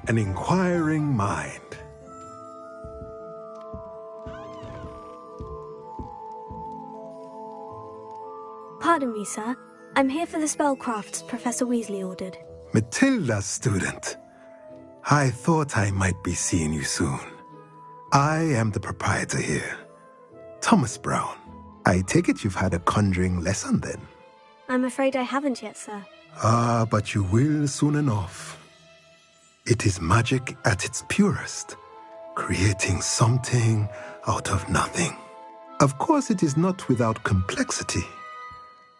an inquiring mind. Pardon me, sir. I'm here for the spellcrafts Professor Weasley ordered. Matilda's student. I thought I might be seeing you soon. I am the proprietor here, Thomas Brown. I take it you've had a conjuring lesson then? I'm afraid I haven't yet, sir. Ah, but you will soon enough. It is magic at its purest, creating something out of nothing. Of course, it is not without complexity,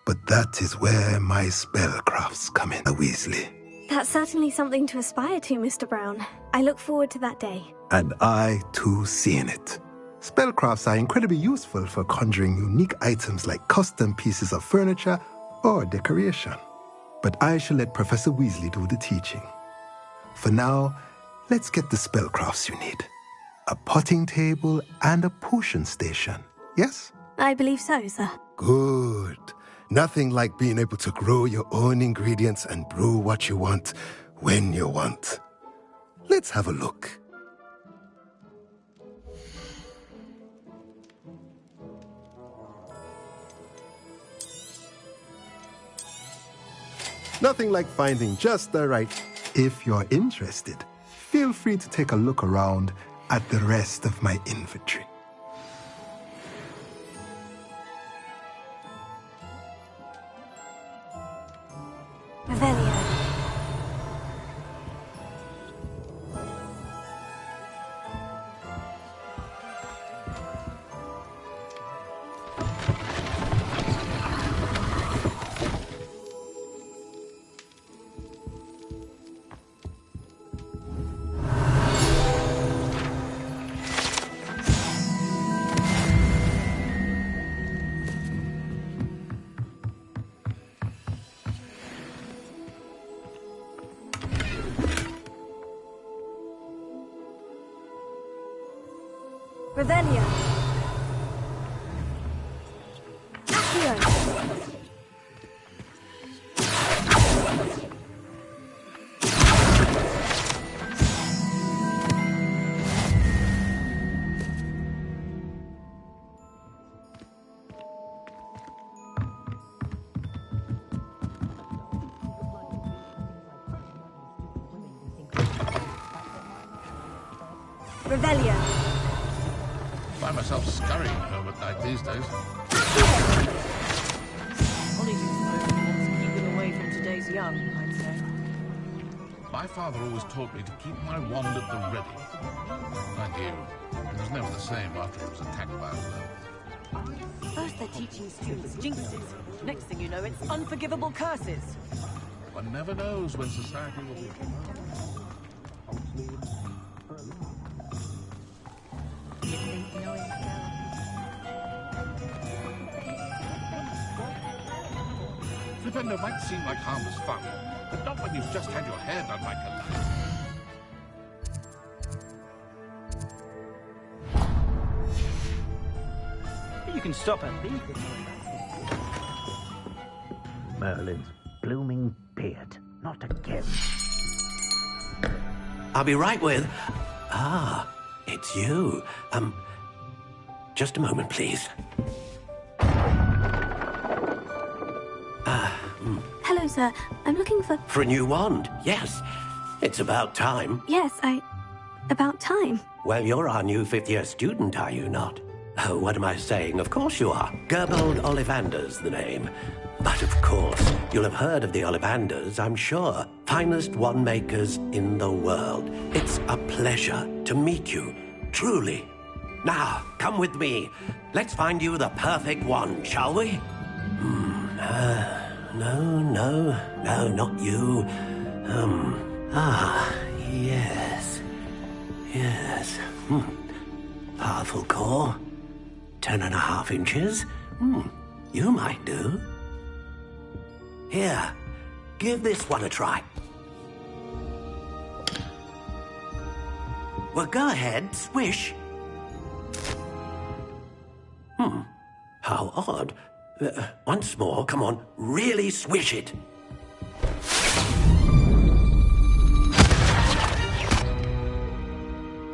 but that is where my spellcrafts come in, Weasley. That's certainly something to aspire to, Mr. Brown. I look forward to that day. And I, too, seeing it. Spellcrafts are incredibly useful for conjuring unique items like custom pieces of furniture or decoration. But I shall let Professor Weasley do the teaching. For now, let's get the spellcrafts you need. A potting table and a potion station, yes? I believe so, sir. Good. Nothing like being able to grow your own ingredients and brew what you want when you want. Let's have a look. Nothing like finding just the right. If you're interested, feel free to take a look around at the rest of my inventory. Revelio. Revelio. Accio. Revelio. Find myself scurrying home at night these days. Politics keeping away from today's young, I'd say. My father always taught me to keep my wand at the ready. Mind you, it was never the same after he was attacked by a werewolf. First they're teaching students jinxes. Next thing you know, it's unforgivable curses. One never knows when society will be. Flipendo might seem like harmless fun, but not when you've just had your hair done like a lion. You can stop her thieving. Merlin's blooming beard. Not again. I'll be right with... Ah, it's you. Just a moment, please. Hello, sir. I'm looking for... For a new wand, yes. It's about time. Yes, about time. Well, you're our new fifth-year student, are you not? Oh, what am I saying? Of course you are. Gerbold Ollivander's the name. But of course, you'll have heard of the Ollivanders, I'm sure. Finest wand makers in the world. It's a pleasure to meet you, truly. Now, come with me. Let's find you the perfect wand, shall we? No, not you. Yes. Powerful core. 10.5 inches. You might do. Here, give this one a try. Well, go ahead, swish. How odd. Once more, come on, really swish it.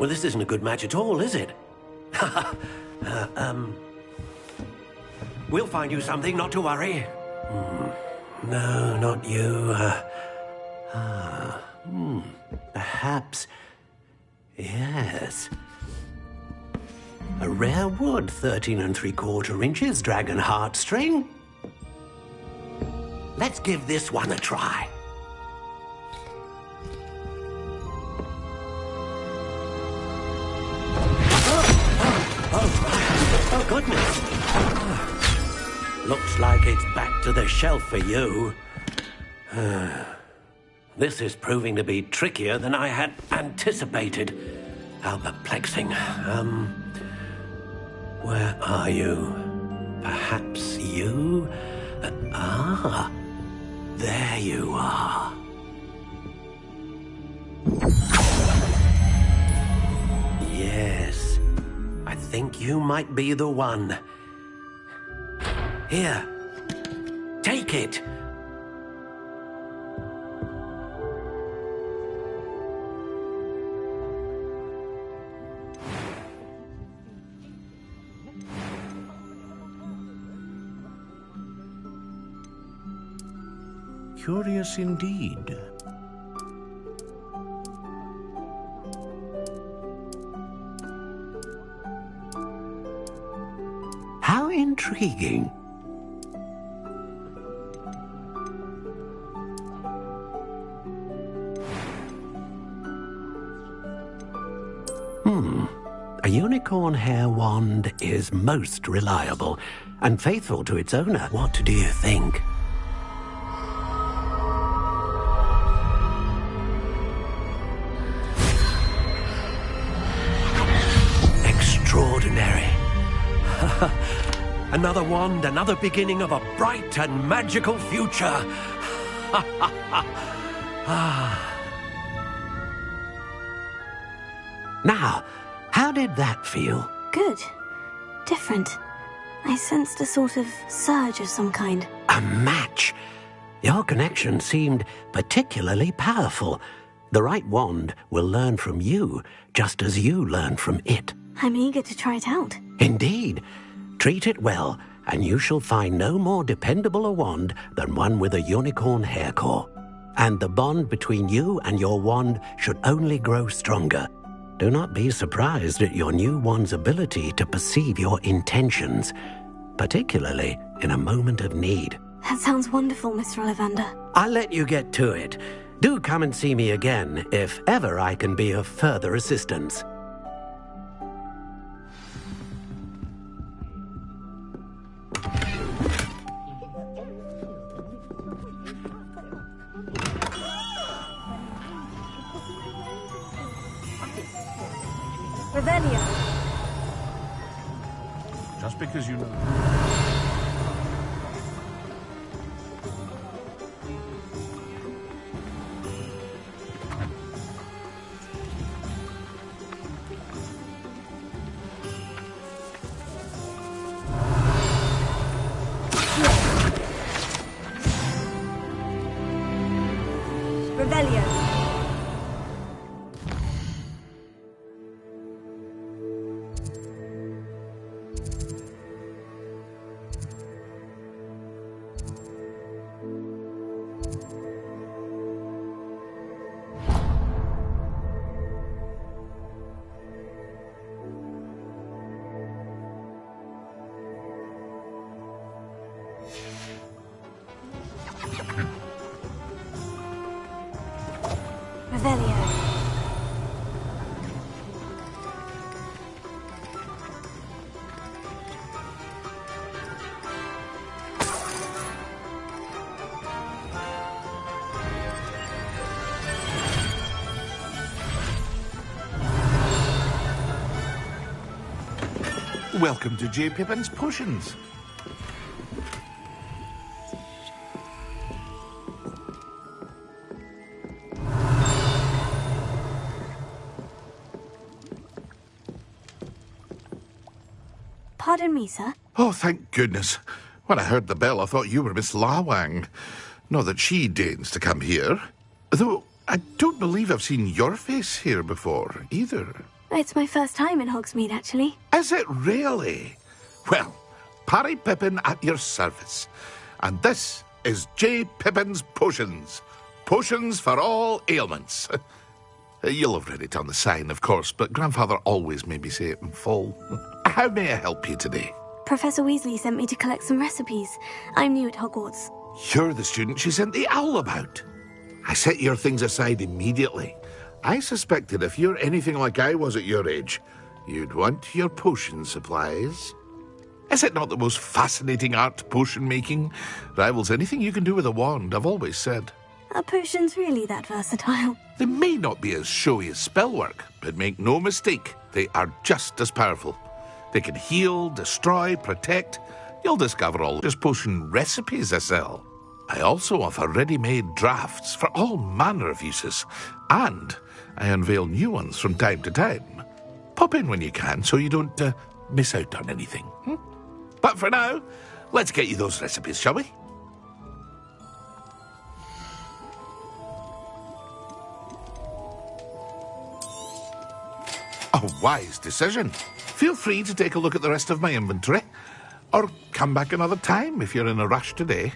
Well, this isn't a good match at all, is it? We'll find you something, not to worry. No, not you. Perhaps... Yes. A rare wood, 13 3/4 inches, dragon heartstring. Let's give this one a try. Oh, goodness. Looks like it's back to the shelf for you. This is proving to be trickier than I had anticipated. How perplexing. Where are you? Perhaps you? There you are. Yes, I think you might be the one. Here, take it. Curious indeed. How intriguing. A unicorn hair wand is most reliable and faithful to its owner. What do you think? Extraordinary. Another wand, another beginning of a bright and magical future. Now, how did that feel? Good. Different. I sensed a sort of surge of some kind. A match. Your connection seemed particularly powerful. The right wand will learn from you, just as you learn from it. I'm eager to try it out. Indeed. Treat it well, and you shall find no more dependable a wand than one with a unicorn hair core. And the bond between you and your wand should only grow stronger. Do not be surprised at your new wand's ability to perceive your intentions, particularly in a moment of need. That sounds wonderful, Mr. Ollivander. I'll let you get to it. Do come and see me again if ever I can be of further assistance. Revelio. Just because you know. Revelio. Revelio. Welcome to J. Pippin's Potions. Pardon me, sir. Oh, thank goodness. When I heard the bell, I thought you were Miss Lawang. Not that she deigns to come here. Though I don't believe I've seen your face here before, either. It's my first time in Hogsmeade, actually. Is it really? Well, Parry Pippin at your service. And this is J. Pippin's Potions. Potions for all ailments. You'll have read it on the sign, of course, but Grandfather always made me say it in full. How may I help you today? Professor Weasley sent me to collect some recipes. I'm new at Hogwarts. You're the student she sent the owl about. I set your things aside immediately. I suspected if you're anything like I was at your age, you'd want your potion supplies. Is it not the most fascinating art, potion making? Rivals anything you can do with a wand, I've always said. Are potions really that versatile? They may not be as showy as spellwork, but make no mistake, they are just as powerful. They can heal, destroy, protect. You'll discover all just potion recipes I sell. I also offer ready-made drafts for all manner of uses, and I unveil new ones from time to time. Pop in when you can so you don't miss out on anything. But for now, let's get you those recipes, shall we? A wise decision. Feel free to take a look at the rest of my inventory, or come back another time if you're in a rush today.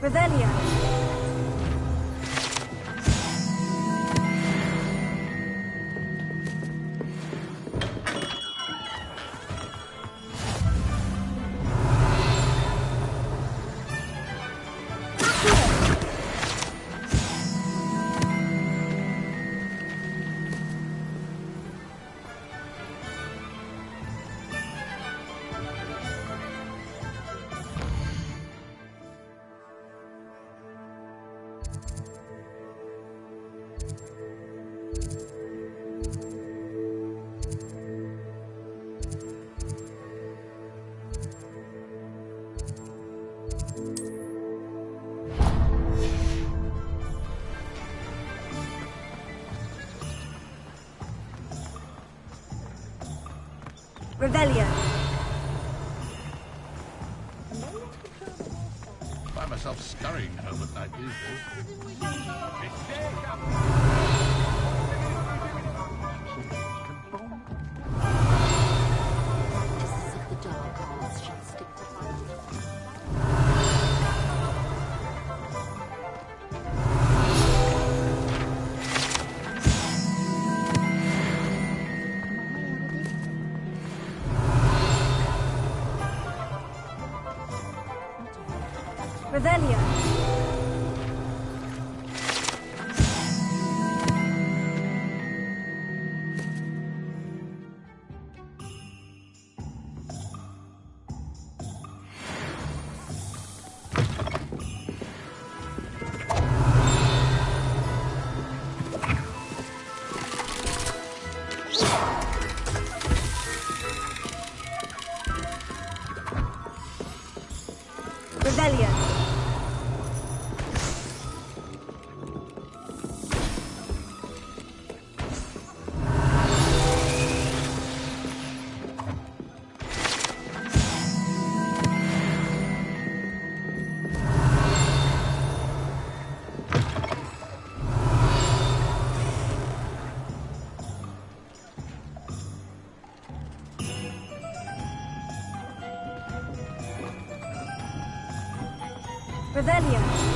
Revelio. Revelio. Find myself scurrying home at night these Revelio. Revelio. Revelio.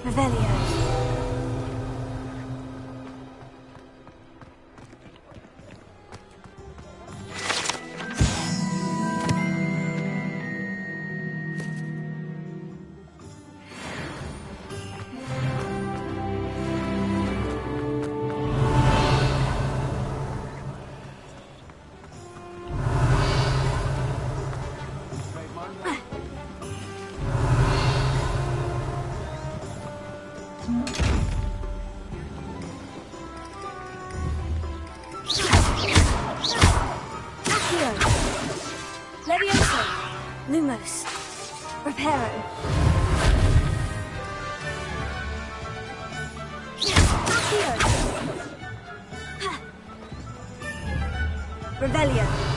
Revelio. Lumos. Reparo. Accio. Revelio.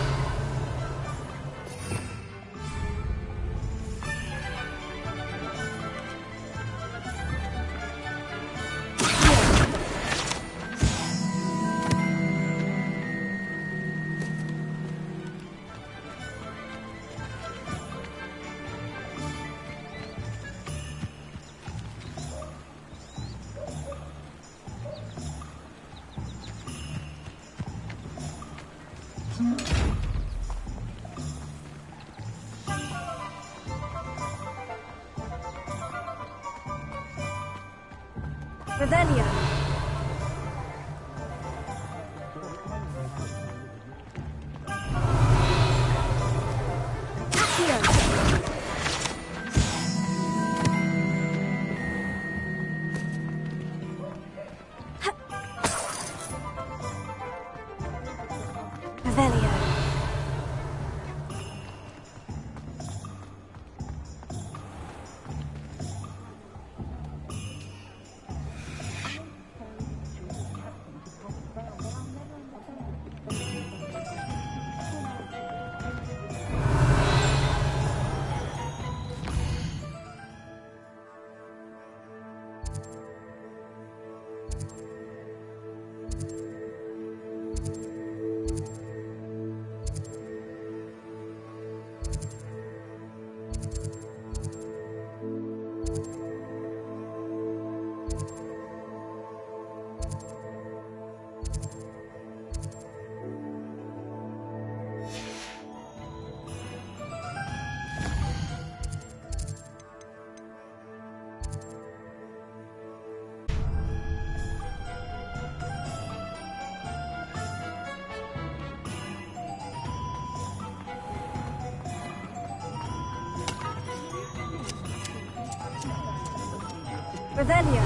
Revelio. Accio. Revelio. Revelio.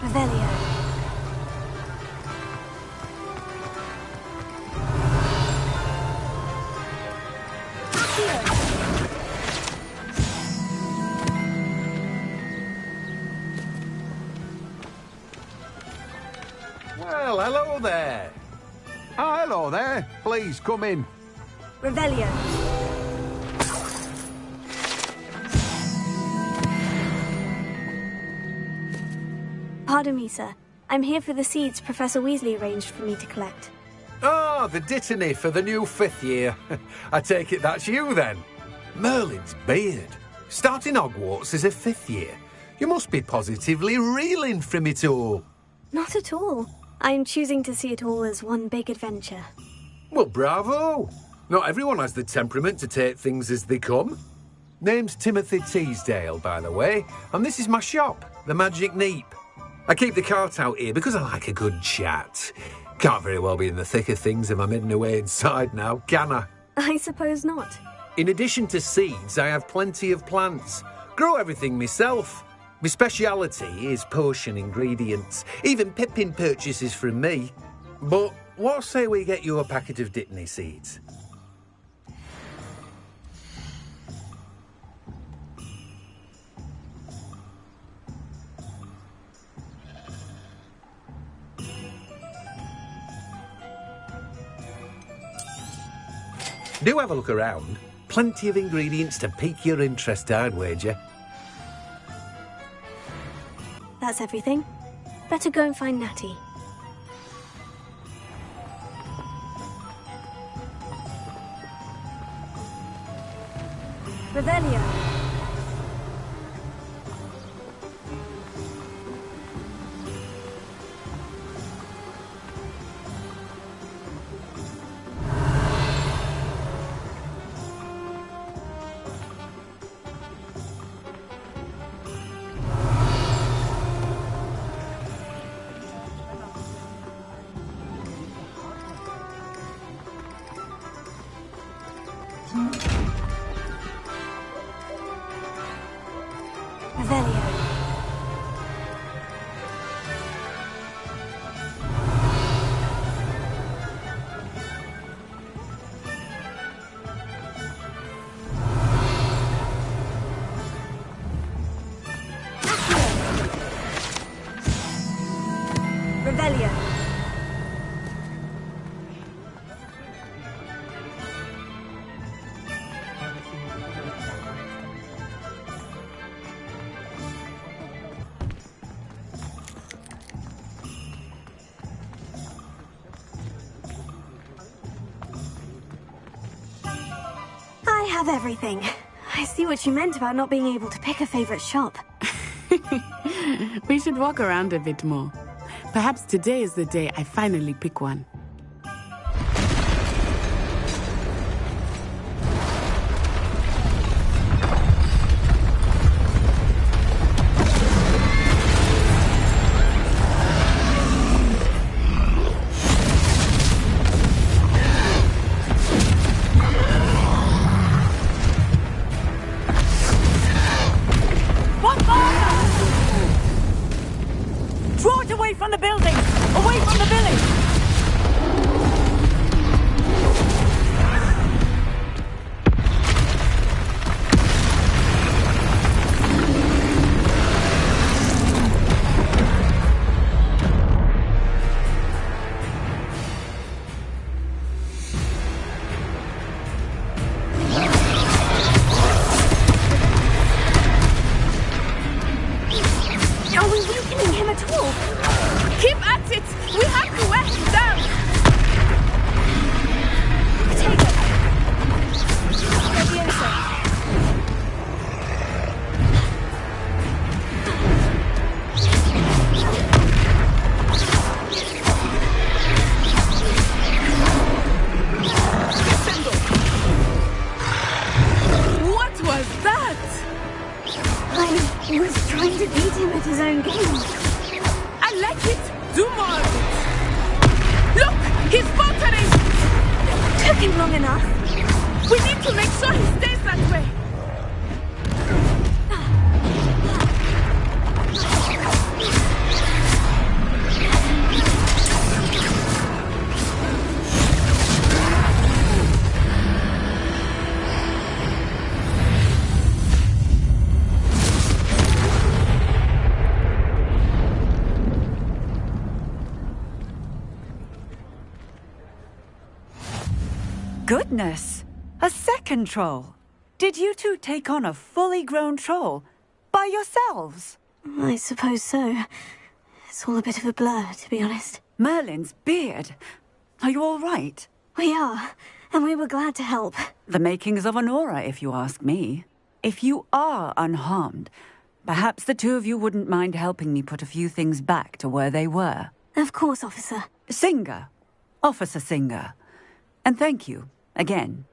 Revelio. Well, hello there. Oh, hello there. Please come in. Revelio. Pardon me, sir. I'm here for the seeds Professor Weasley arranged for me to collect. Oh, the dittany for the new 5th year. I take it that's you, then. Merlin's beard. Starting Hogwarts as a 5th year. You must be positively reeling from it all. Not at all. I'm choosing to see it all as one big adventure. Well, bravo. Not everyone has the temperament to take things as they come. Name's Timothy Teasdale, by the way, and this is my shop, the Magic Neep. I keep the cart out here because I like a good chat. Can't very well be in the thick of things if I'm hidden away inside now, can I? I suppose not. In addition to seeds, I have plenty of plants. Grow everything myself. My speciality is potion ingredients. Even Pippin purchases from me. But what say we get you a packet of Dittany seeds? Do have a look around. Plenty of ingredients to pique your interest, I'd wager. That's everything. Better go and find Natty. Revelio. have everything. I see what you meant about not being able to pick a favorite shop. We should walk around a bit more. Perhaps today is the day I finally pick one. From the building! Away from the village! Are we weakening him at all? Keep at it! We have to wear him down! Take it. Leviosa. What was that? I was trying to beat him at his own game. I like it! Do more of it! Look! He's faltering! Took him long enough. We need to make sure he stays that way! Goodness! A second troll! Did you two take on a fully grown troll? By yourselves? I suppose so. It's all a bit of a blur, to be honest. Merlin's beard! Are you all right? We are, and we were glad to help. The makings of an aura, if you ask me. If you are unharmed, perhaps the two of you wouldn't mind helping me put a few things back to where they were. Of course, officer. Singer. Officer Singer. And thank you, again.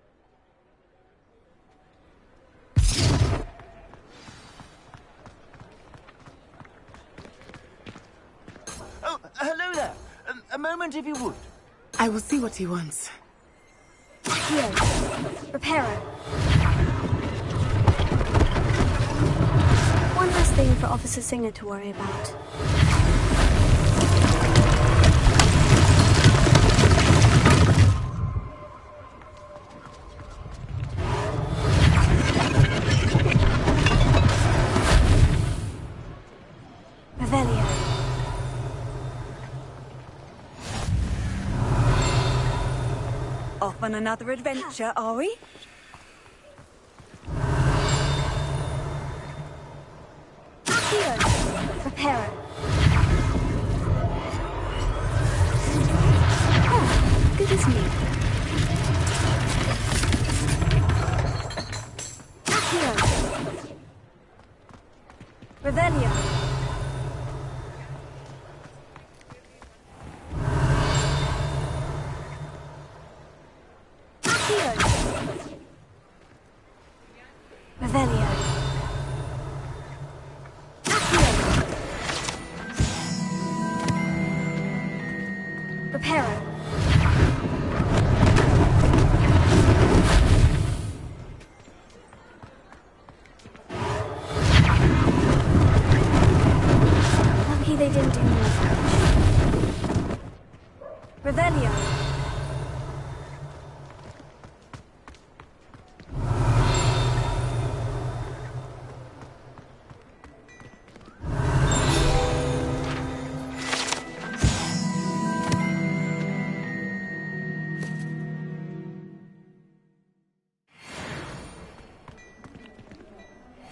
Oh, hello there. A moment, if you would. I will see what he wants. Here. Reparo. One less thing for Officer Singer to worry about. Revelio. Off on another adventure, are we? Here. Reparo. Oh, good as new. Here. Revelio. Revelio. Reparo. Lucky they didn't do more damage. Revelio.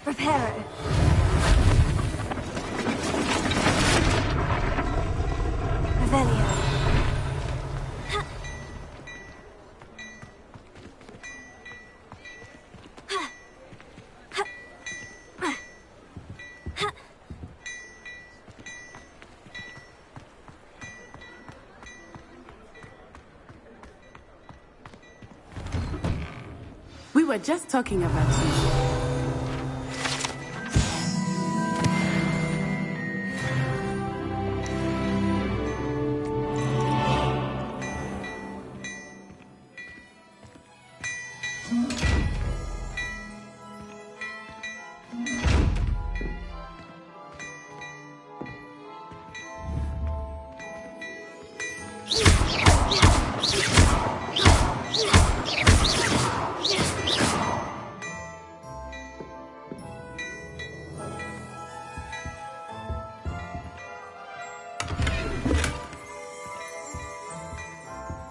Reparo. Revelio. We were just talking about you.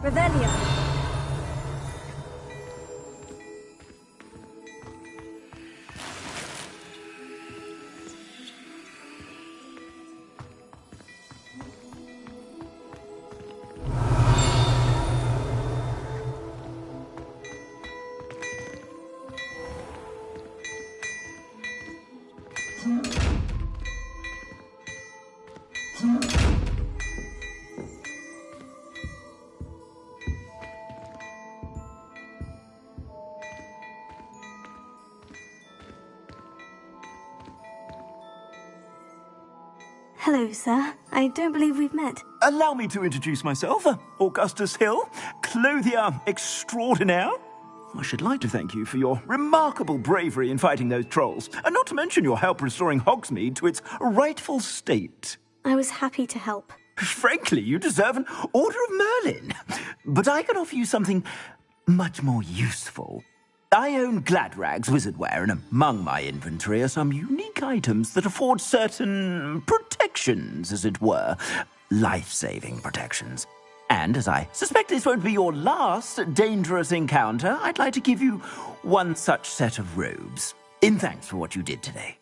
Revelio. Hello, sir. I don't believe we've met. Allow me to introduce myself. Augustus Hill, clothier extraordinaire. I should like to thank you for your remarkable bravery in fighting those trolls, and not to mention your help restoring Hogsmeade to its rightful state. I was happy to help. Frankly, you deserve an Order of Merlin. But I can offer you something much more useful. I own Gladrag's wizardware, and among my inventory are some unique items that afford certain protections, as it were. Life-saving protections. And as I suspect this won't be your last dangerous encounter, I'd like to give you one such set of robes, in thanks for what you did today.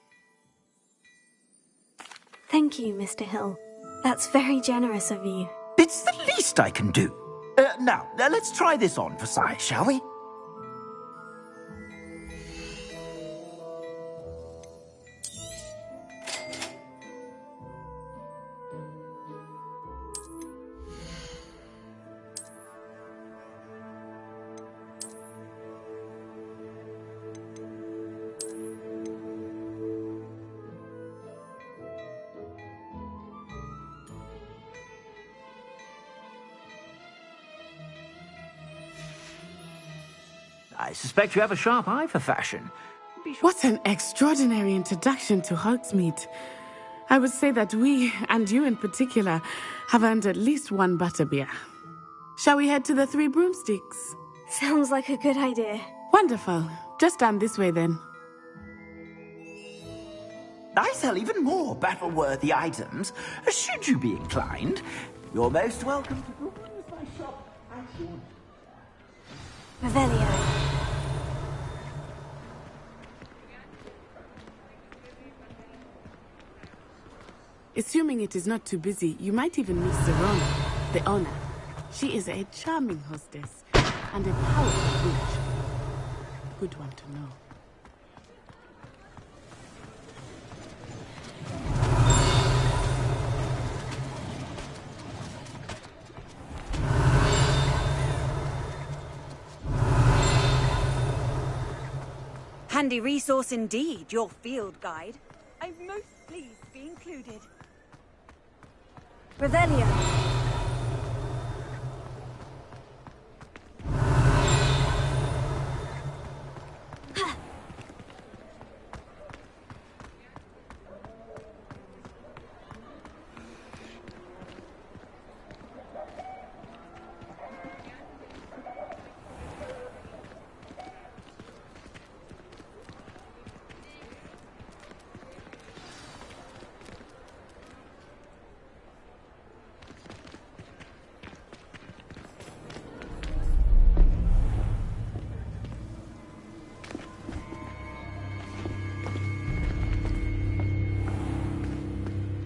Thank you, Mr. Hill. That's very generous of you. It's the least I can do. Now, let's try this on for size, shall we? I suspect you have a sharp eye for fashion. What an extraordinary introduction to Hogsmeade. I would say that we, and you in particular, have earned at least one butterbeer. Shall we head to the Three Broomsticks? Sounds like a good idea. Wonderful. Just stand this way then. I sell even more battle-worthy items, should you be inclined. You're most welcome to peruse my shop as you... Revelio. Assuming it is not too busy, you might even meet Serona, the owner. She is a charming hostess and a powerful witch. Good one to know. Handy resource indeed, your field guide. I'm most pleased to be included. Revelio.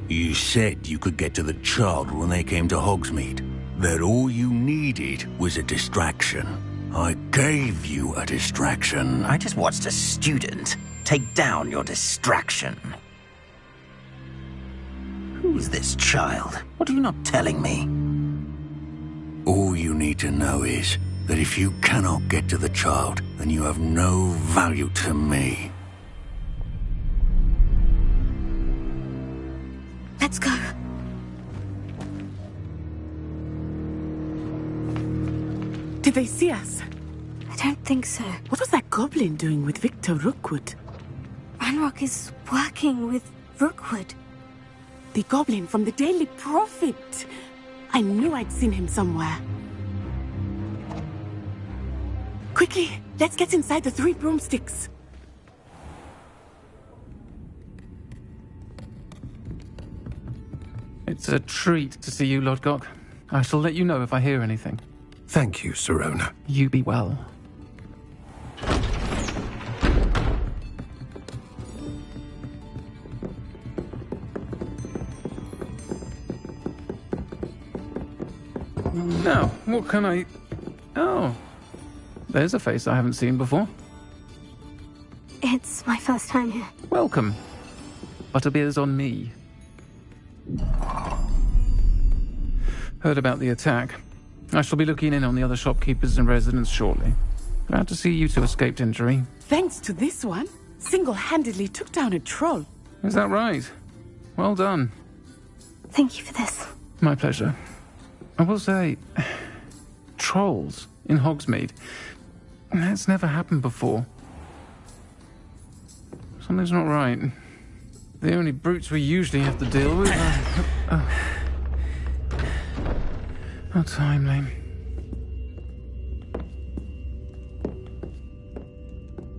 You said you could get to the child when they came to Hogsmeade. That all you needed was a distraction. I gave you a distraction. I just watched a student take down your distraction. Who's this child? What are you not telling me? All you need to know is, that if you cannot get to the child, then you have no value to me. Let's go. Did they see us? I don't think so. What was that goblin doing with Victor Rookwood? Ranrock is working with Rookwood. The goblin from the Daily Prophet. I knew I'd seen him somewhere. Quickly, let's get inside the 3 broomsticks. It's a treat to see you, Lodgok. I shall let you know if I hear anything. Thank you, Sirona. You be well. Now, what can I... Oh, there's a face I haven't seen before. It's my first time here. Welcome. Butterbeer's on me. Heard about the attack. I shall be looking in on the other shopkeepers and residents shortly. Glad to see you two escaped injury. Thanks to this one, single-handedly took down a troll. Is that right? Well done. Thank you for this. My pleasure. I will say, trolls in Hogsmeade. That's never happened before. Something's not right. The only brutes we usually have to deal with are... How timely.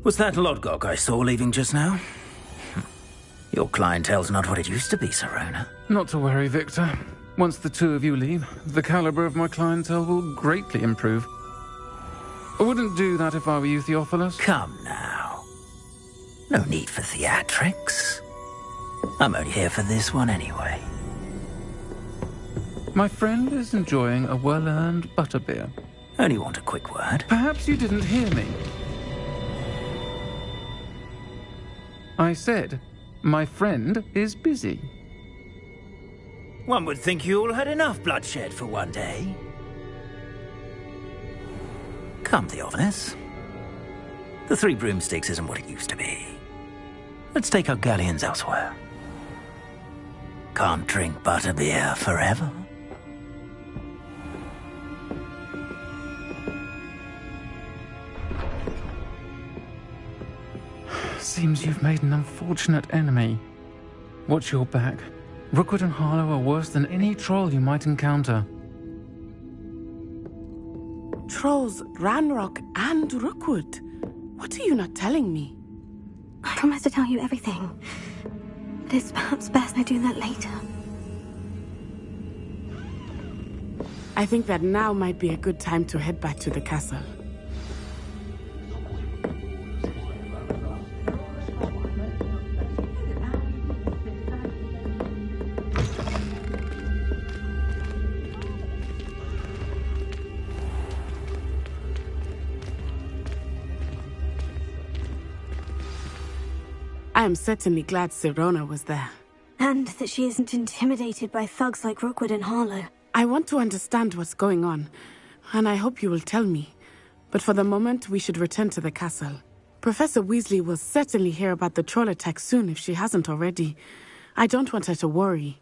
Was that Lodgok I saw leaving just now? Your clientele's not what it used to be, Sirona. Not to worry, Victor. Once the two of you leave, the caliber of my clientele will greatly improve. I wouldn't do that if I were you, Theophilus. Come now. No need for theatrics. I'm only here for this one anyway. My friend is enjoying a well-earned butterbeer. Only want a quick word. Perhaps you didn't hear me. I said, my friend is busy. One would think you all had enough bloodshed for one day. Come, Theophilus. The 3 broomsticks isn't what it used to be. Let's take our galleons elsewhere. Can't drink butterbeer forever. Seems you've made an unfortunate enemy. Watch your back. Rookwood and Harlow are worse than any troll you might encounter. Trolls, Ranrock, and Rookwood. What are you not telling me? I promise to tell you everything. But it's perhaps best I do that later. I think that now might be a good time to head back to the castle. I am certainly glad Sirona was there. And that she isn't intimidated by thugs like Rookwood and Harlow. I want to understand what's going on, and I hope you will tell me. But for the moment, we should return to the castle. Professor Weasley will certainly hear about the troll attack soon if she hasn't already. I don't want her to worry.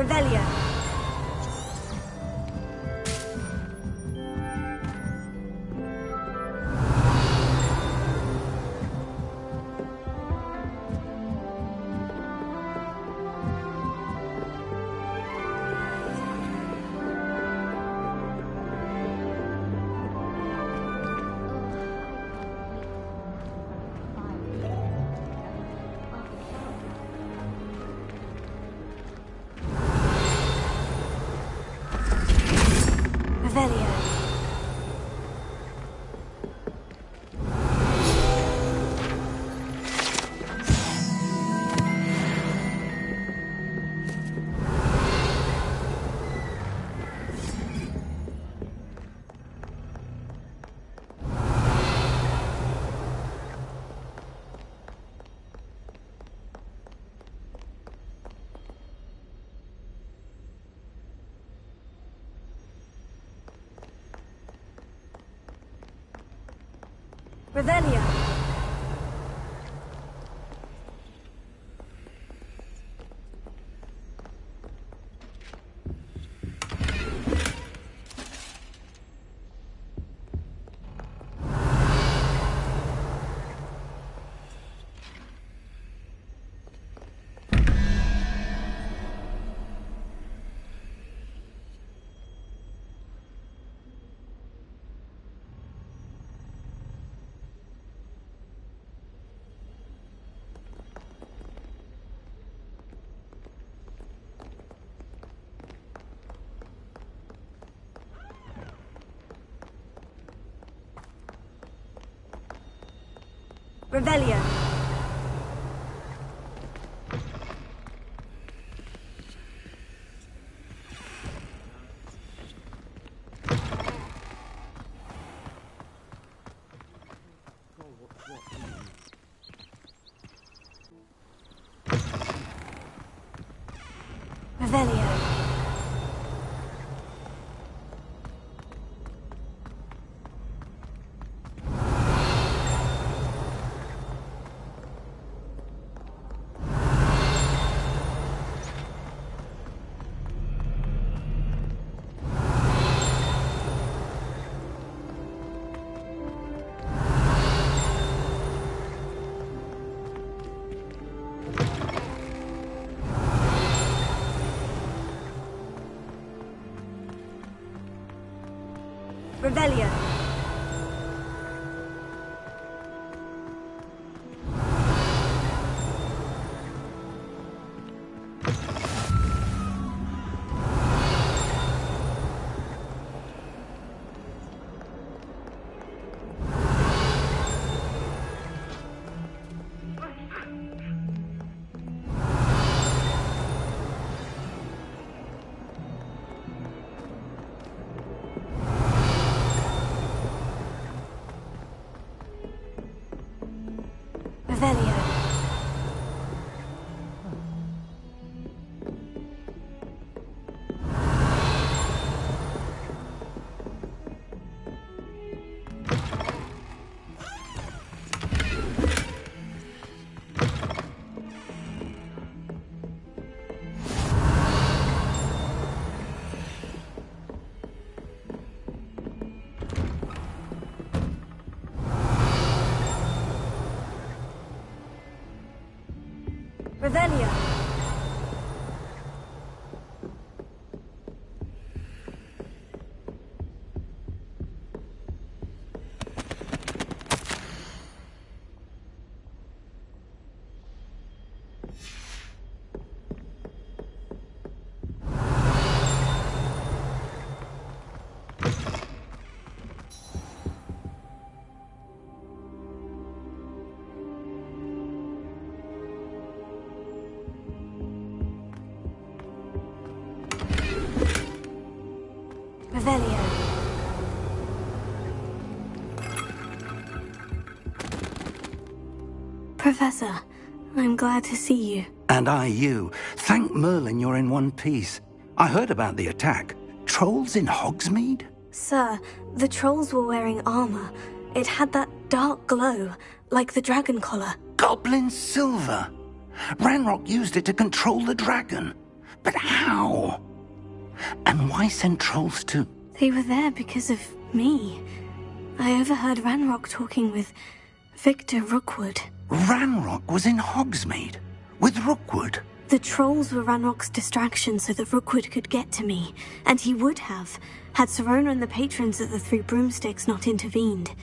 Revelio. Revelio. Revelio. Revelio. Revelio. Revelio. Revelio. Revelio. Professor, I'm glad to see you. And I you. Thank Merlin you're in one piece. I heard about the attack. Trolls in Hogsmeade? Sir, the trolls were wearing armor. It had that dark glow, like the dragon collar. Goblin silver. Ranrock used it to control the dragon. But how? And why send trolls to... They were there because of me. I overheard Ranrock talking with Victor Rookwood. Ranrock was in Hogsmeade with Rookwood. The trolls were Ranrock's distraction so that Rookwood could get to me. And he would have, had Serona and the patrons at the Three Broomsticks not intervened.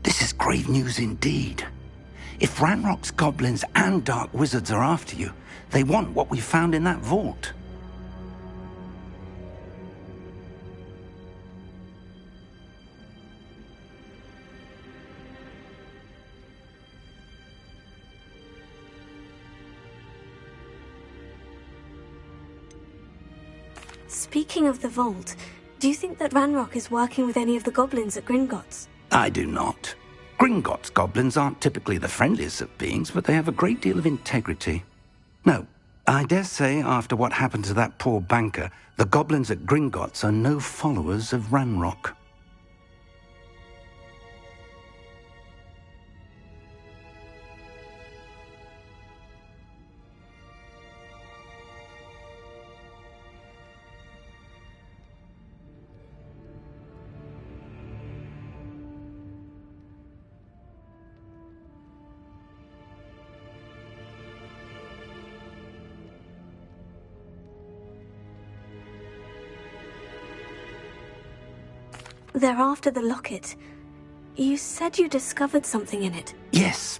This is grave news indeed. If Ranrock's goblins and dark wizards are after you, they want what we found in that vault. Speaking of the vault, do you think that Ranrock is working with any of the goblins at Gringotts? I do not. Gringotts goblins aren't typically the friendliest of beings, but they have a great deal of integrity. No, I dare say after what happened to that poor banker, the goblins at Gringotts are no followers of Ranrock. They're after the locket. You said you discovered something in it. Yes.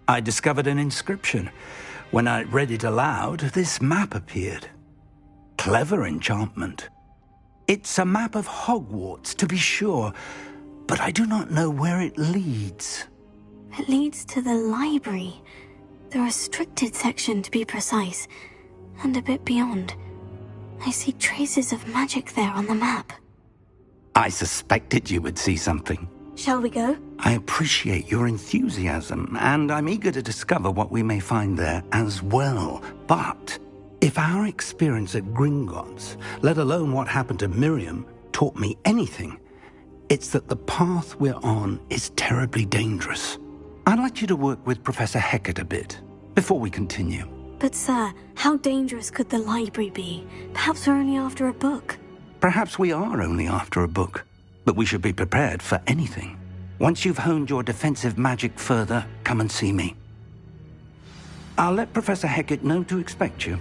I discovered an inscription. When I read it aloud, this map appeared. Clever enchantment. It's a map of Hogwarts, to be sure, but I do not know where it leads. It leads to the library. The restricted section, to be precise, and a bit beyond. I see traces of magic there on the map. I suspected you would see something. Shall we go? I appreciate your enthusiasm, and I'm eager to discover what we may find there as well. But if our experience at Gringotts, let alone what happened to Miriam, taught me anything, it's that the path we're on is terribly dangerous. I'd like you to work with Professor Hecat a bit before we continue. But sir, how dangerous could the library be? Perhaps we're only after a book. Perhaps we are only after a book, but we should be prepared for anything. Once you've honed your defensive magic further, come and see me. I'll let Professor Hecat know to expect you.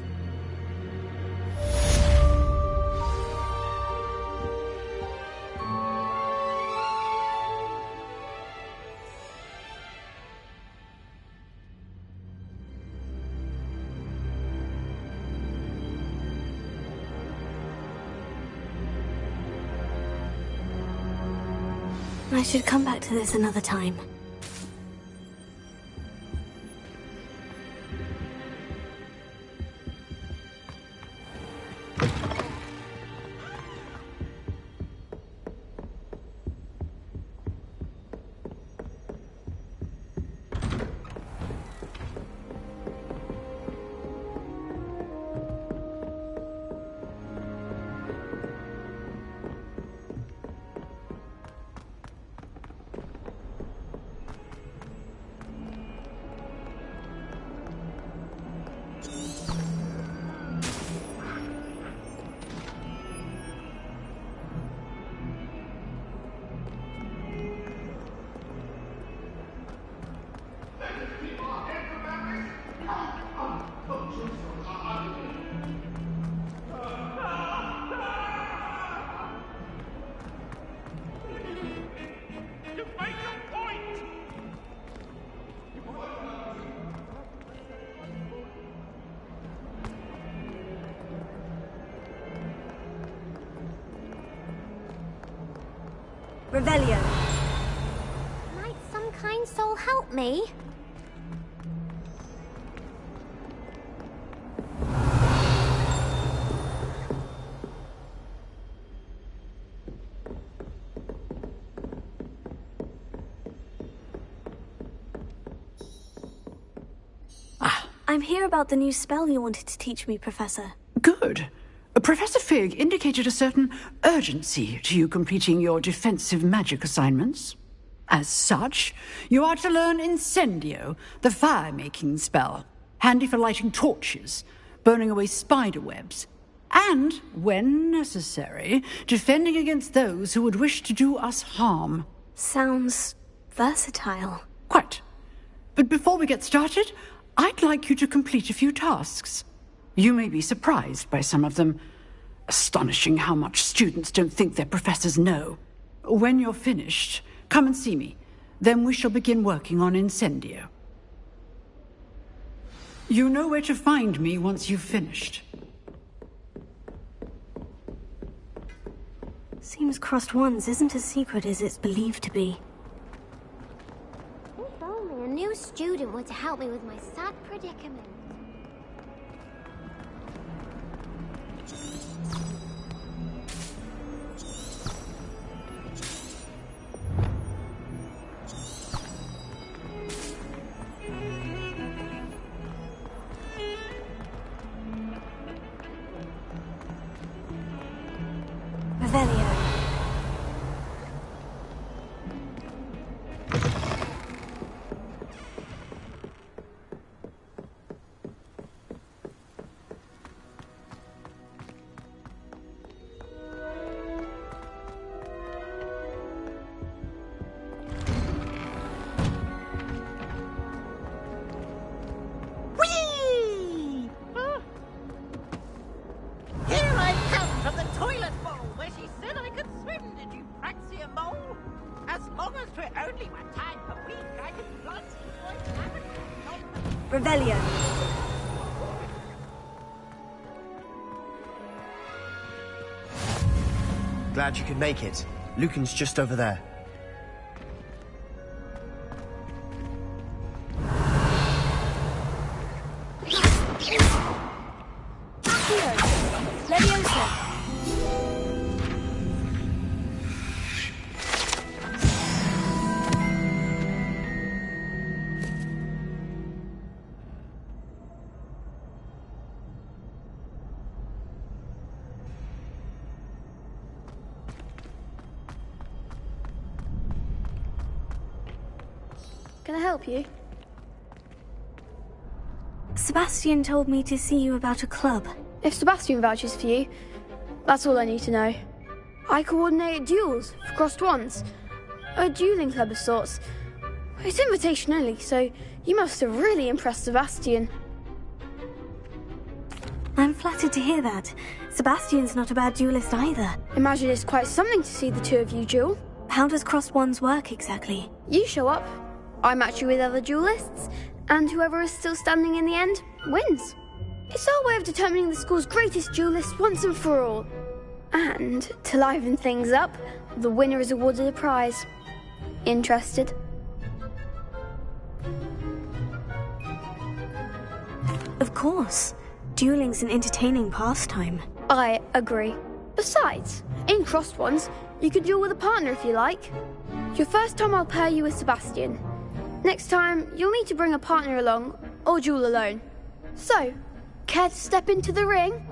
I should come back to this another time. Revelio. Might some kind soul help me? I'm here about the new spell you wanted to teach me, Professor. Good. Professor Fig indicated a certain urgency to you completing your defensive magic assignments. As such, you are to learn Incendio, the fire-making spell, handy for lighting torches, burning away spider webs, and, when necessary, defending against those who would wish to do us harm. Sounds versatile. Quite. But before we get started, I'd like you to complete a few tasks. You may be surprised by some of them. Astonishing how much students don't think their professors know. When you're finished, come and see me. Then we shall begin working on Incendio. You know where to find me once you've finished. Seems crossed ones isn't as secret as it's believed to be. If only a new student were to help me with my sad predicament. Revelio. Glad you could make it. Lucan's just over there. Can I help you? Sebastian told me to see you about a club. If Sebastian vouches for you, that's all I need to know. I coordinate duels for crossed ones. A dueling club of sorts. It's invitation only, so you must have really impressed Sebastian. I'm flattered to hear that. Sebastian's not a bad duelist either. Imagine it's quite something to see the two of you duel. How does crossed ones work exactly? You show up, I match you with other duelists, and whoever is still standing in the end wins. It's our way of determining the school's greatest duelist once and for all. And to liven things up, the winner is awarded a prize. Interested? Of course. Dueling's an entertaining pastime. I agree. Besides, in crossed ones, you can duel with a partner if you like. Your first time I'll pair you with Sebastian. Next time, you'll need to bring a partner along, or duel alone. So, care to step into the ring?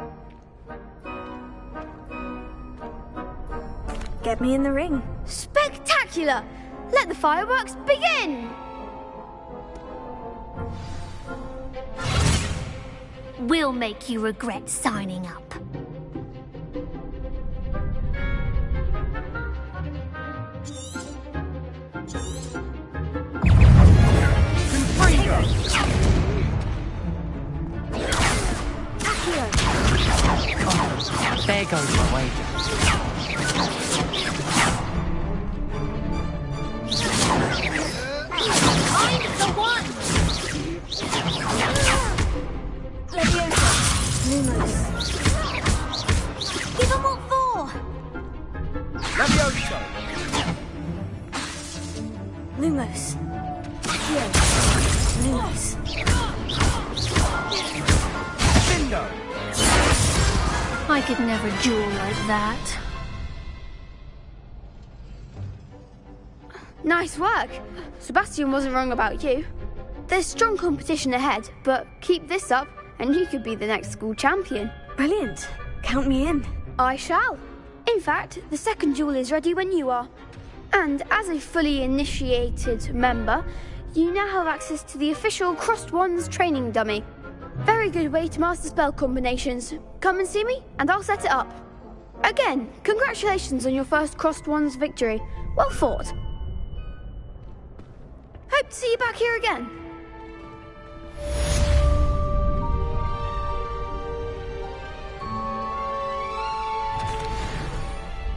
Get me in the ring. Spectacular! Let the fireworks begin! We'll make you regret signing up. There goes my wager. I'm the one! Leviosa. Lumos. Give them what for! Leviosa. Lumos. Lumos. Bingo. I could never duel like that. Nice work. Sebastian wasn't wrong about you. There's strong competition ahead, but keep this up and you could be the next school champion. Brilliant. Count me in. I shall. In fact, the second duel is ready when you are. And as a fully initiated member, you now have access to the official Crossed Ones training dummy. Very good way to master spell combinations. Come and see me, and I'll set it up. Again, congratulations on your first Crossed Wands victory. Well fought. Hope to see you back here again.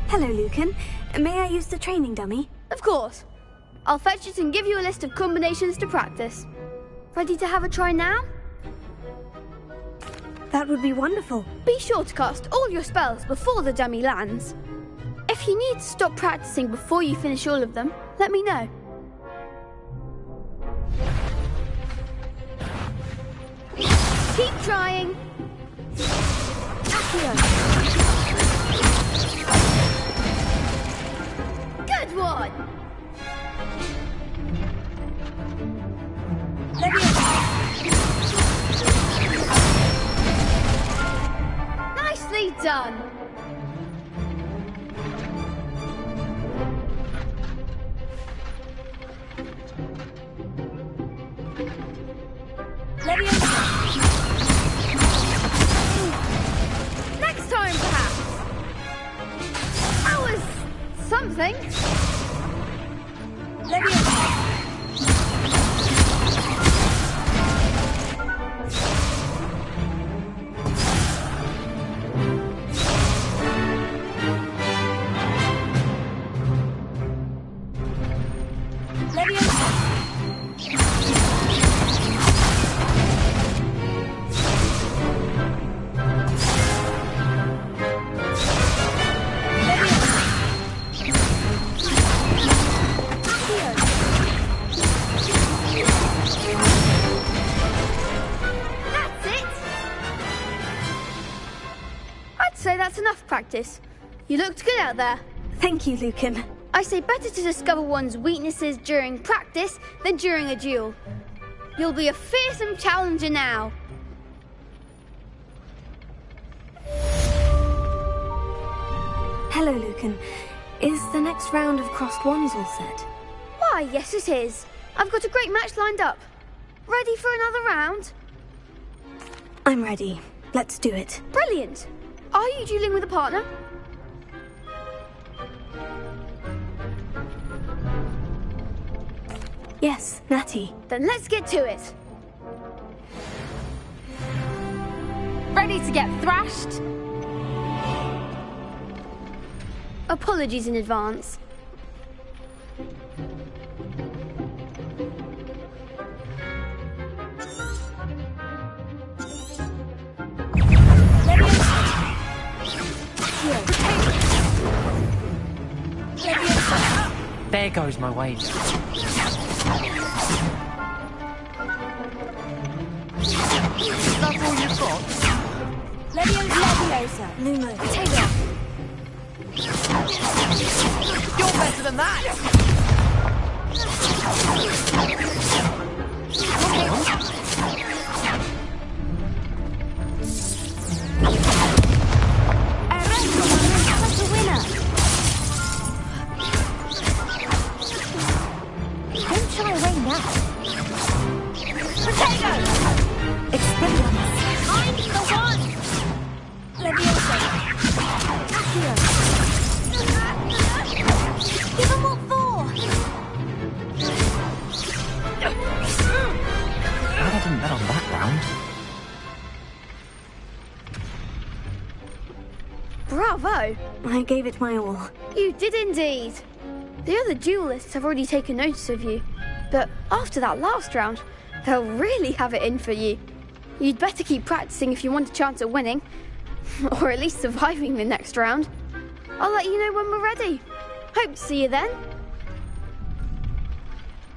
Hello, Lucan. May I use the training dummy? Of course. I'll fetch it and give you a list of combinations to practice. Ready to have a try now? That would be wonderful. Be sure to cast all your spells before the dummy lands. If you need to stop practicing before you finish all of them, let me know. Keep trying. Accio. Good one. Nicely done. Next time, perhaps. That was something. Practice. You looked good out there. Thank you, Lucan. I say better to discover one's weaknesses during practice than during a duel. You'll be a fearsome challenger now. Hello, Lucan. Is the next round of Crossed Wands all set? Why, yes it is. I've got a great match lined up. Ready for another round? I'm ready. Let's do it. Brilliant. Are you dueling with a partner? Yes, Natty. Then let's get to it. Ready to get thrashed? Apologies in advance. There goes my wager. Is that all you've got? Leviosa. Lumo. Potato. You're better than that! Such a winner. Don't shy away now. Potato! Expelliarmus. I'm the one! Leviosa. Accio. Give them all four. I didn't bet on that round. Bravo! I gave it my all. You did indeed. The other duelists have already taken notice of you, but after that last round, they'll really have it in for you. You'd better keep practicing if you want a chance at winning, or at least surviving the next round. I'll let you know when we're ready. Hope to see you then.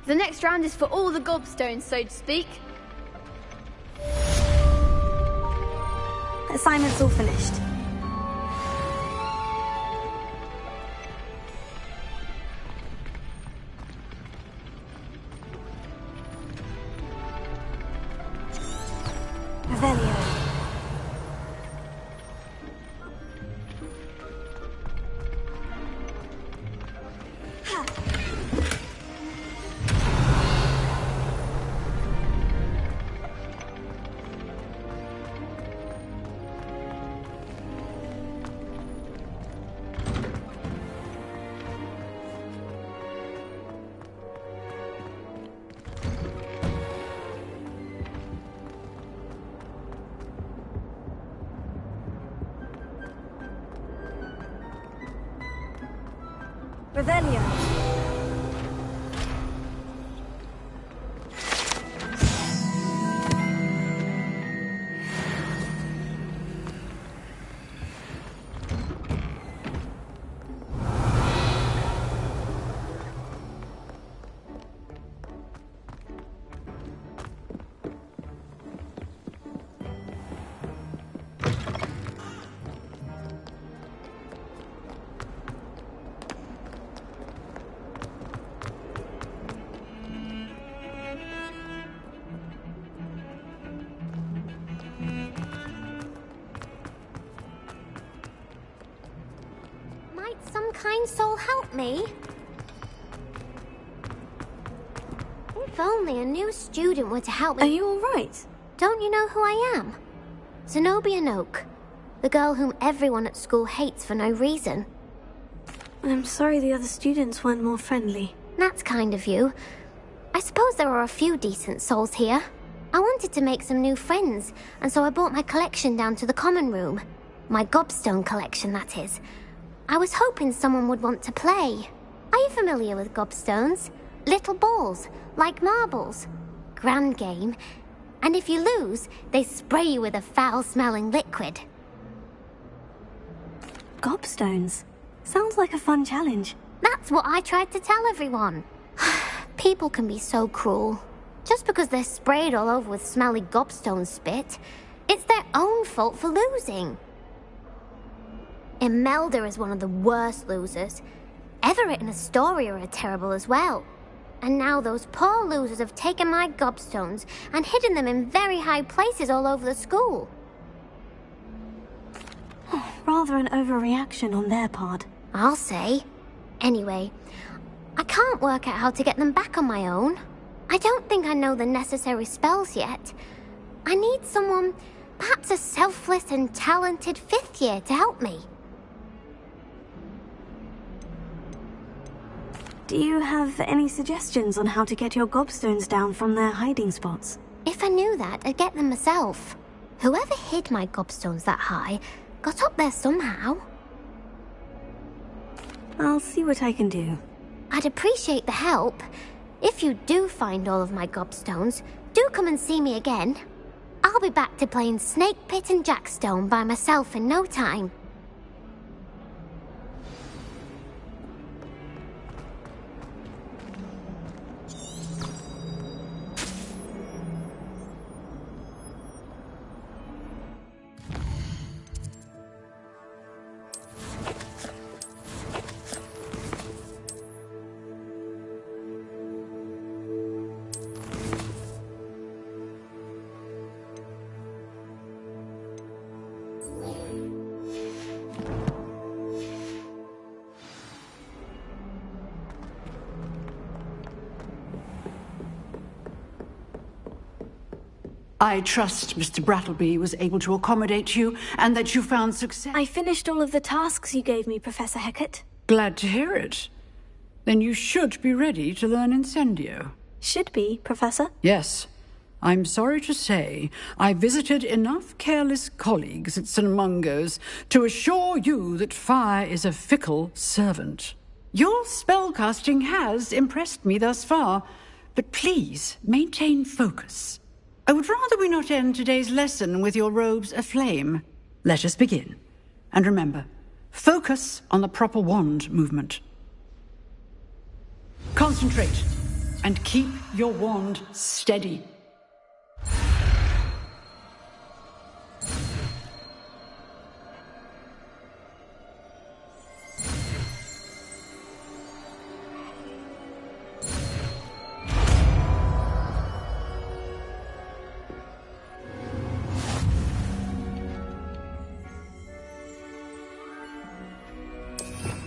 The next round is for all the gobstones, so to speak. Assignment's all finished. Revelio. Revelio. Some kind soul help me? If only a new student were to help me. Are you all right? Don't you know who I am? Zenobia Noak, the girl whom everyone at school hates for no reason. I'm sorry the other students weren't more friendly. That's kind of you. I suppose there are a few decent souls here. I wanted to make some new friends, and so I brought my collection down to the common room. My gobstone collection, that is. I was hoping someone would want to play. Are you familiar with gobstones? Little balls, like marbles. Grand game. And if you lose, they spray you with a foul-smelling liquid. Gobstones? Sounds like a fun challenge. That's what I tried to tell everyone. People can be so cruel. Just because they're sprayed all over with smelly gobstone spit, it's their own fault for losing. Imelda is one of the worst losers. Everett and Astoria are terrible as well. And now those poor losers have taken my gobstones and hidden them in very high places all over the school. Rather an overreaction on their part. I'll say. Anyway, I can't work out how to get them back on my own. I don't think I know the necessary spells yet. I need someone, perhaps a selfless and talented 5th year to help me. Do you have any suggestions on how to get your gobstones down from their hiding spots? If I knew that, I'd get them myself. Whoever hid my gobstones that high got up there somehow. I'll see what I can do. I'd appreciate the help. If you do find all of my gobstones, do come and see me again. I'll be back to playing Snake Pit and Jackstone by myself in no time. I trust Mr. Brattleby was able to accommodate you and that you found success. I finished all of the tasks you gave me, Professor Hecat. Glad to hear it. Then you should be ready to learn Incendio. Should be, Professor? Yes. I'm sorry to say I visited enough careless colleagues at St. Mungo's to assure you that fire is a fickle servant. Your spellcasting has impressed me thus far, but please maintain focus. I would rather we not end today's lesson with your robes aflame. Let us begin. And remember, focus on the proper wand movement. Concentrate and keep your wand steady.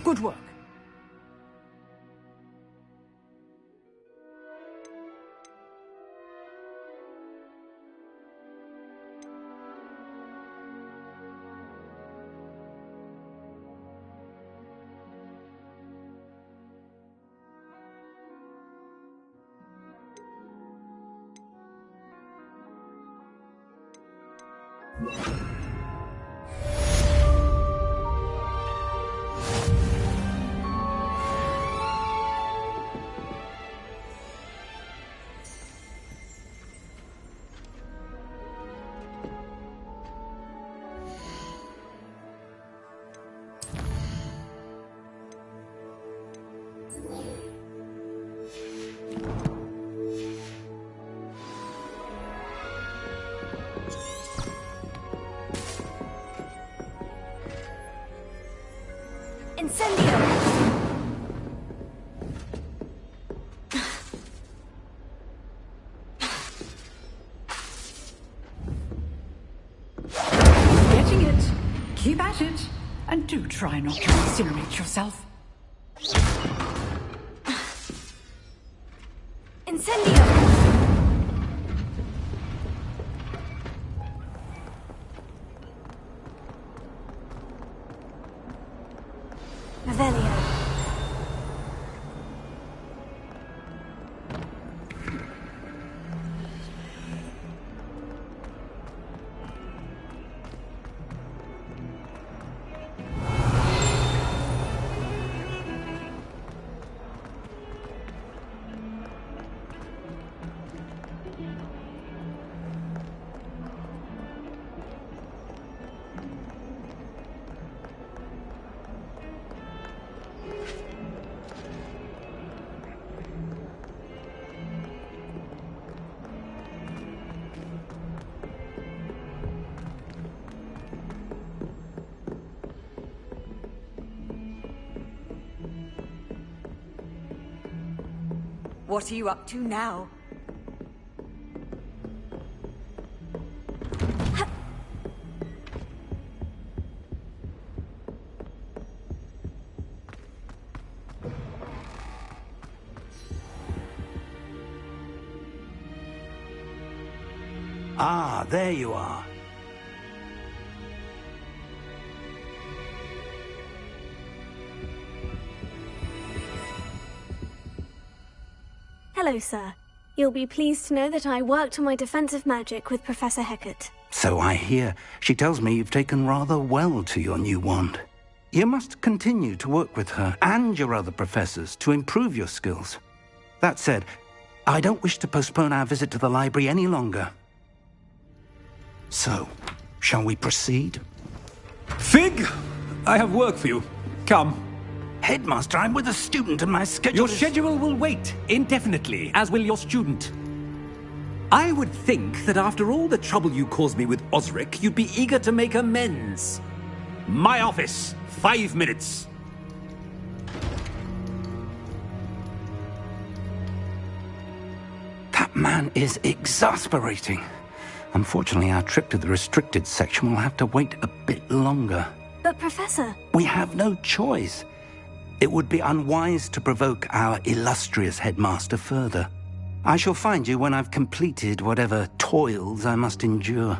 Good work. Keep at it, and do try not to incinerate yourself. Incendio! Revelio. What are you up to now? Ah, there you are. Hello, sir. You'll be pleased to know that I worked on my defensive magic with Professor Hecat. So I hear. She tells me you've taken rather well to your new wand. You must continue to work with her and your other professors to improve your skills. That said, I don't wish to postpone our visit to the library any longer. So, shall we proceed? Fig! I have work for you. Come. Headmaster, I'm with a student and my schedule Your schedule will wait indefinitely, as will your student. I would think that after all the trouble you caused me with Osric, you'd be eager to make amends. My office, 5 minutes. That man is exasperating. Unfortunately, our trip to the restricted section will have to wait a bit longer. But, Professor... We have no choice. It would be unwise to provoke our illustrious headmaster further. I shall find you when I've completed whatever toils I must endure.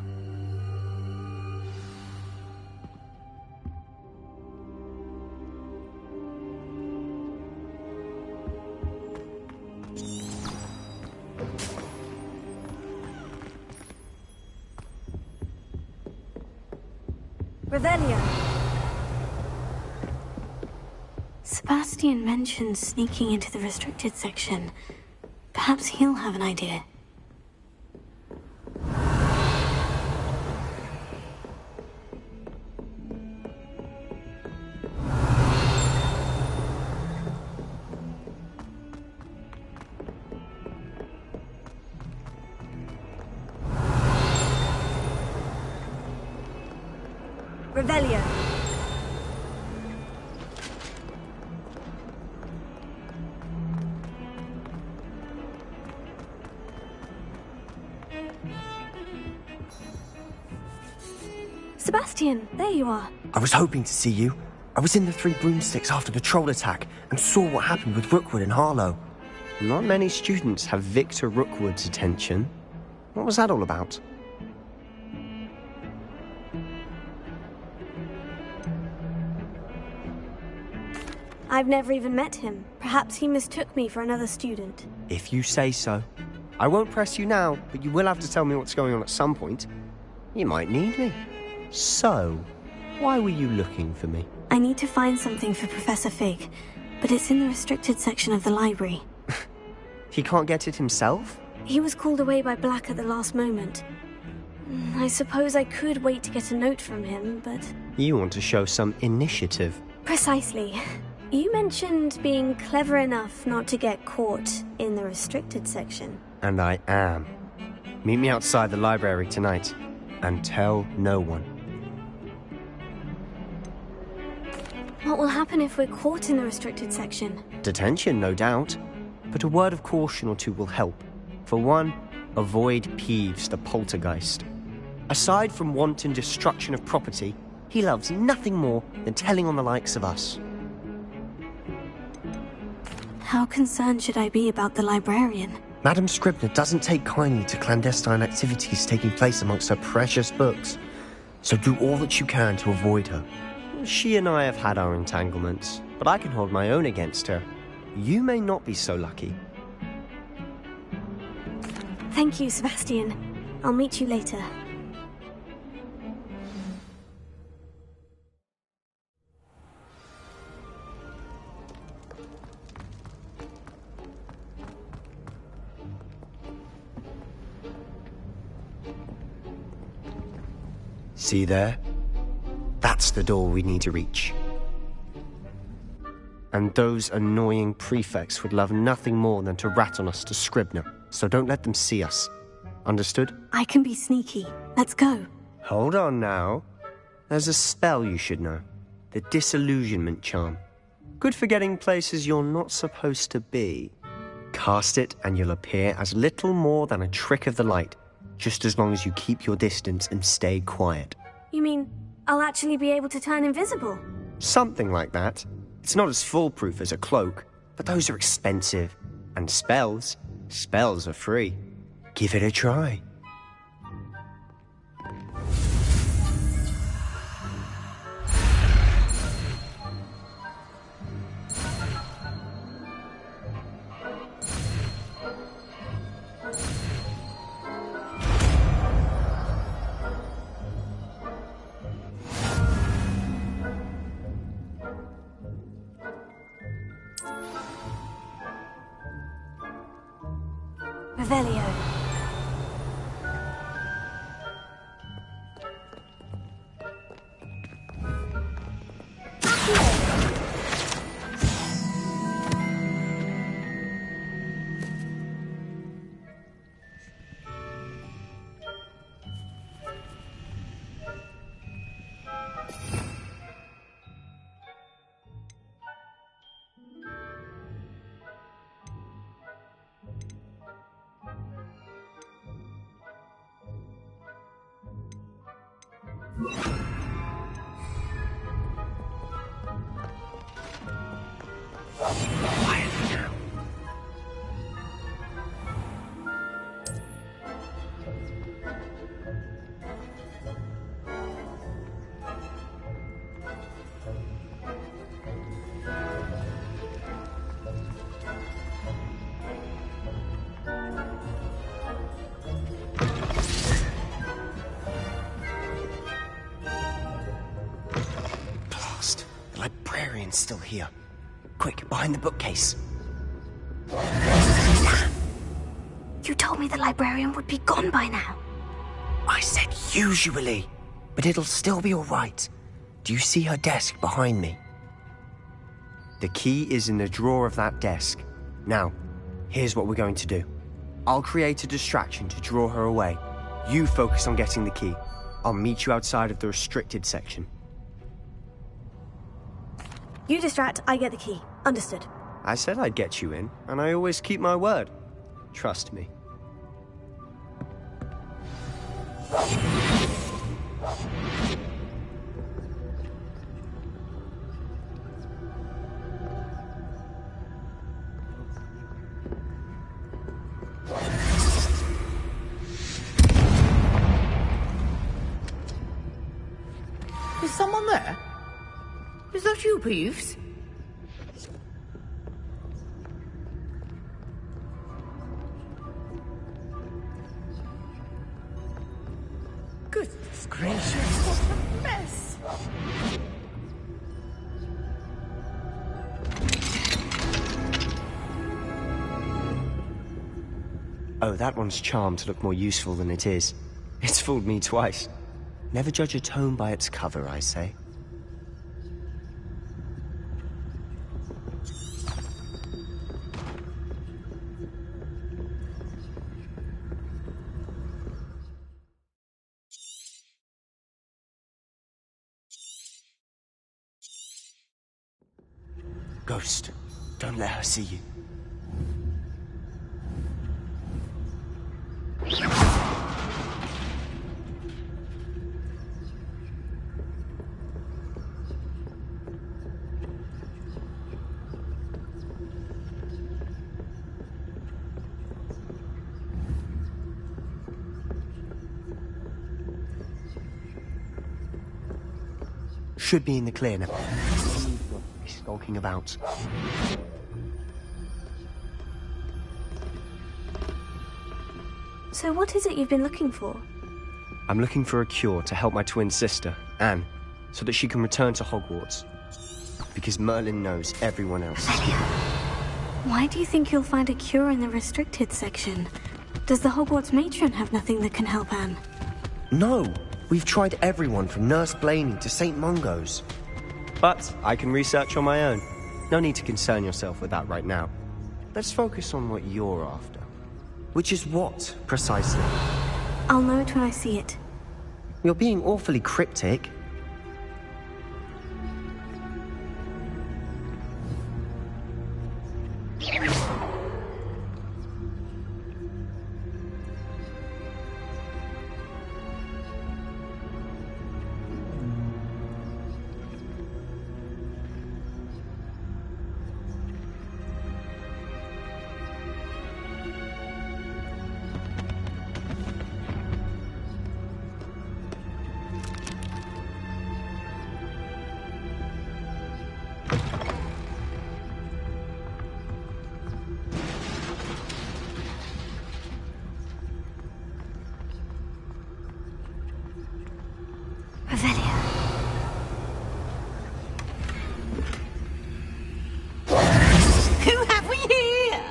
Revelio. Sebastian mentioned sneaking into the restricted section. Perhaps he'll have an idea. Revelio. Sebastian, there you are. I was hoping to see you. I was in the Three Broomsticks after the troll attack and saw what happened with Rookwood and Harlow. Not many students have Victor Rookwood's attention. What was that all about? I've never even met him. Perhaps he mistook me for another student. If you say so. I won't press you now, but you will have to tell me what's going on at some point. You might need me. So, why were you looking for me? I need to find something for Professor Fig, but it's in the restricted section of the library. He can't get it himself? He was called away by Black at the last moment. I suppose I could wait to get a note from him, but... You want to show some initiative. Precisely. You mentioned being clever enough not to get caught in the restricted section. And I am. Meet me outside the library tonight, and tell no one. What will happen if we're caught in the restricted section? Detention, no doubt. But a word of caution or two will help. For one, avoid Peeves the poltergeist. Aside from wanton destruction of property, He loves nothing more than telling on the likes of us. How concerned should I be about the librarian? Madame Scribner doesn't take kindly to clandestine activities taking place amongst her precious books. So do all that you can to avoid her. She and I have had our entanglements, but I can hold my own against her. You may not be so lucky. Thank you, Sebastian. I'll meet you later. See there? That's the door we need to reach. And those annoying prefects would love nothing more than to rat on us to Scribner, so don't let them see us. Understood? I can be sneaky. Let's go. Hold on now. There's a spell you should know. The disillusionment charm. Good for getting places you're not supposed to be. Cast it and you'll appear as little more than a trick of the light, just as long as you keep your distance and stay quiet. You mean I'll actually be able to turn invisible? Something like that. It's not as foolproof as a cloak, but those are expensive. And spells are free. Give it a try. Revelio. Still here. Quick, behind the bookcase. You told me the librarian would be gone by now. I said usually, but it'll still be all right. Do you see her desk behind me? The key is in the drawer of that desk. Now, here's what we're going to do. I'll create a distraction to draw her away. You focus on getting the key. I'll meet you outside of the restricted section. You distract, I get the key. Understood. I said I'd get you in, and I always keep my word. Trust me. Is someone there? Is that you, Peeves? Goodness gracious, what a mess! Oh, that one's charmed to look more useful than it is. It's fooled me twice. Never judge a tome by its cover, I say. Ghost, don't let her see you. should be in the clear now. Skulking about. So what is it you've been looking for? I'm looking for a cure to help my twin sister, Anne, so that she can return to Hogwarts. Because Merlin knows everyone else. Why do you think you'll find a cure in the restricted section? Does the Hogwarts matron have nothing that can help Anne? No, we've tried everyone from Nurse Blaney to St. Mungo's. But I can research on my own. No need to concern yourself with that right now. Let's focus on what you're after. Which is what, precisely? I'll know it when I see it. You're being awfully cryptic. Who have we here?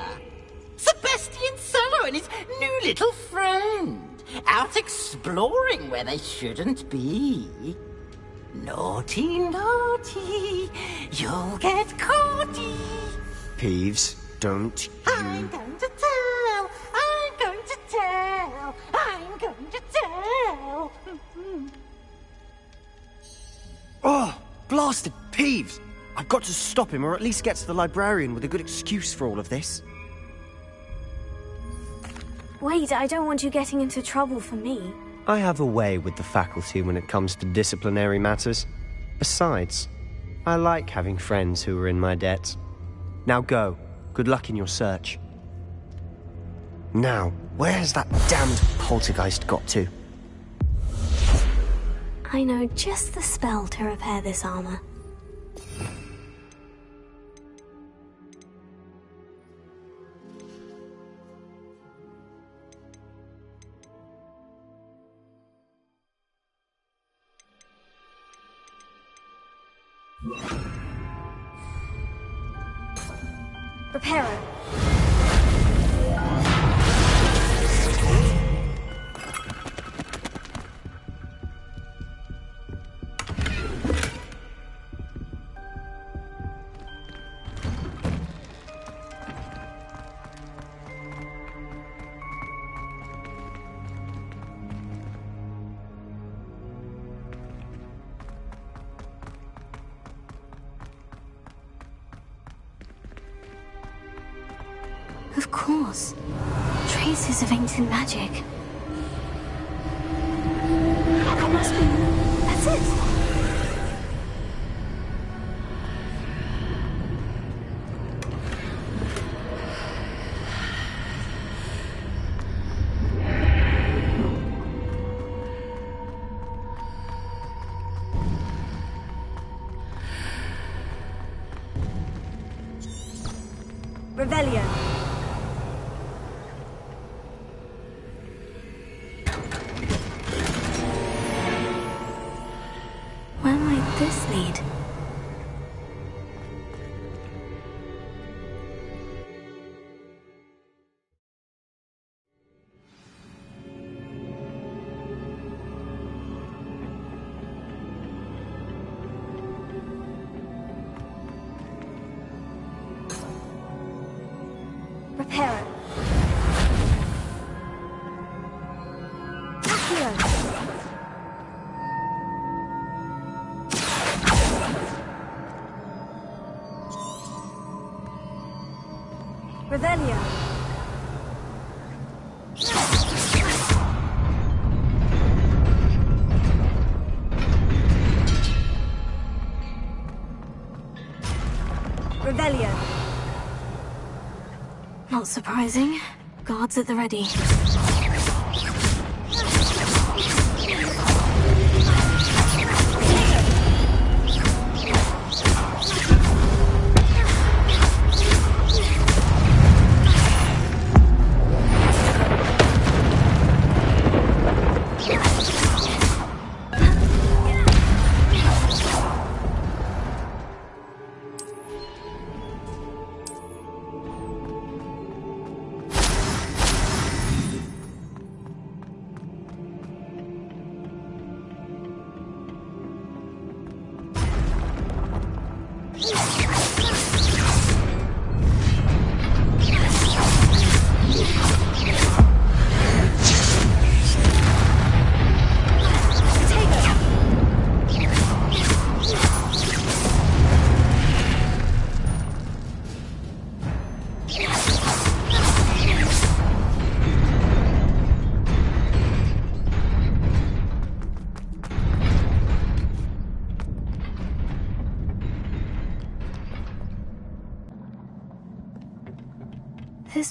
Sebastian Sallow and his new little friend, out exploring where they shouldn't be. Naughty, naughty, you'll get caughty. Peeves, don't you... I'm going to tell, I'm going to tell, I'm going to tell. Oh, blasted Peeves! I've got to stop him, or at least get to the librarian with a good excuse for all of this. Wait, I don't want you getting into trouble for me. I have a way with the faculty when it comes to disciplinary matters. Besides, I like having friends who are in my debt. Now go. Good luck in your search. Now, where's that damned poltergeist got to? I know just the spell to repair this armor. Reparo. Of course. Traces of ancient magic. That must be... That's it! Revelio. Where might this lead? Reparo. Accio. Revelio. Revelio. Not surprising. Guards at the ready.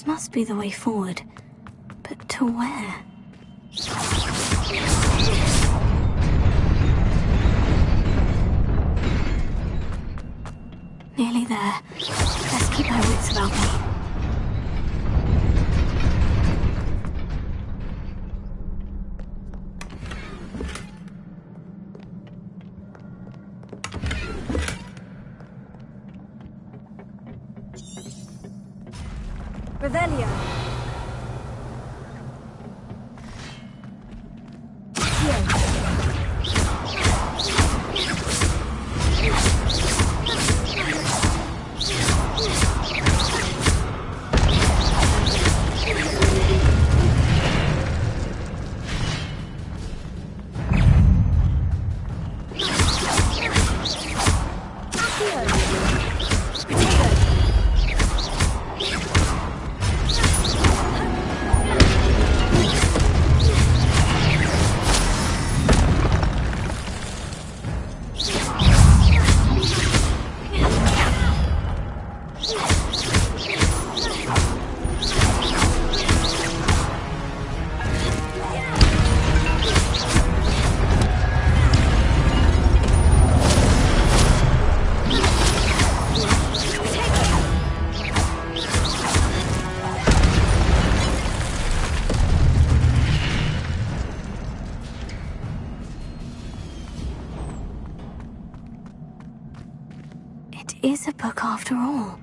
This must be the way forward. But to where? Nearly there. Let's keep my wits about me. Revelio. Is a book after all.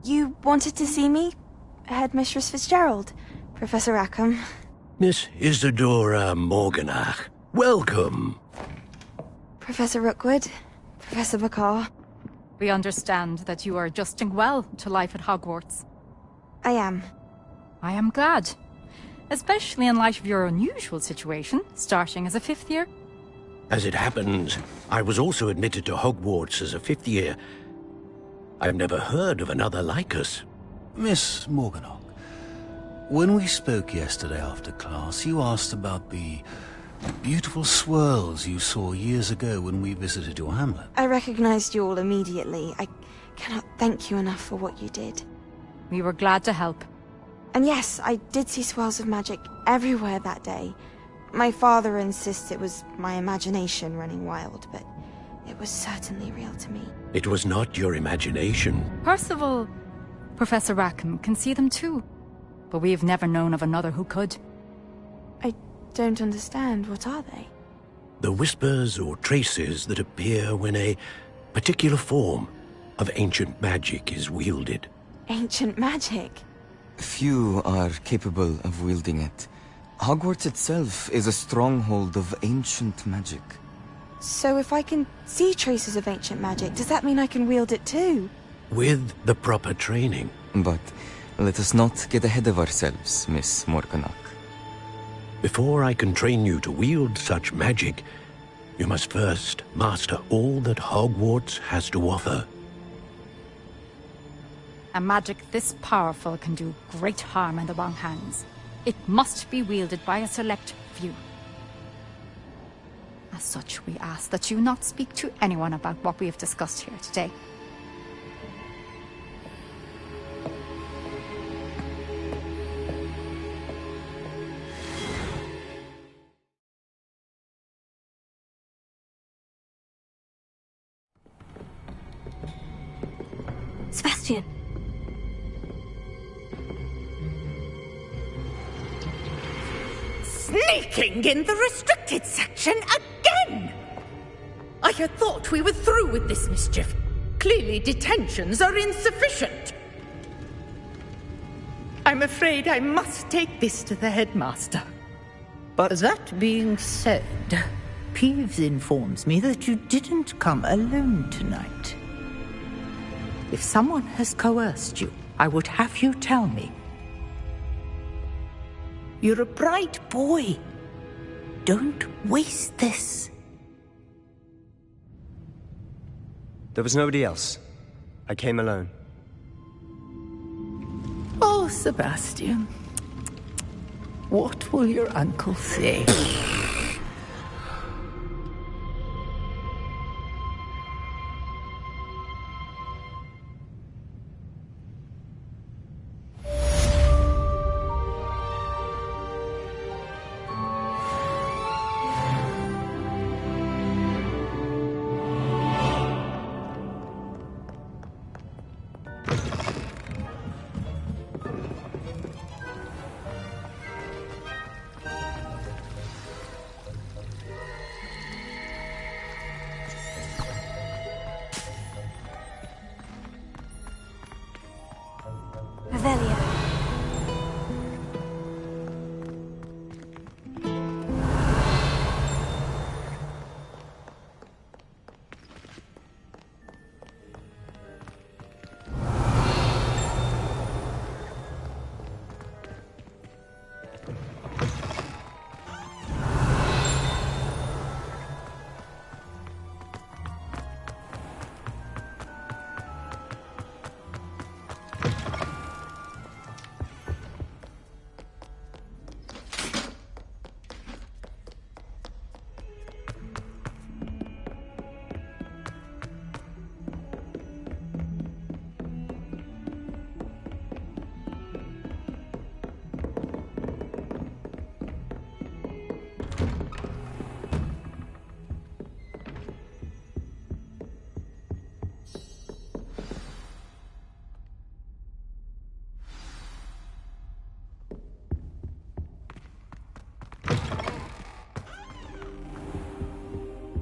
You wanted to see me? Headmistress Fitzgerald, Professor Rackham. Miss Isadora Morganach, welcome. Professor Rookwood, Professor McCaw. We understand that you are adjusting well to life at Hogwarts. I am. I am glad. Especially in light of your unusual situation, starting as a 5th year. As it happens, I was also admitted to Hogwarts as a 5th year. I've never heard of another like us. Miss Morganach, when we spoke yesterday after class, you asked about the beautiful swirls you saw years ago when we visited your hamlet. I recognized you all immediately. I cannot thank you enough for what you did. We were glad to help. And yes, I did see swirls of magic everywhere that day. My father insists it was my imagination running wild, but It was certainly real to me. It was not your imagination. Percival, Professor Rackham can see them too. But we've never known of another who could. I don't understand. What are they? The whispers or traces that appear when a particular form of ancient magic is wielded. Ancient magic? Few are capable of wielding it. Hogwarts itself is a stronghold of ancient magic. So if I can see traces of ancient magic, does that mean I can wield it too? With the proper training. But let us not get ahead of ourselves, Miss Morganach. Before I can train you to wield such magic, you must first master all that Hogwarts has to offer. A magic this powerful can do great harm in the wrong hands. It must be wielded by a select few. As such, we ask that you not speak to anyone about what we have discussed here today. Sebastian. Sneaking in the restricted section again! I had thought we were through with this mischief. Clearly detentions are insufficient. I'm afraid I must take this to the headmaster. But that being said, Peeves informs me that you didn't come alone tonight. If someone has coerced you, I would have you tell me. You're a bright boy. Don't waste this. There was nobody else. I came alone. Oh, Sebastian. What will your uncle say?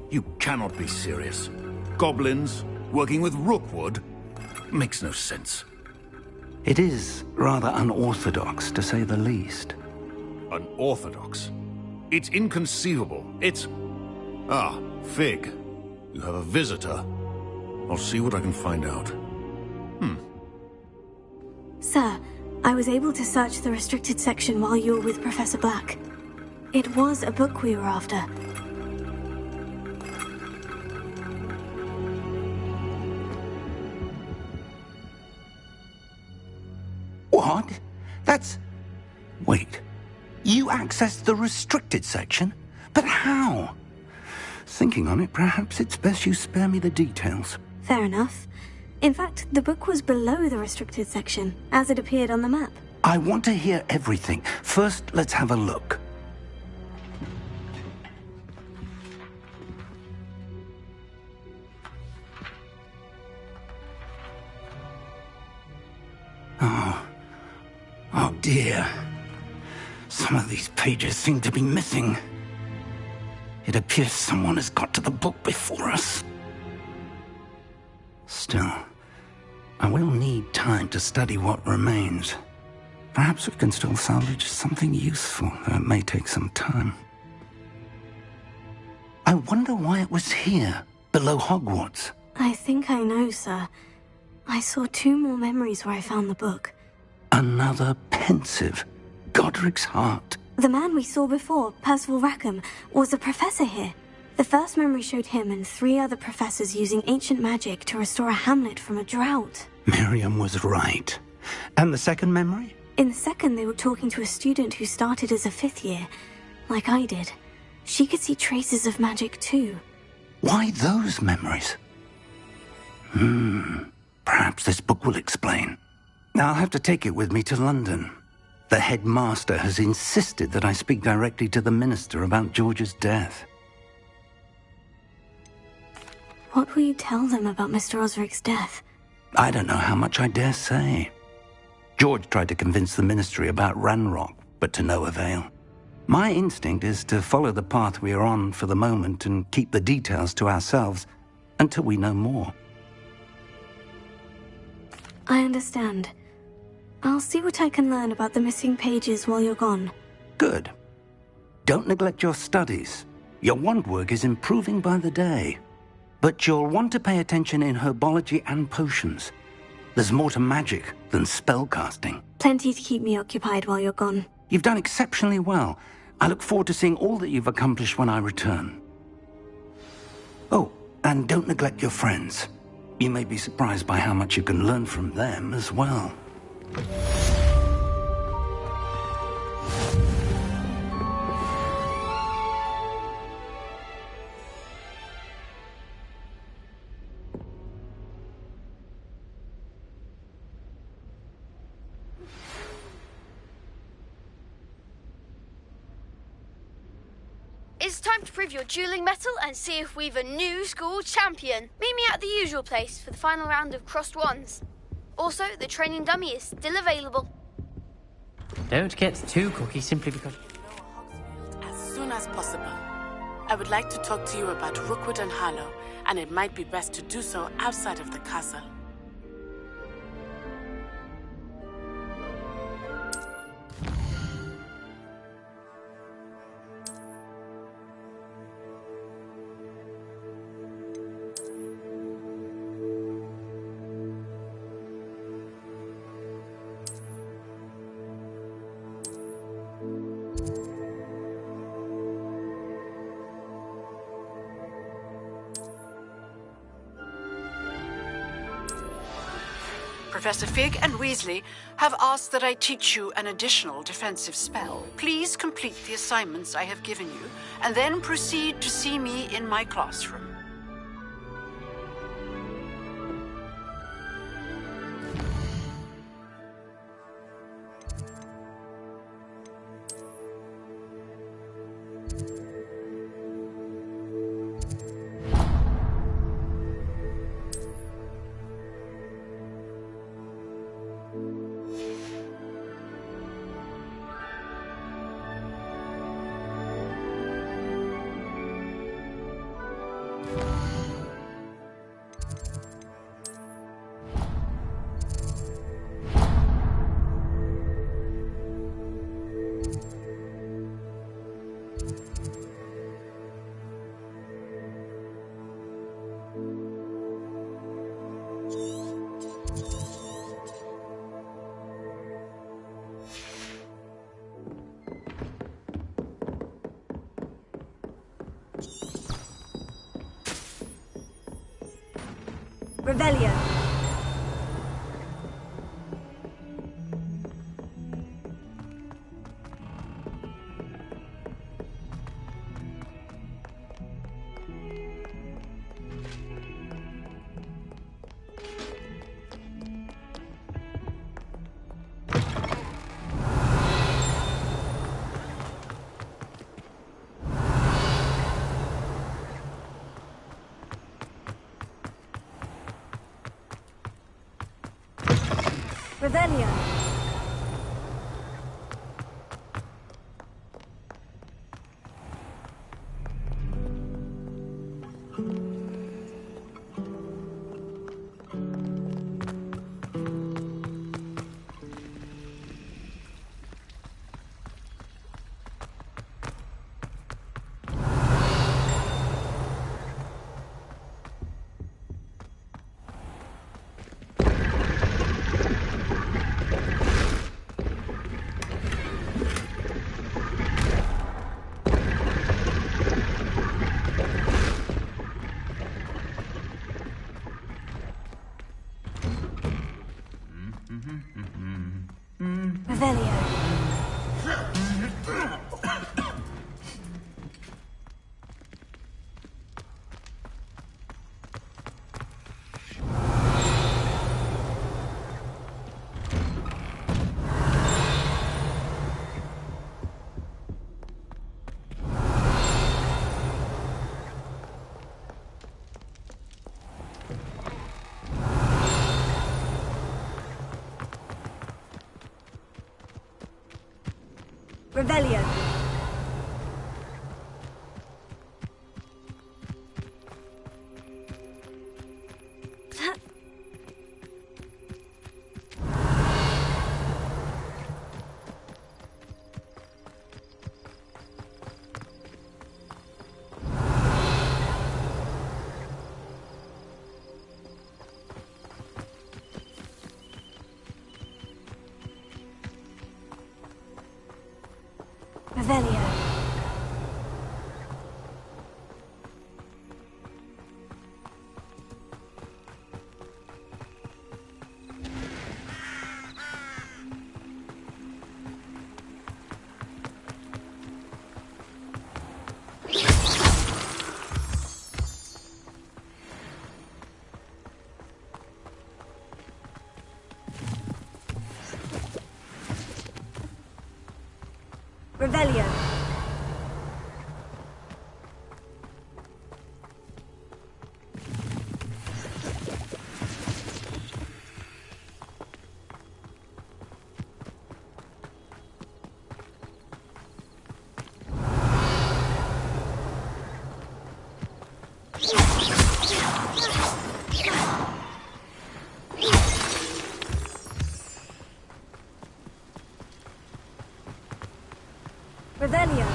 You cannot be serious. Goblins working with Rookwood? Makes no sense. It is rather unorthodox, to say the least. Unorthodox? It's inconceivable. It's... Ah, Fig. You have a visitor. I'll see what I can find out. Sir, I was able to search the restricted section while you were with Professor Black. It was a book we were after. What? That's... Wait. You accessed the restricted section? But how? Thinking on it, perhaps it's best you spare me the details. Fair enough. In fact, the book was below the restricted section, as it appeared on the map. I want to hear everything. First, let's have a look. dear. Some of these pages seem to be missing. It appears someone has got to the book before us. Still, I will need time to study what remains. Perhaps we can still salvage something useful, though it may take some time. I wonder why it was here, below Hogwarts. I think I know, sir. I saw 2 more memories where I found the book. Another pensive, Godric's heart. The man we saw before, Percival Rackham, was a professor here. The first memory showed him and 3 other professors using ancient magic to restore a hamlet from a drought. Miriam was right. And the second memory? In the second, they were talking to a student who started as a 5th year, like I did. She could see traces of magic too. Why those memories? Perhaps this book will explain. I'll have to take it with me to London. The headmaster has insisted that I speak directly to the minister about George's death. What will you tell them about Mr. Osric's death? I don't know how much I dare say. George tried to convince the ministry about Ranrock, but to no avail. My instinct is to follow the path we are on for the moment and keep the details to ourselves until we know more. I understand. I'll see what I can learn about the missing pages while you're gone. Good. Don't neglect your studies. Your wand work is improving by the day. But you'll want to pay attention in herbology and potions. There's more to magic than spellcasting. Plenty to keep me occupied while you're gone. You've done exceptionally well. I look forward to seeing all that you've accomplished when I return. Oh, and don't neglect your friends. You may be surprised by how much you can learn from them as well. It's time to prove your dueling mettle and see if we've a new school champion. Meet me at the usual place for the final round of crossed wands. Also, the training dummy is still available. Don't get too cocky simply because... As soon as possible. I would like to talk to you about Rookwood and Harlow, and it might be best to do so outside of the castle. Professor Fig and Weasley have asked that I teach you an additional defensive spell. Please complete the assignments I have given you, and then proceed to see me in my classroom. Revelio. Revelio. Revelio. Revelio. Revelio. Revelio. Revelio.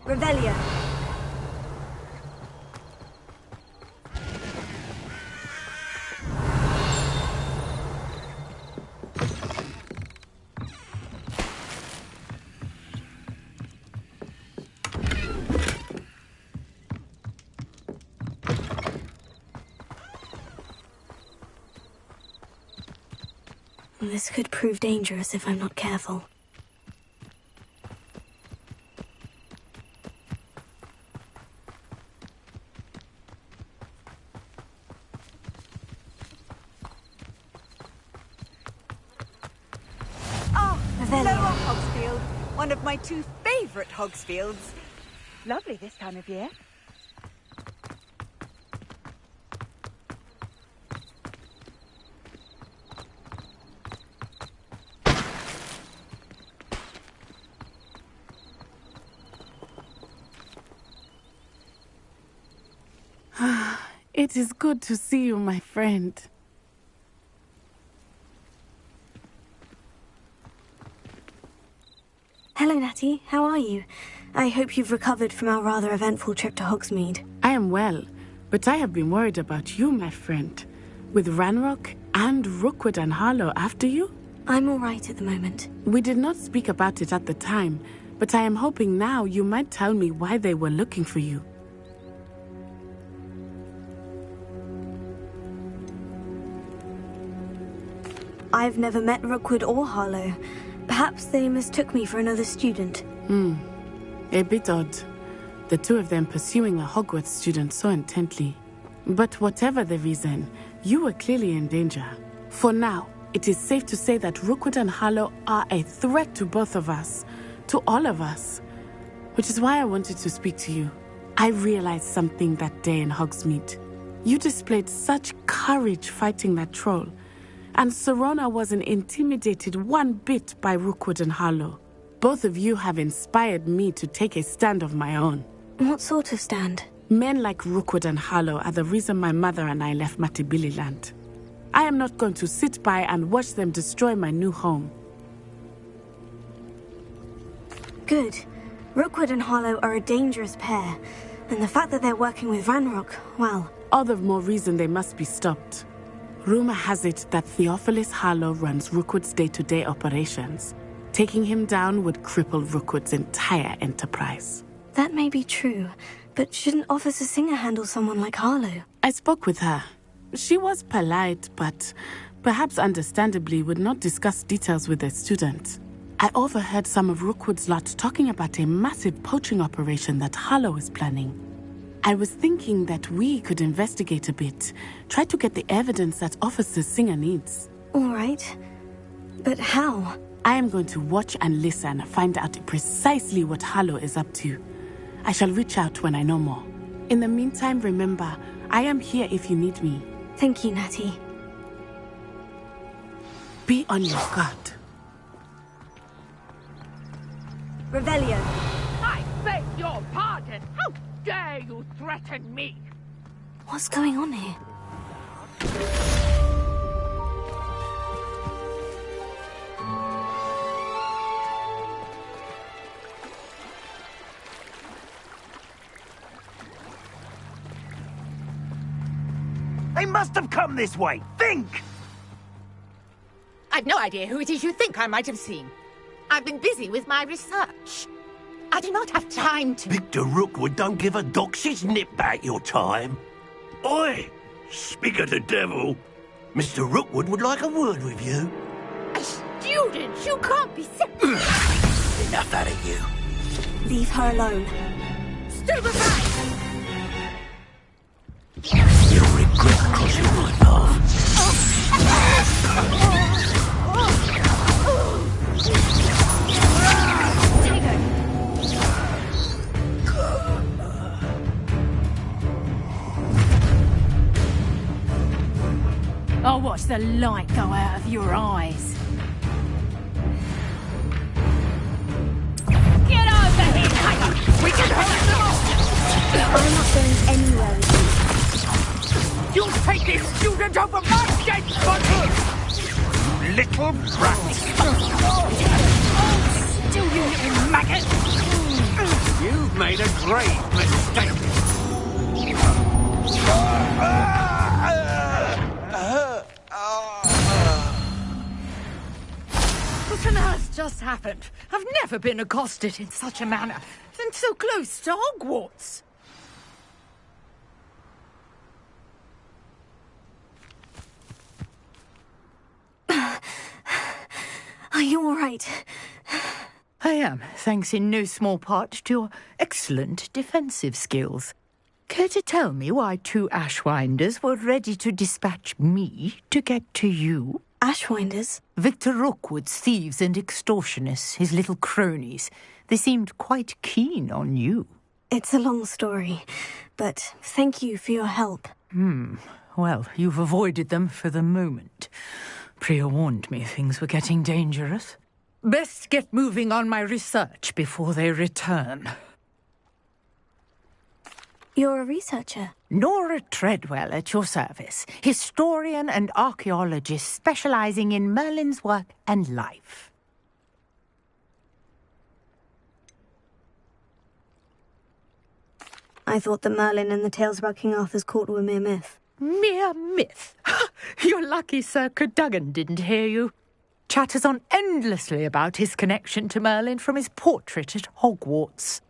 Revelio. This could prove dangerous if I'm not careful. Hello, Hogsfield. One of my two favourite Hogsfields. Lovely this time of year. It is good to see you, my friend. Hello, Natty. How are you? I hope you've recovered from our rather eventful trip to Hogsmeade. I am well, but I have been worried about you, my friend. With Ranrock and Rookwood and Harlow after you? I'm all right at the moment. We did not speak about it at the time, but I am hoping now you might tell me why they were looking for you. I've never met Rookwood or Harlow. Perhaps they mistook me for another student. A bit odd. The two of them pursuing a Hogwarts student so intently. But whatever the reason, you were clearly in danger. For now, it is safe to say that Rookwood and Harlow are a threat to both of us. To all of us. Which is why I wanted to speak to you. I realized something that day in Hogsmeade. You displayed such courage fighting that troll. And Serona wasn't intimidated one bit by Rookwood and Harlow. Both of you have inspired me to take a stand of my own. What sort of stand? Men like Rookwood and Harlow are the reason my mother and I left Matibili land. I am not going to sit by and watch them destroy my new home. Good. Rookwood and Harlow are a dangerous pair. And the fact that they're working with Ranrock, well... All the more reason they must be stopped. Rumor has it that Theophilus Harlow runs Rookwood's day-to-day operations. Taking him down would cripple Rookwood's entire enterprise. That may be true, but shouldn't Officer Singer handle someone like Harlow? I spoke with her. She was polite, but perhaps understandably would not discuss details with a student. I overheard some of Rookwood's lot talking about a massive poaching operation that Harlow is planning. I was thinking that we could investigate a bit, try to get the evidence that Officer Singer needs. All right. But how? I am going to watch and listen, find out precisely what Harlow is up to. I shall reach out when I know more. In the meantime, remember, I am here if you need me. Thank you, Natty. Be on your guard. Revelio. I beg your pardon. How dare you threaten me? What's going on here? They must have come this way. Think! I've no idea who it is you think I might have seen. I've been busy with my research. I do not have time to... Victor Rookwood don't give a doxy's nip back your time. Oi! Speak of the devil. Mr. Rookwood would like a word with you. A student? You can't be sick. Enough out of you. Leave her alone. Stupefy! You'll regret crossing my path. I'll watch the light go out of your eyes. Get over here, Tiger! We can hurt them all! I'm not going anywhere with you. You'll take this student over my dead body! You little brat! Still, you little maggot! You've made a grave mistake. What on earth just happened? I've never been accosted in such a manner, and so close to Hogwarts. Are you all right? I am, thanks in no small part to your excellent defensive skills. Care to tell me why two Ashwinders were ready to dispatch me to get to you? Ashwinders? Victor Rookwood's thieves and extortionists, his little cronies. They seemed quite keen on you. It's a long story, but thank you for your help. Well, you've avoided them for the moment. Priya warned me things were getting dangerous. Best get moving on my research before they return. You're a researcher? Nora Treadwell at your service, historian and archaeologist specializing in Merlin's work and life. I thought that Merlin and the tales about King Arthur's court were mere myth. Mere myth? You're lucky Sir Cadogan didn't hear you. Chatters on endlessly about his connection to Merlin from his portrait at Hogwarts.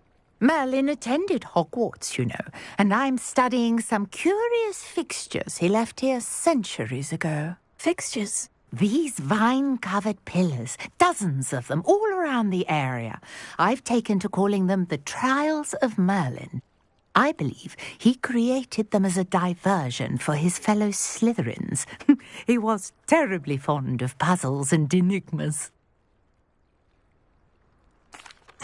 Merlin attended Hogwarts, you know, and I'm studying some curious fixtures he left here centuries ago. Fixtures? These vine-covered pillars, dozens of them, all around the area. I've taken to calling them the Trials of Merlin. I believe he created them as a diversion for his fellow Slytherins. He was terribly fond of puzzles and enigmas.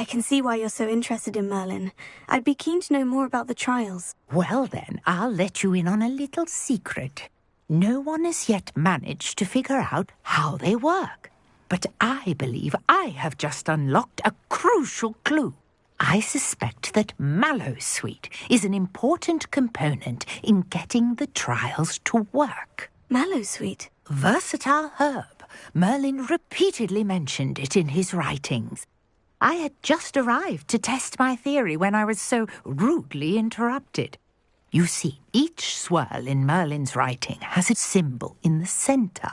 I can see why you're so interested in Merlin. I'd be keen to know more about the trials. Well then, I'll let you in on a little secret. No one has yet managed to figure out how they work. But I believe I have just unlocked a crucial clue. I suspect that Mallowsweet is an important component in getting the trials to work. Mallowsweet? Versatile herb. Merlin repeatedly mentioned it in his writings. I had just arrived to test my theory when I was so rudely interrupted. You see, each swirl in Merlin's writing has a symbol in the centre.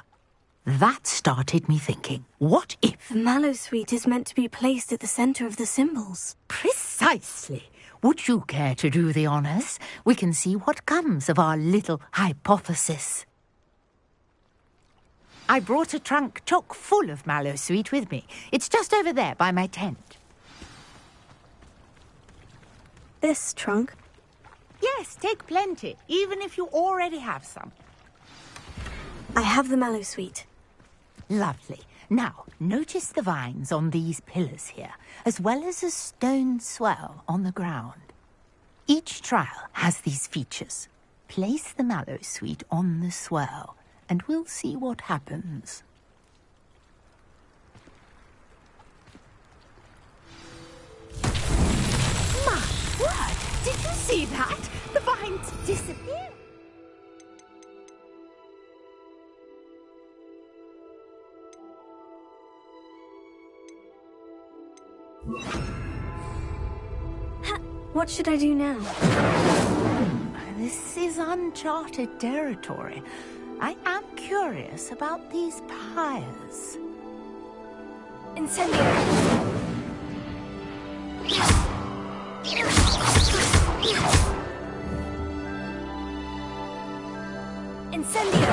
That started me thinking, what if... The Mallowsweet is meant to be placed at the centre of the symbols. Precisely. Would you care to do the honours? We can see what comes of our little hypothesis. I brought a trunk chock full of Mallowsweet with me. It's just over there by my tent. This trunk? Yes, take plenty, even if you already have some. I have the Mallowsweet. Lovely. Now, notice the vines on these pillars here, as well as a stone swell on the ground. Each trial has these features. Place the Mallowsweet on the swell, and we'll see what happens. My word! Did you see that? The vines disappeared. What should I do now? This is uncharted territory. I am curious about these pyres. Incendio! Incendio!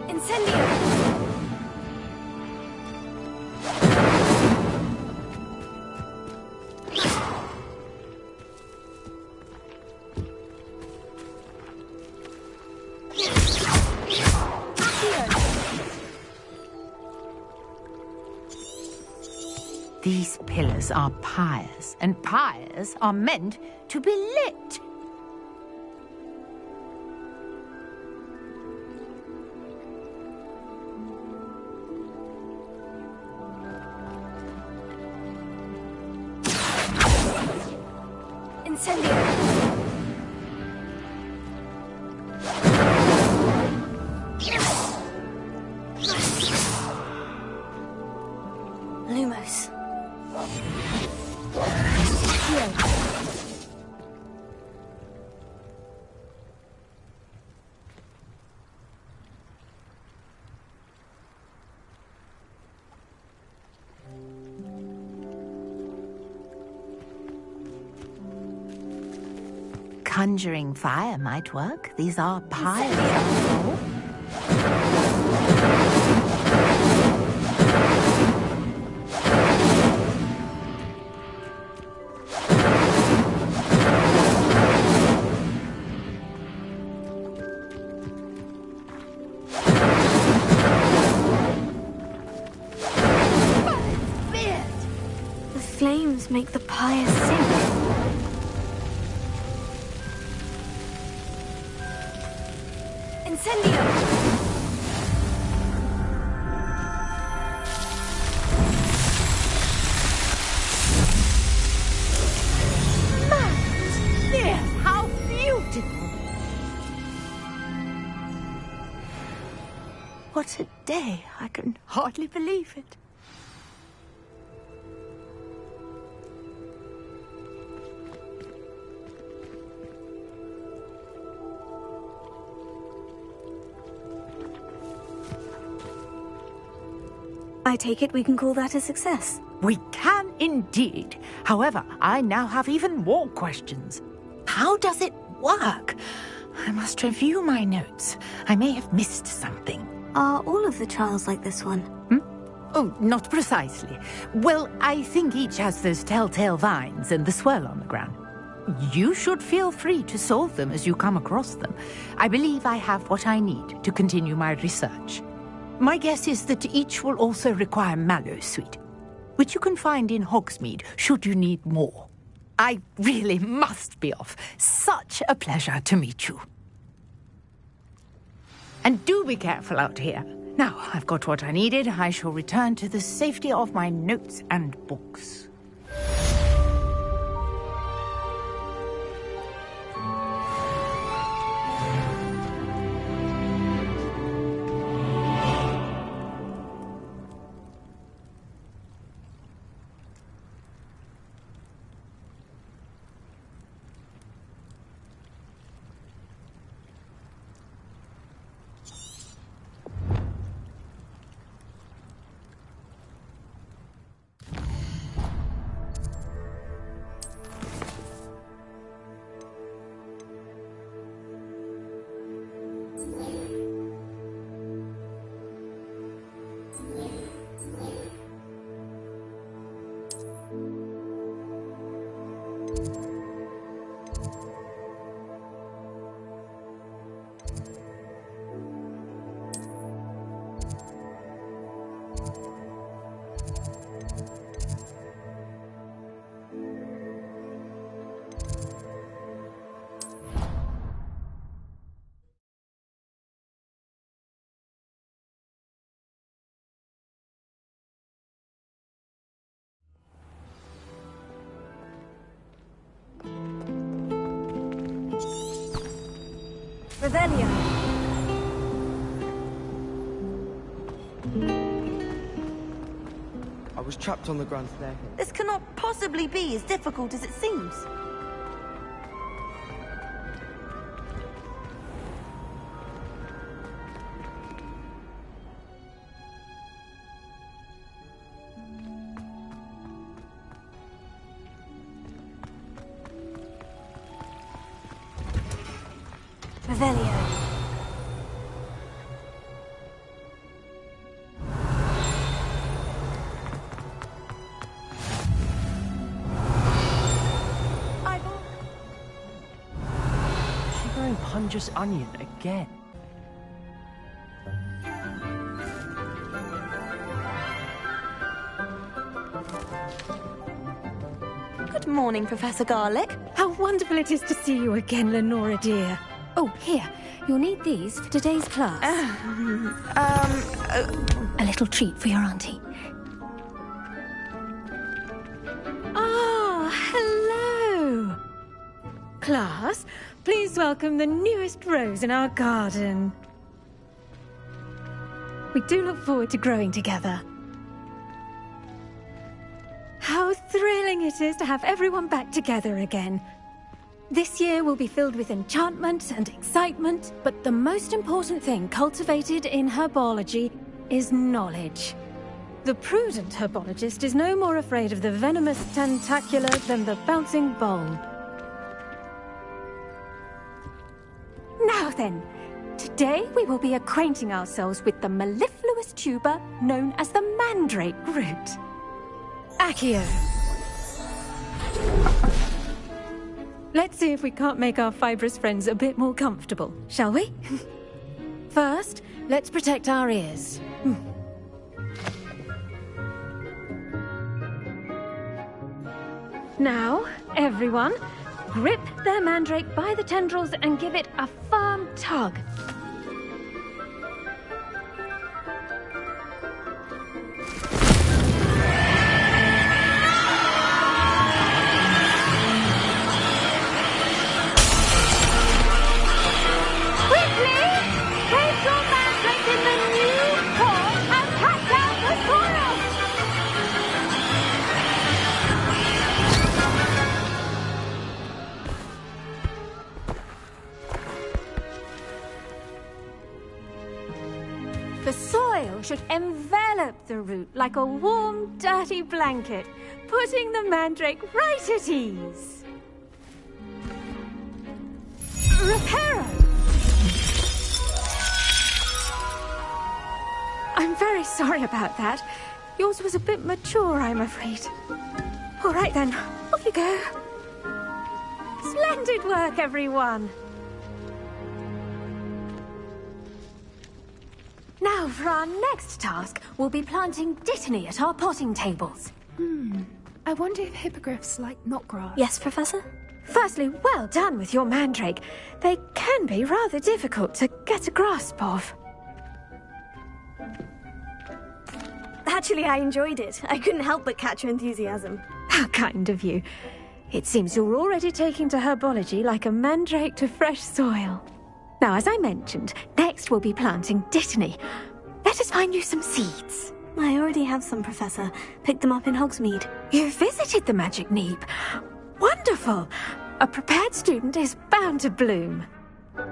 Incendio! These pillars are pyres, and pyres are meant to be lit. Incendio! Lumos. Conjuring fire might work. These are pyres, after all. The flames make the pyre sink. Incendio! Yes, how beautiful! What a day! I can hardly believe it. I take it we can call that a success. We can indeed. However, I now have even more questions. How does it work? I must review my notes. I may have missed something. Are all of the trials like this one? Oh, not precisely. Well, I think each has those telltale vines and the swirl on the ground. You should feel free to solve them as you come across them. I believe I have what I need to continue my research. My guess is that each will also require mallowsweet, which you can find in Hogsmeade, should you need more. I really must be off. Such a pleasure to meet you. And do be careful out here. Now, I've got what I needed. I shall return to the safety of my notes and books. Revelio. I was trapped on the grand staircase. This cannot possibly be as difficult as it seems. Revelio. Shivering Pungus Onion again. Good morning, Professor Garlic. How wonderful it is to see you again, Lenora dear. Oh, here. You'll need these for today's class. A little treat for your auntie. Ah, hello. Class, please welcome the newest rose in our garden. We do look forward to growing together. How thrilling it is to have everyone back together again. This year will be filled with enchantment and excitement, but the most important thing cultivated in herbology is knowledge. The prudent herbologist is no more afraid of the venomous tentacular than the bouncing bulb. Now then, today we will be acquainting ourselves with the mellifluous tuber known as the mandrake root. Accio. Let's see if we can't make our fibrous friends a bit more comfortable, shall we? First, let's protect our ears. Now, everyone, grip their mandrake by the tendrils and give it a firm tug. The soil should envelop the root like a warm, dirty blanket, putting the mandrake right at ease. Reparo! I'm very sorry about that. Yours was a bit mature, I'm afraid. All right then, off you go. Splendid work, everyone. Now for our next task, we'll be planting dittany at our potting tables. I wonder if hippogriffs like knotgrass. Yes, Professor? Firstly, well done with your mandrake. They can be rather difficult to get a grasp of. Actually, I enjoyed it. I couldn't help but catch your enthusiasm. How kind of you. It seems you're already taking to herbology like a mandrake to fresh soil. Now, as I mentioned, next we'll be planting dittany. Let us find you some seeds. I already have some, Professor. Picked them up in Hogsmeade. You visited the Magic Neep. Wonderful! A prepared student is bound to bloom.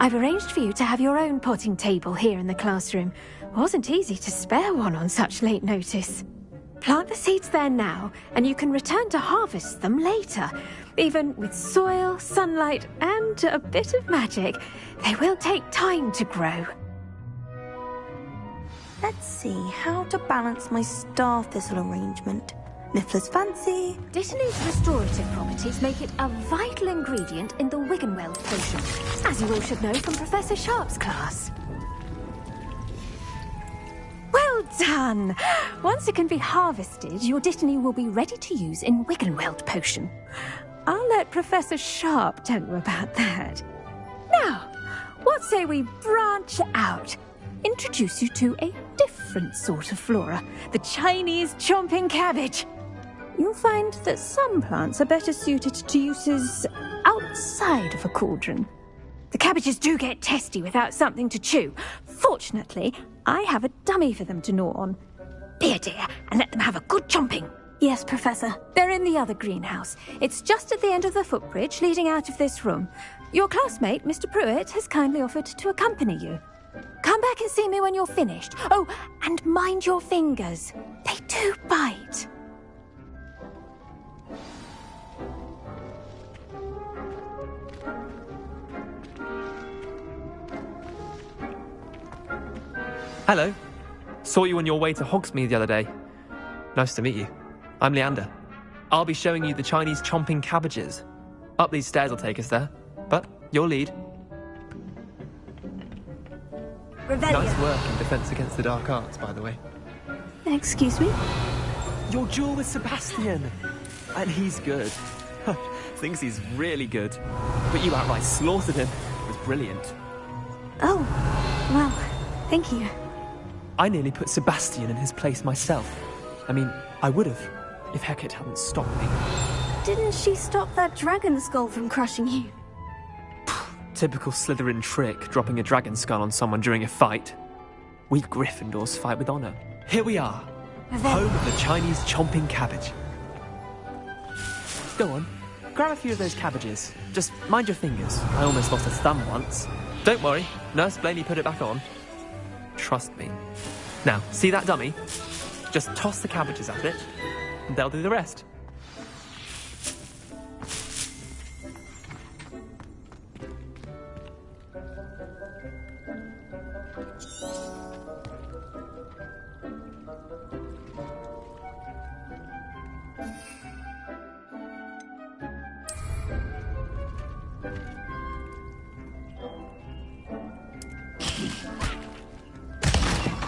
I've arranged for you to have your own potting table here in the classroom. Wasn't easy to spare one on such late notice. Plant the seeds there now, and you can return to harvest them later. Even with soil, sunlight, and a bit of magic, they will take time to grow. Let's see how to balance my star thistle arrangement. Niffler's fancy. Dittany's restorative properties make it a vital ingredient in the Wiggenweld potion, as you all should know from Professor Sharp's class. Well done! Once it can be harvested, your dittany will be ready to use in Wiggenweld potion. I'll let Professor Sharp tell you about that. Now, what say we branch out? Introduce you to a different sort of flora, the Chinese chomping cabbage. You'll find that some plants are better suited to uses outside of a cauldron. The cabbages do get testy without something to chew. Fortunately, I have a dummy for them to gnaw on. Be a dear and let them have a good chomping. Yes, Professor. They're in the other greenhouse. It's just at the end of the footbridge leading out of this room. Your classmate, Mr. Pruitt, has kindly offered to accompany you. Come back and see me when you're finished. Oh, and mind your fingers. They do bite. Hello. Saw you on your way to Hogsmeade the other day. Nice to meet you. I'm Leander. I'll be showing you the Chinese chomping cabbages. Up these stairs will take us there. But your lead. Revelio. Nice work in Defense Against the Dark Arts, by the way. Excuse me? Your duel with Sebastian. And he's good. Thinks he's really good. But you outright slaughtered him. It was brilliant. Oh, well, thank you. I nearly put Sebastian in his place myself. I mean, I would have, if Hecate hadn't stopped me. Didn't she stop that dragon skull from crushing you? Typical Slytherin trick, dropping a dragon skull on someone during a fight. We Gryffindors fight with honor. Here we are, home of the Chinese chomping cabbage. Go on, grab a few of those cabbages. Just mind your fingers. I almost lost a thumb once. Don't worry, Nurse Blaney put it back on. Trust me. Now, see that dummy? Just toss the cabbages at it, and they'll do the rest.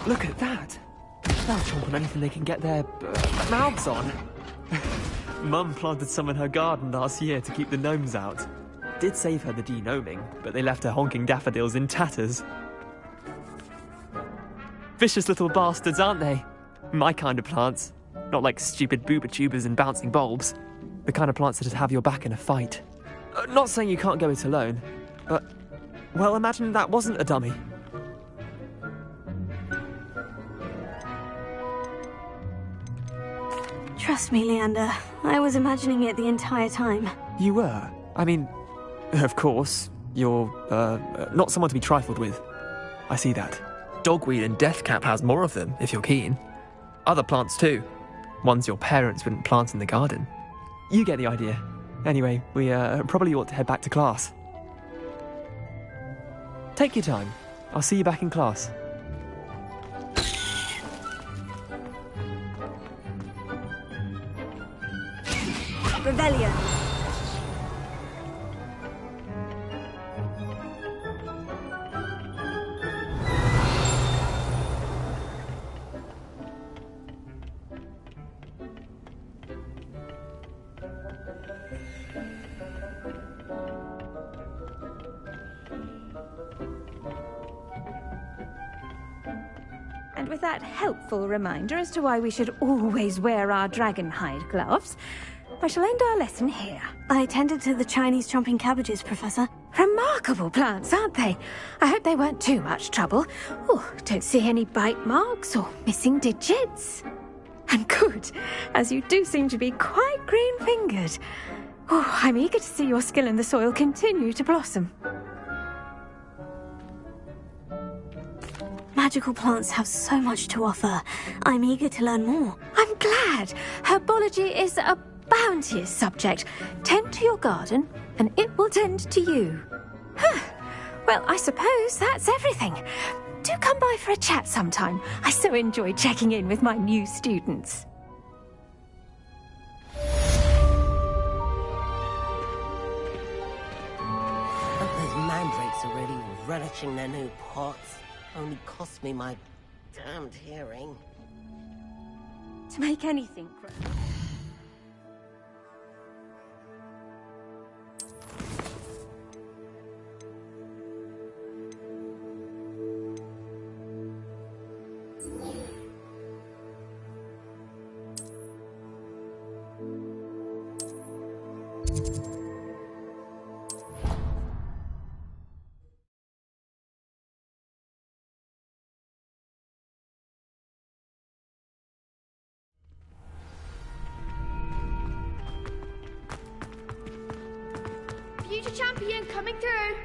Look at that! They'll chomp on anything they can get their mouths on. Mum planted some in her garden last year to keep the gnomes out. Did save her the de-gnoming, but they left her honking daffodils in tatters. Vicious little bastards, aren't they? My kind of plants. Not like stupid booba tubers and bouncing bulbs. The kind of plants that'd have your back in a fight. Not saying you can't go it alone, but... well, imagine that wasn't a dummy. Trust me, Leander. I was imagining it the entire time. You were? I mean, of course, you're, not someone to be trifled with. I see that. Dogweed and deathcap has more of them, if you're keen. Other plants too. Ones your parents wouldn't plant in the garden. You get the idea. Anyway, we, probably ought to head back to class. Take your time. I'll see you back in class. Revelio. And with that helpful reminder as to why we should always wear our dragon hide gloves, I shall end our lesson here. I tended to the Chinese chomping cabbages, Professor. Remarkable plants, aren't they? I hope they weren't too much trouble. Oh, don't see any bite marks or missing digits. And good, as you do seem to be quite green-fingered. Oh, I'm eager to see your skill in the soil continue to blossom. Magical plants have so much to offer. I'm eager to learn more. I'm glad. Herbology is a bounteous subject. Tend to your garden, and it will tend to you. Well, I suppose that's everything. Do come by for a chat sometime. I so enjoy checking in with my new students. But those mandrakes are really relishing their new pots. Only cost me my damned hearing. To make anything grow. Future champion coming through.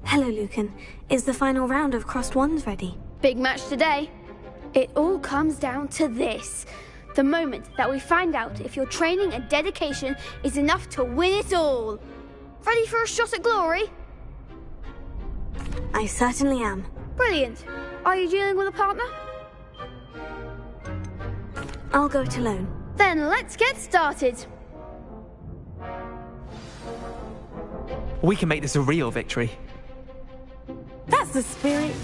Hello, Lucan. Is the final round of Crossed Wands ready? Big match today. It all comes down to this. The moment that we find out if your training and dedication is enough to win it all. Ready for a shot at glory? I certainly am. Brilliant. Are you dealing with a partner? I'll go it alone. Then let's get started. We can make this a real victory. That's the spirit.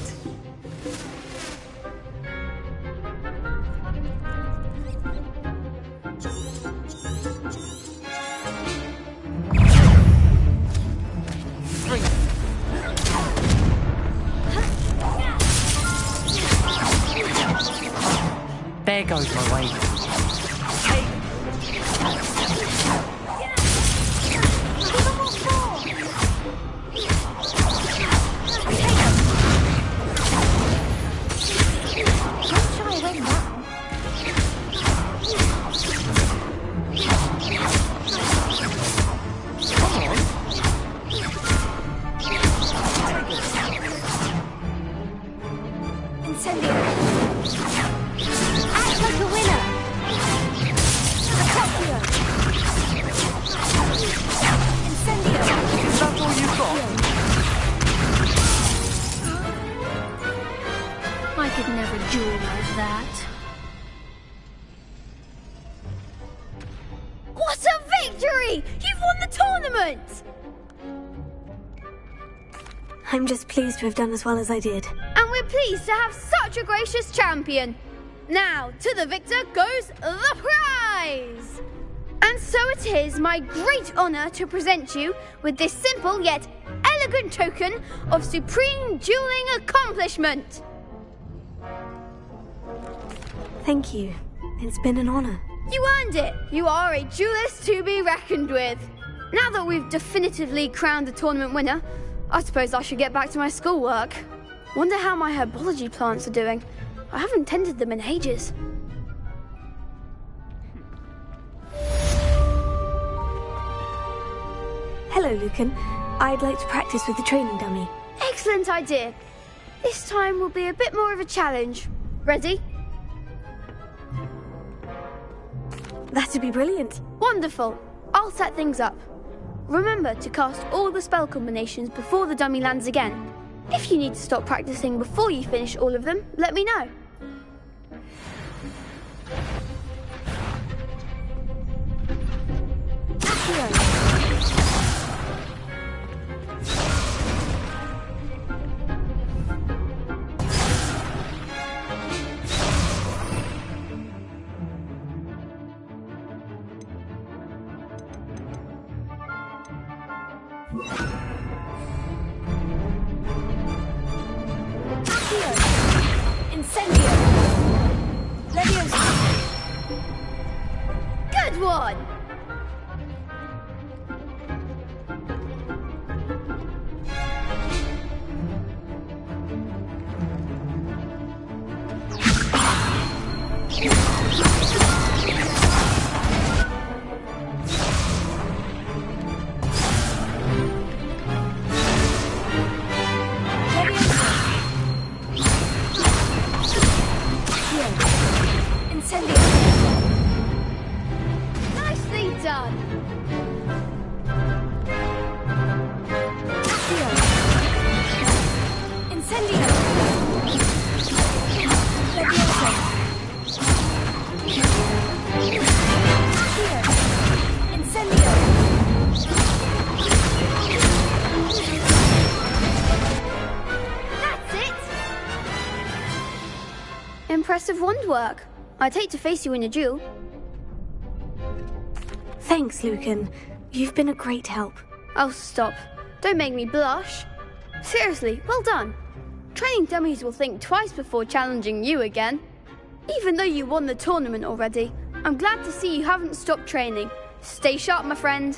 There goes my way. I could never duel like that. What a victory! You've won the tournament! I'm just pleased to have done as well as I did. And we're pleased to have such a gracious champion. Now, to the victor goes the prize! And so it is my great honour to present you with this simple yet elegant token of supreme dueling accomplishment. Thank you. It's been an honour. You earned it. You are a duelist to be reckoned with. Now that we've definitively crowned the tournament winner, I suppose I should get back to my schoolwork. Wonder how my herbology plants are doing. I haven't tended them in ages. Hello, Lucan. I'd like to practice with the training dummy. Excellent idea. This time will be a bit more of a challenge. Ready? That'd be brilliant. Wonderful. I'll set things up. Remember to cast all the spell combinations before the dummy lands again. If you need to stop practicing before you finish all of them, let me know. Incendio! Leviosa! Good one! Nicely done! Incendio! Leviosa! Incendio! That's it! Impressive wand work. I'd hate to face you in a duel. Thanks, Lucan. You've been a great help. Oh, stop. Don't make me blush. Seriously, well done. Training dummies will think twice before challenging you again. Even though you won the tournament already, I'm glad to see you haven't stopped training. Stay sharp, my friend.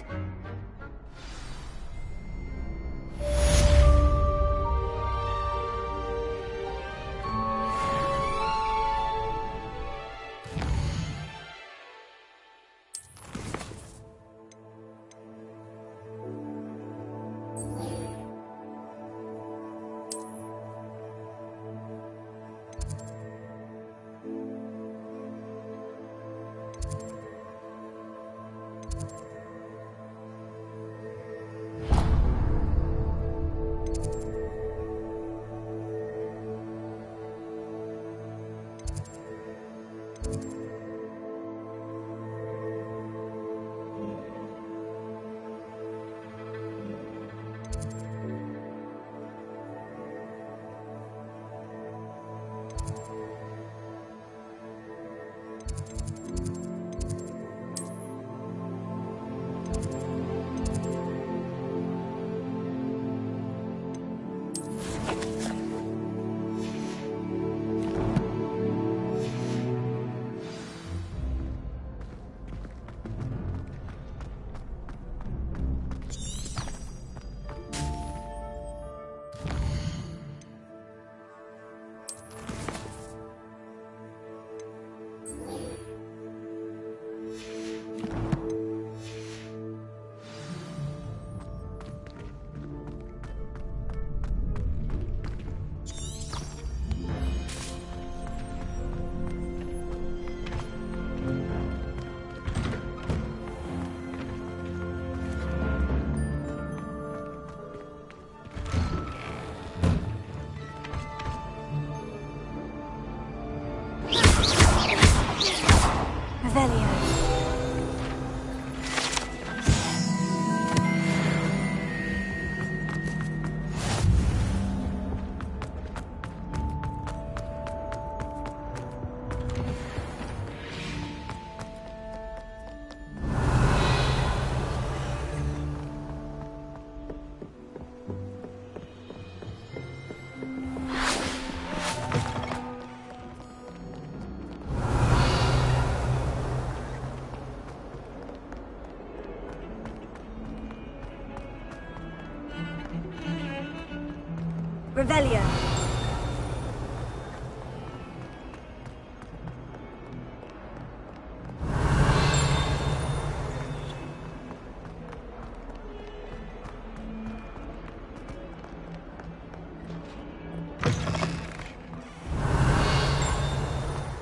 Revelio.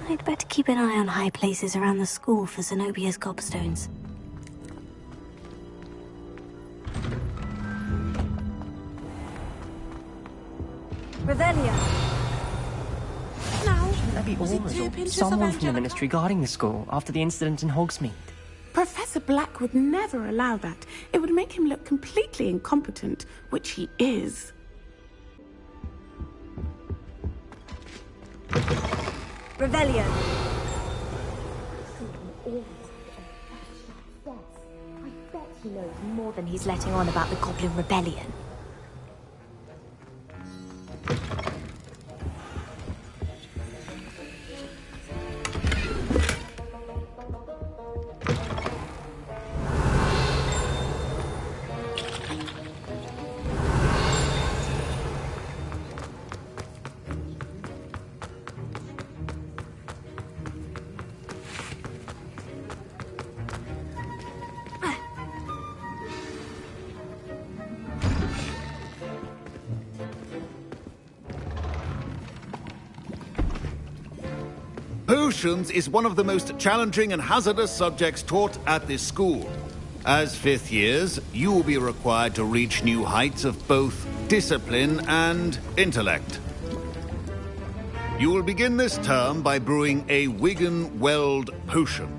I'd better keep an eye on high places around the school for Zenobia's gobstones. Revelio. Now, There be was it almost 2 pinches someone of from the Angelica? ministry guarding the school after the incident in Hogsmeade. Professor Black would never allow that. It would make him look completely incompetent, which he is. Revelio. he knows more than he's letting on about the Goblin Rebellion. Potions is one of the most challenging and hazardous subjects taught at this school. As fifth years, you will be required to reach new heights of both discipline and intellect. You will begin this term by brewing a Wiggenweld potion.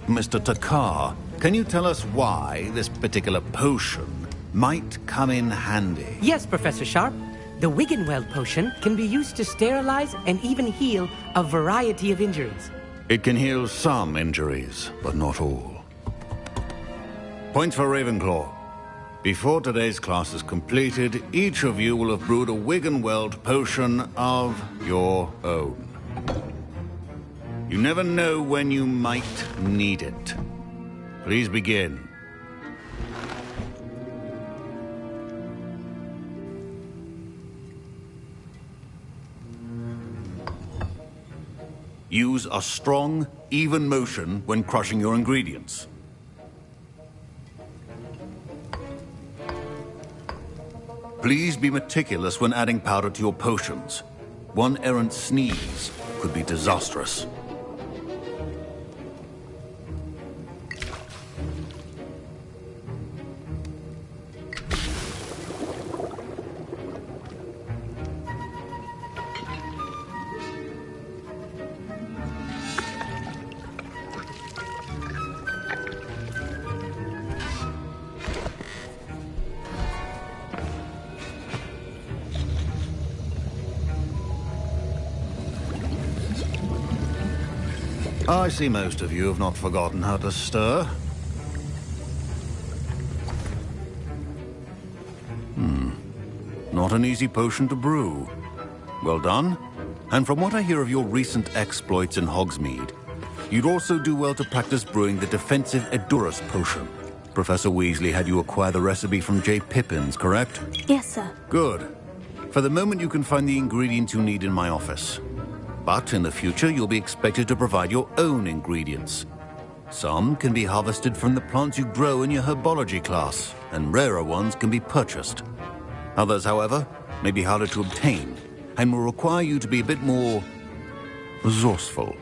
Mr. Takar, can you tell us why this particular potion might come in handy? Yes, Professor Sharp. The Wiggenweld potion can be used to sterilize and even heal a variety of injuries. It can heal some injuries, but not all. Points for Ravenclaw. Before today's class is completed, each of you will have brewed a Wiggenweld potion of your own. You never know when you might need it. Please begin. Use a strong, even motion when crushing your ingredients. Please be meticulous when adding powder to your potions. One errant sneeze could be disastrous. I see most of you have not forgotten how to stir. Not an easy potion to brew. Well done. And from what I hear of your recent exploits in Hogsmeade, you'd also do well to practice brewing the defensive Edurus potion. Professor Weasley had you acquire the recipe from J. Pippin's, correct? Yes, sir. Good. For the moment, you can find the ingredients you need in my office. But in the future, you'll be expected to provide your own ingredients. Some can be harvested from the plants you grow in your herbology class, and rarer ones can be purchased. Others, however, may be harder to obtain, and will require you to be a bit more resourceful.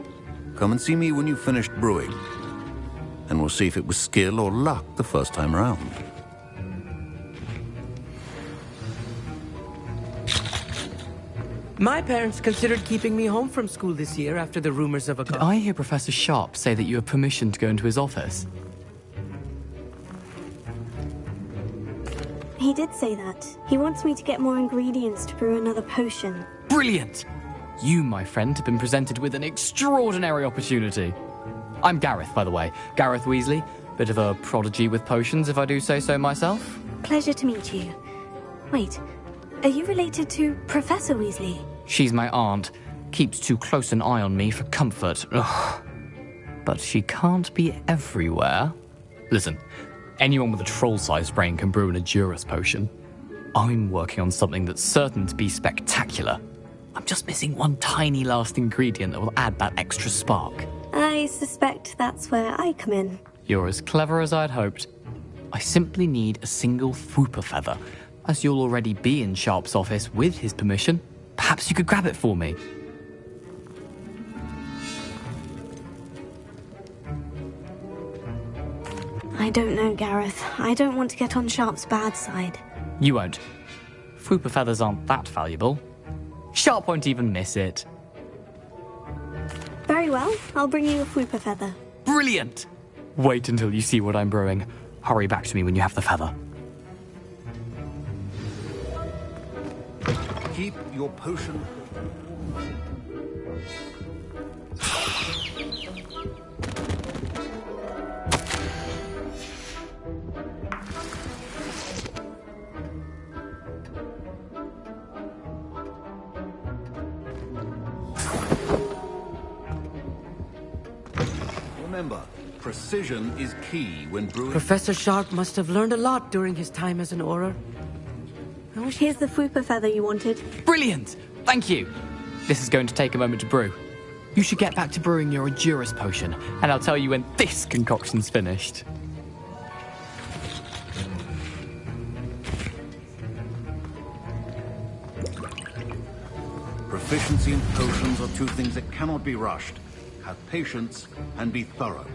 Come and see me when you've finished brewing, and we'll see if it was skill or luck the first time around. My parents considered keeping me home from school this year after the rumors of a... Did I hear Professor Sharp say that you have permission to go into his office? He did say that. He wants me to get more ingredients to brew another potion. Brilliant! You, my friend, have been presented with an extraordinary opportunity. I'm Gareth, by the way. Gareth Weasley. Bit of a prodigy with potions, if I do say so myself. Pleasure to meet you. Wait, are you related to Professor Weasley? She's my aunt. Keeps too close an eye on me for comfort. Ugh. But she can't be everywhere. Listen, anyone with a troll-sized brain can brew an Edurus potion. I'm working on something that's certain to be spectacular. I'm just missing one tiny last ingredient that will add that extra spark. I suspect that's where I come in. You're as clever as I'd hoped. I simply need a single Fwooper feather. As you'll already be in Sharp's office with his permission, perhaps you could grab it for me. I don't know, Gareth. I don't want to get on Sharp's bad side. You won't. Fwooper feathers aren't that valuable. Sharp won't even miss it. Very well. I'll bring you a Fwooper feather. Brilliant! Wait until you see what I'm brewing. Hurry back to me when you have the feather. Keep your potion. Remember, precision is key when brewing. Professor Sharp must have learned a lot during his time as an Auror. Here's the Fupa feather you wanted. Brilliant! Thank you! This is going to take a moment to brew. You should get back to brewing your Endurus potion, and I'll tell you when this concoction's finished. Proficiency and potions are two things that cannot be rushed. Have patience and be thorough.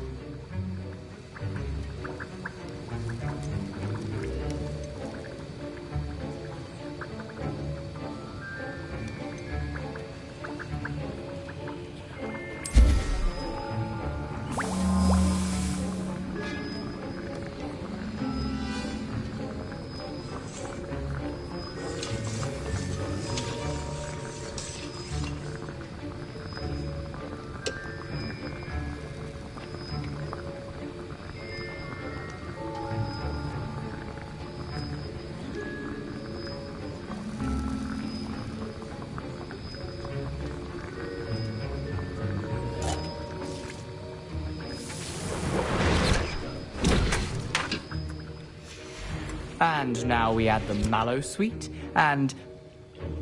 And now we add the mallow sweet, and...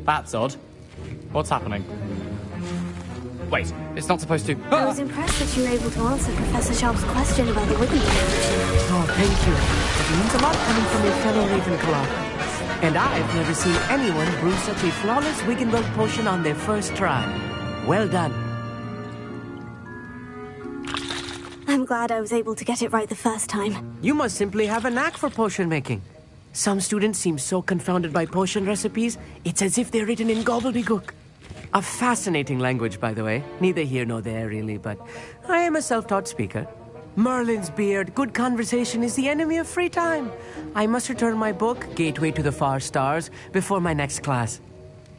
That's odd. What's happening? Wait, it's not supposed to... I was impressed that you were able to answer Professor Sharp's question about the Wiccan. Oh, thank you. It means a lot coming from your fellow Ravenclaw. And I've never seen anyone brew such a flawless Wiggenweld potion on their first try. Well done. I'm glad I was able to get it right the first time. You must simply have a knack for potion making. Some students seem so confounded by potion recipes, it's as if they're written in gobbledygook. A fascinating language, by the way. Neither here nor there, really, but I am a self-taught speaker. Merlin's beard, good conversation is the enemy of free time. I must return my book, Gateway to the Far Stars, before my next class.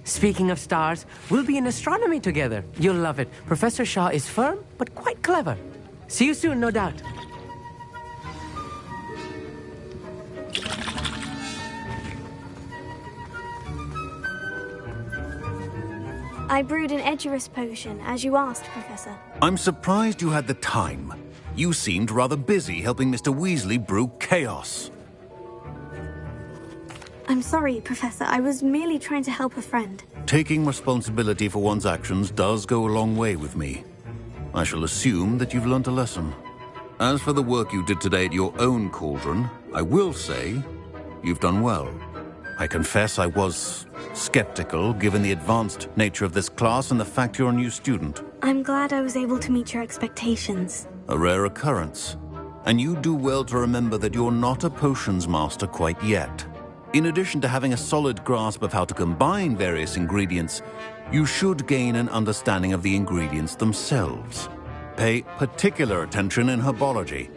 Speaking of stars, we'll be in astronomy together. You'll love it. Professor Shaw is firm, but quite clever. See you soon, no doubt. I brewed an Edurus potion, as you asked, Professor. I'm surprised you had the time. You seemed rather busy helping Mr. Weasley brew chaos. I'm sorry, Professor. I was merely trying to help a friend. Taking responsibility for one's actions does go a long way with me. I shall assume that you've learnt a lesson. As for the work you did today at your own cauldron, I will say you've done well. I confess I was skeptical, given the advanced nature of this class and the fact you're a new student. I'm glad I was able to meet your expectations. A rare occurrence. And you do well to remember that you're not a potions master quite yet. In addition to having a solid grasp of how to combine various ingredients, you should gain an understanding of the ingredients themselves. Pay particular attention in herbology.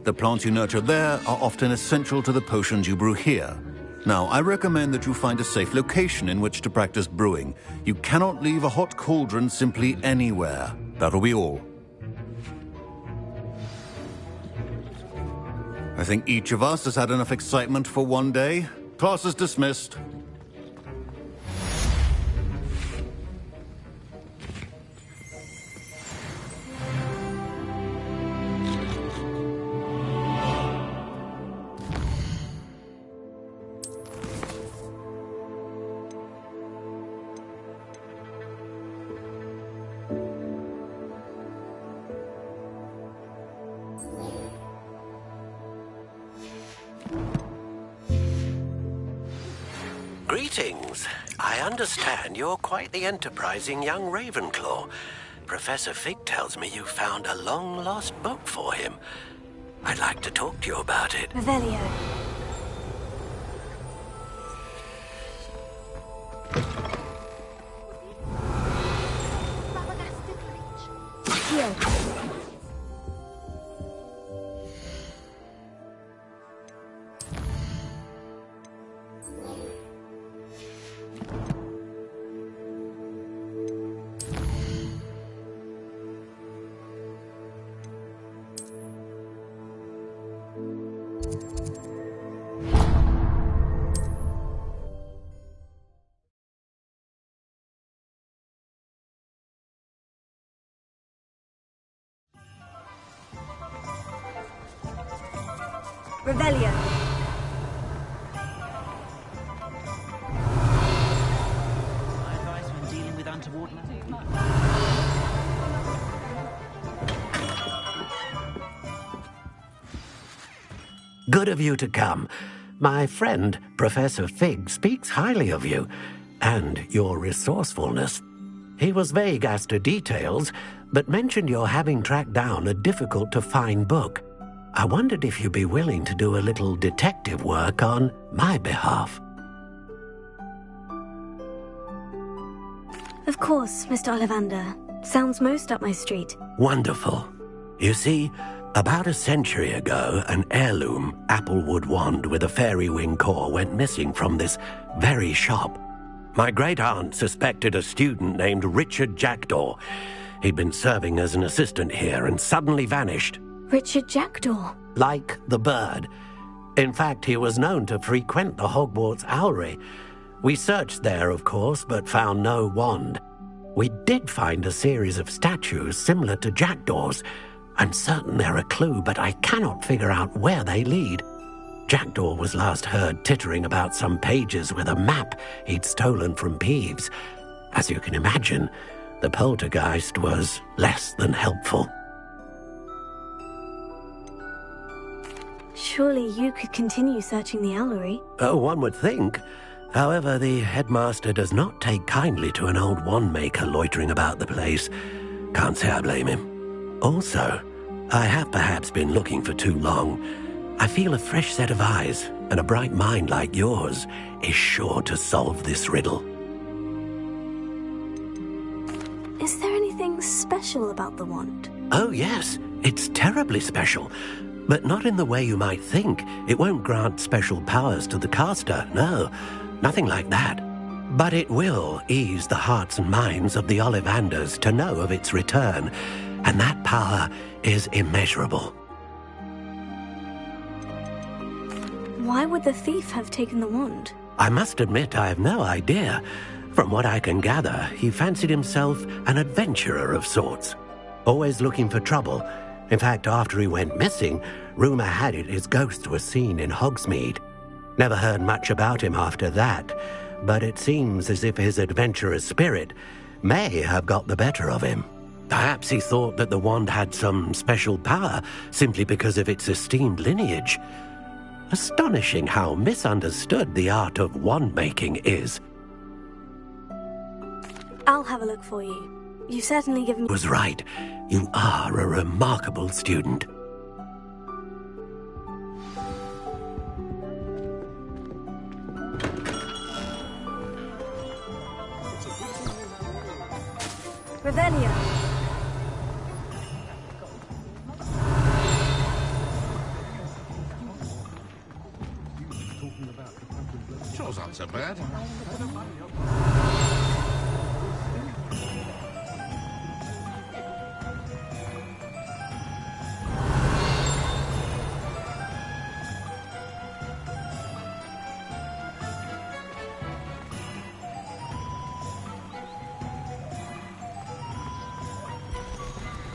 The plants you nurture there are often essential to the potions you brew here. Now, I recommend that you find a safe location in which to practice brewing. You cannot leave a hot cauldron simply anywhere. That'll be all. I think each of us has had enough excitement for one day. Class is dismissed. Greetings. I understand you're quite the enterprising young Ravenclaw. Professor Fig tells me you found a long-lost book for him. I'd like to talk to you about it. Revelio. Here. Revelio. My advice when dealing with untoward Good of you to come. My friend, Professor Fig, speaks highly of you and your resourcefulness. He was vague as to details, but mentioned your having tracked down a difficult-to-find book. I wondered if you'd be willing to do a little detective work on my behalf. Of course, Mr. Ollivander. Sounds most up my street. Wonderful. You see, about a century ago, an heirloom applewood wand with a fairy wing core went missing from this very shop. My great-aunt suspected a student named Richard Jackdaw. He'd been serving as an assistant here and suddenly vanished. Richard Jackdaw? Like the bird. In fact, he was known to frequent the Hogwarts owlery. We searched there, of course, but found no wand. We did find a series of statues similar to Jackdaw's. I'm certain they're a clue, but I cannot figure out where they lead. Jackdaw was last heard tittering about some pages with a map he'd stolen from Peeves. As you can imagine, the poltergeist was less than helpful. Surely you could continue searching the owlery. Oh, one would think. However, the headmaster does not take kindly to an old wand-maker loitering about the place. Can't say I blame him. Also, I have perhaps been looking for too long. I feel a fresh set of eyes and a bright mind like yours is sure to solve this riddle. Is there anything special about the wand? Oh, yes. It's terribly special. But not in the way you might think. It won't grant special powers to the caster, no. Nothing like that. But it will ease the hearts and minds of the Ollivanders to know of its return. And that power is immeasurable. Why would the thief have taken the wand? I must admit I have no idea. From what I can gather, he fancied himself an adventurer of sorts. Always looking for trouble. In fact, after he went missing, rumour had it his ghost was seen in Hogsmeade. Never heard much about him after that, but it seems as if his adventurous spirit may have got the better of him. Perhaps he thought that the wand had some special power simply because of its esteemed lineage. Astonishing how misunderstood the art of wand-making is. I'll have a look for you. You've certainly given me... Was right. You are a remarkable student. Revelio. Sure's not so bad.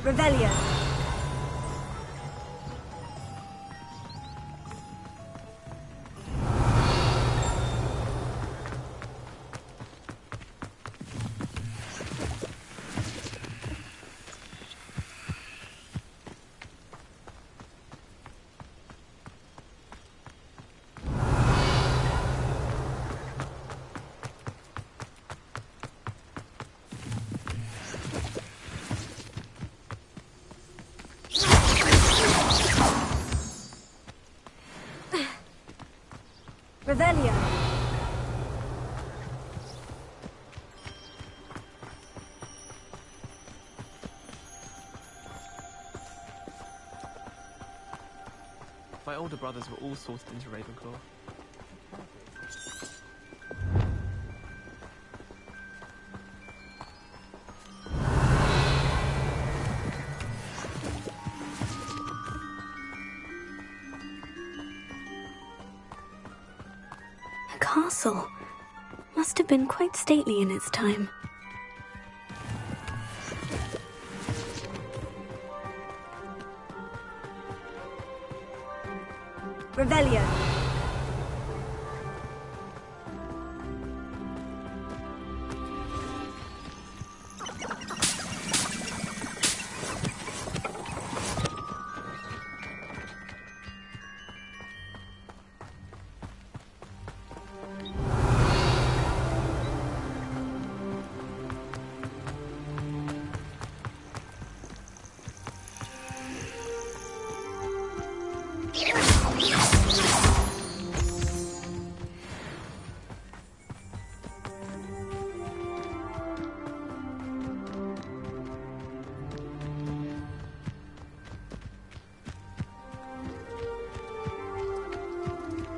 Revelio. Revelio. My older brothers were all sorted into Ravenclaw. A castle. Must have been quite stately in its time. Revelio.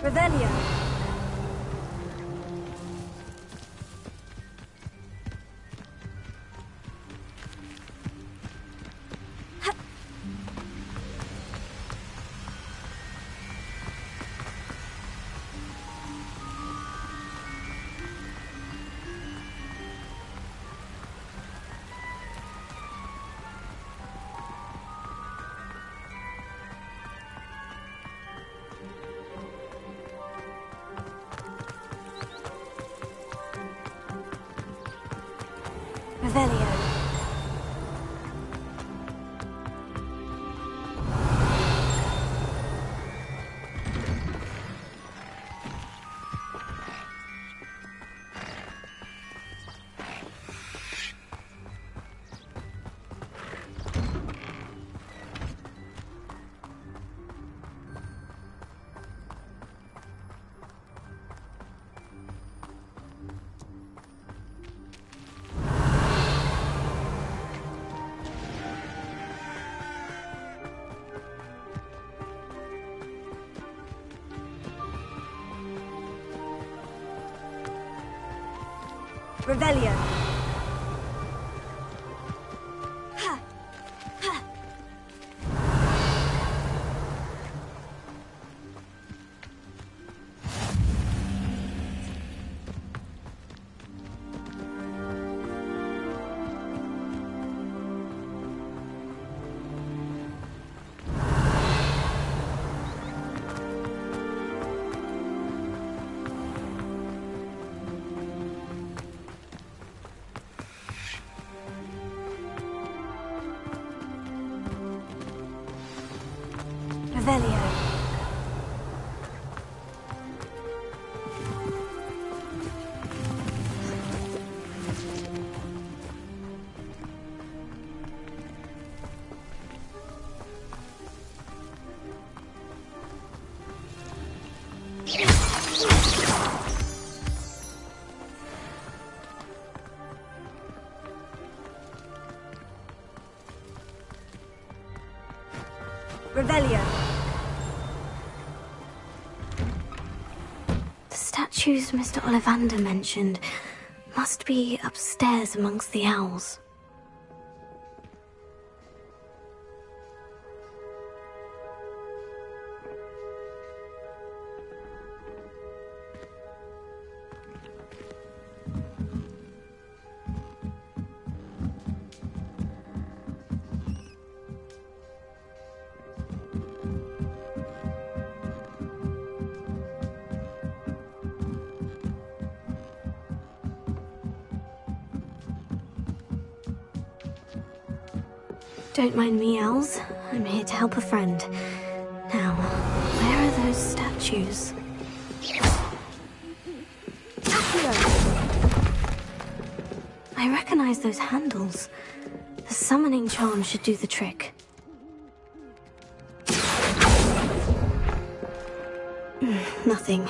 Revelio. Revelio. Revelio. Ha! Ha! Revelio. Revelio. The statues Mr. Ollivander mentioned must be upstairs amongst the owls. Don't mind me, owls. I'm here to help a friend. Now, where are those statues? I recognize those handles. The summoning charm should do the trick. Nothing.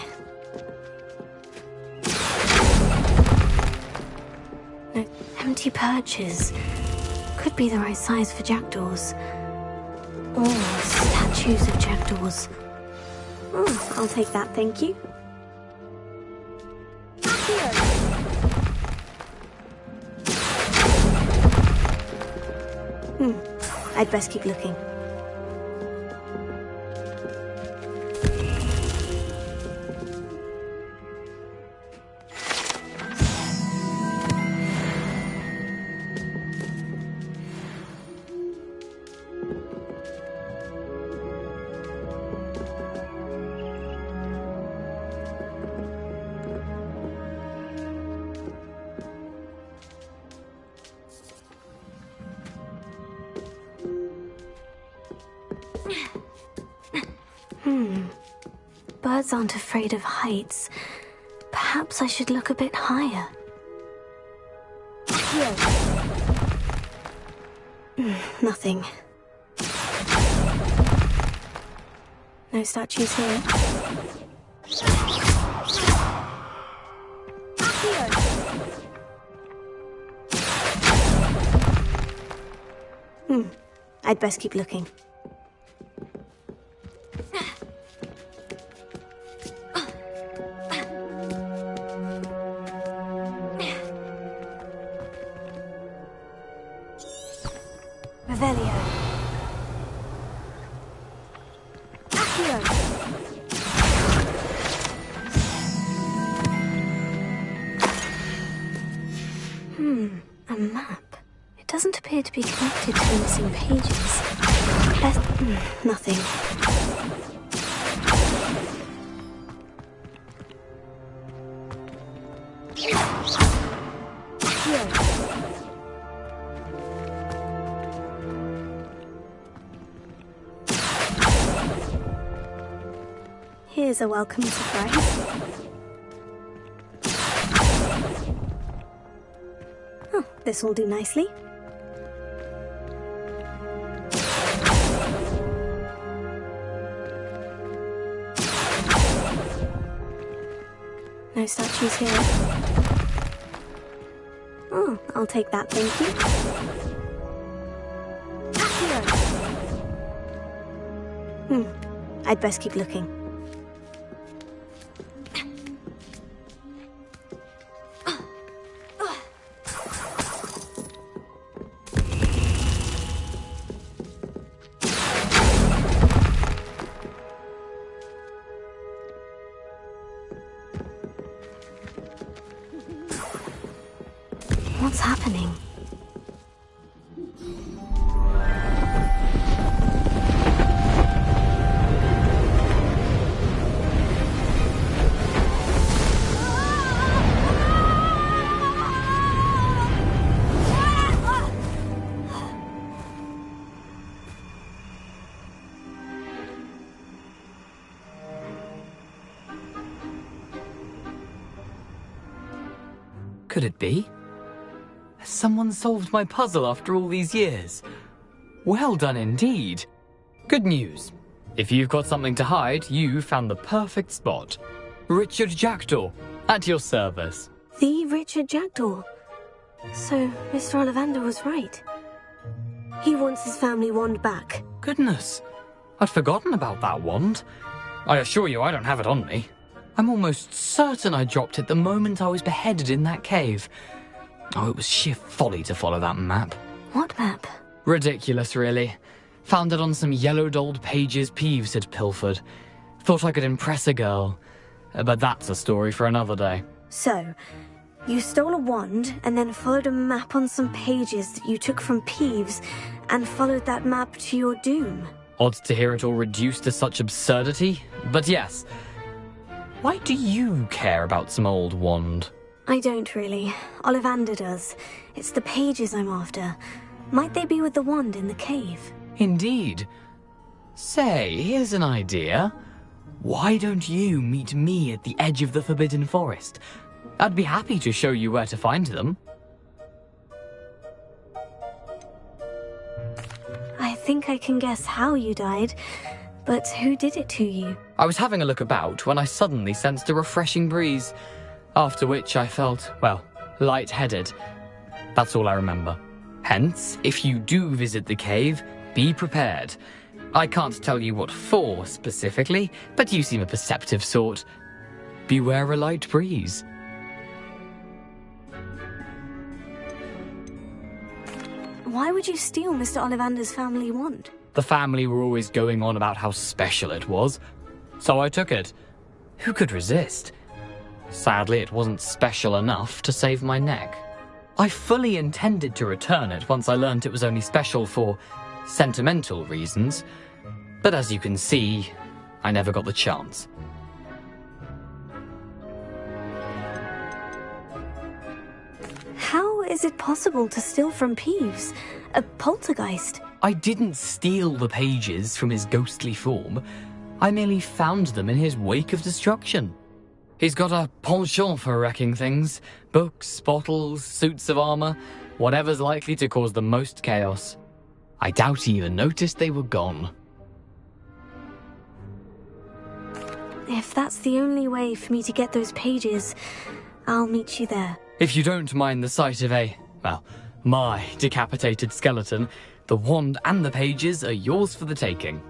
No, empty perches. Could be the right size for jackdaws. Or statues of jackdaws. Oh, I'll take that, thank you. I'd best keep looking. Birds aren't afraid of heights. Perhaps I should look a bit higher. Nothing. No statues here. I'd best keep looking. Revelio. A map. It doesn't appear to be connected to the missing pages. Nothing. Here's a welcome surprise. Oh, this will do nicely. No statues here. Oh, I'll take that, thank you. I'd best keep looking. What's happening? Could it be? Has someone solved my puzzle after all these years? Well done indeed. Good news. If you've got something to hide, you found the perfect spot. Richard Jackdaw, at your service. The Richard Jackdaw. So, Mr. Ollivander was right. He wants his family wand back. Goodness, I'd forgotten about that wand. I assure you I don't have it on me. I'm almost certain I dropped it the moment I was beheaded in that cave. Oh, it was sheer folly to follow that map. What map? Ridiculous, really. Found it on some yellowed old pages Peeves had pilfered. Thought I could impress a girl. But that's a story for another day. So, you stole a wand and then followed a map on some pages that you took from Peeves and followed that map to your doom. Odd to hear it all reduced to such absurdity, but yes. Why do you care about some old wand? I don't really. Ollivander does. It's the pages I'm after. Might they be with the wand in the cave? Indeed. Say, here's an idea. Why don't you meet me at the edge of the Forbidden Forest? I'd be happy to show you where to find them. I think I can guess how you died, but who did it to you? I was having a look about when I suddenly sensed a refreshing breeze, after which I felt, well, lightheaded. That's all I remember. Hence, if you do visit the cave, be prepared. I can't tell you what for specifically, but you seem a perceptive sort. Beware a light breeze. Why would you steal Mr. Ollivander's family wand? The family were always going on about how special it was, so I took it. Who could resist? Sadly, it wasn't special enough to save my neck. I fully intended to return it once I learned it was only special for sentimental reasons, but as you can see, I never got the chance. How is it possible to steal from Peeves? A poltergeist? I didn't steal the pages from his ghostly form. I merely found them in his wake of destruction. He's got a penchant for wrecking things. Books, bottles, suits of armor, whatever's likely to cause the most chaos. I doubt he even noticed they were gone. If that's the only way for me to get those pages, I'll meet you there. If you don't mind the sight of my decapitated skeleton, the wand and the pages are yours for the taking.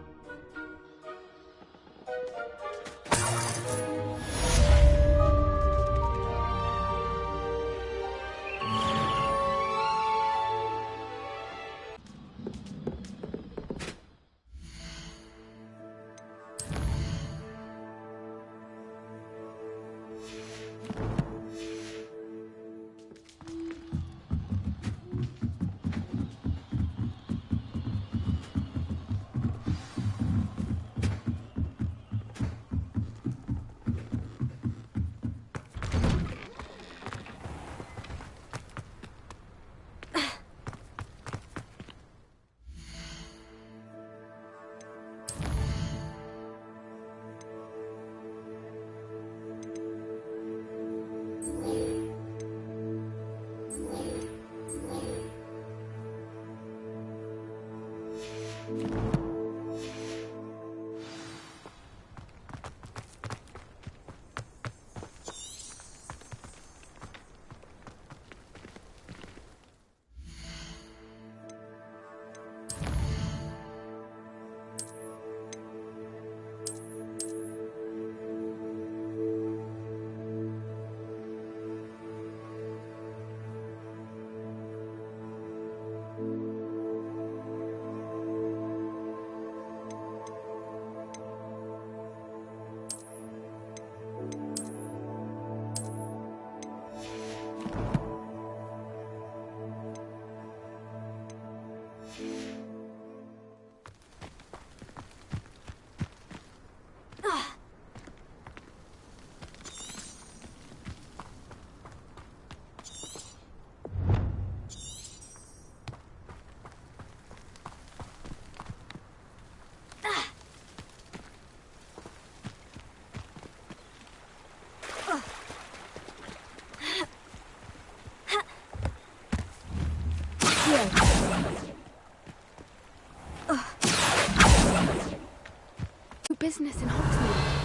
Business in Hogsmeade.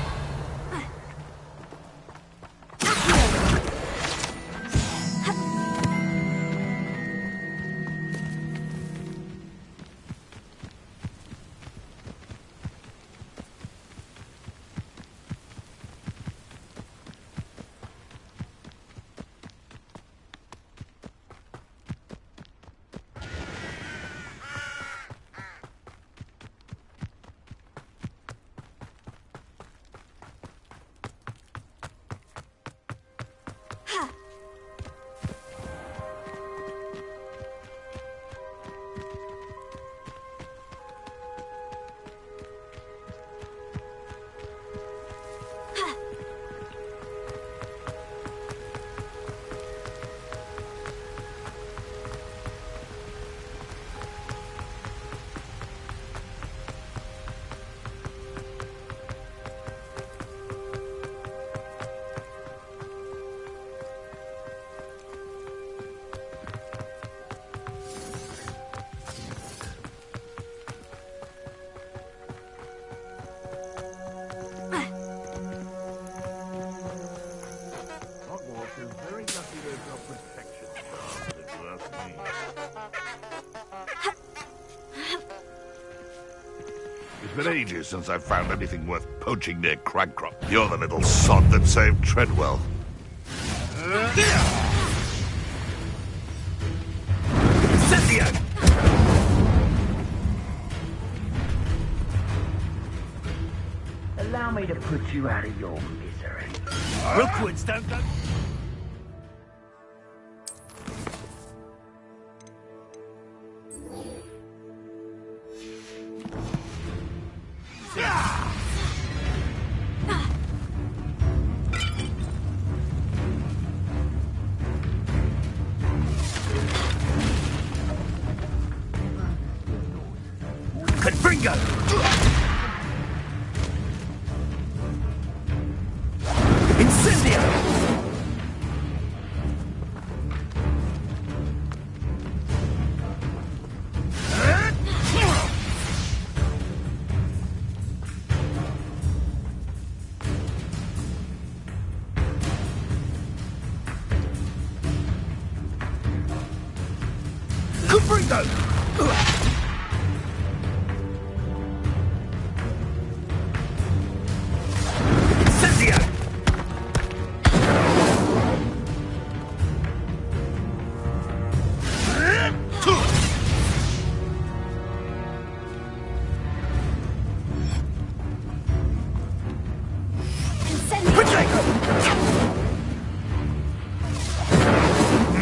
It's been ages since I've found anything worth poaching near Cragcrop. You're the little sod that saved Treadwell. Allow me to put you out of your misery. Rookwoods, don't go.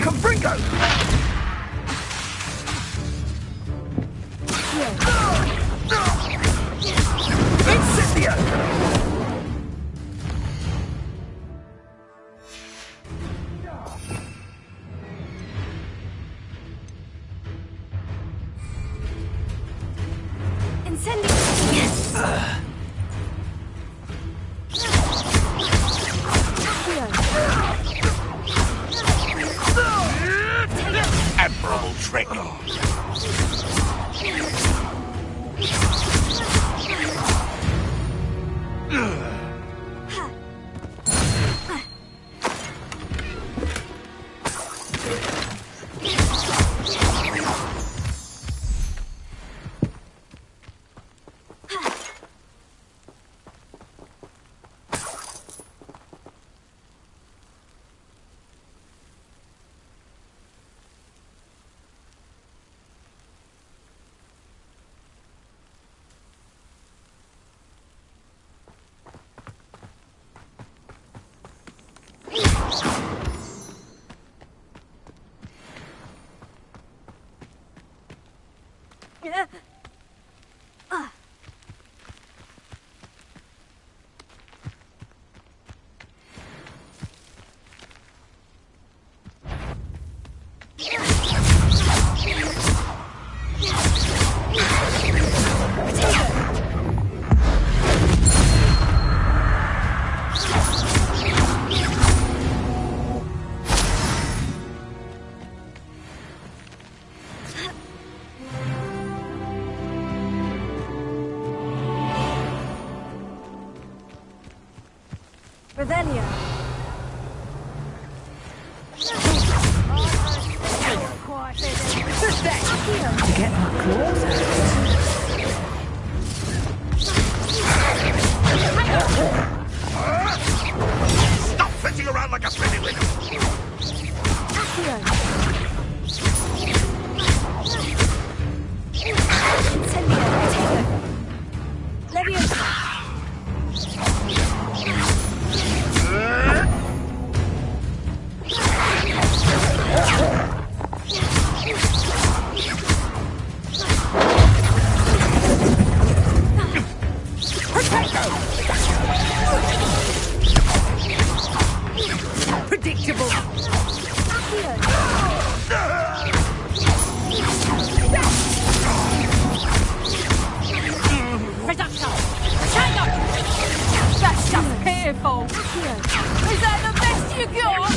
Confringo! Incendio! Admirable trick. Revelio. To get my claws Stop flitting around like a spinny wheel! Predictable. That's just pitiful. Is that the best you got?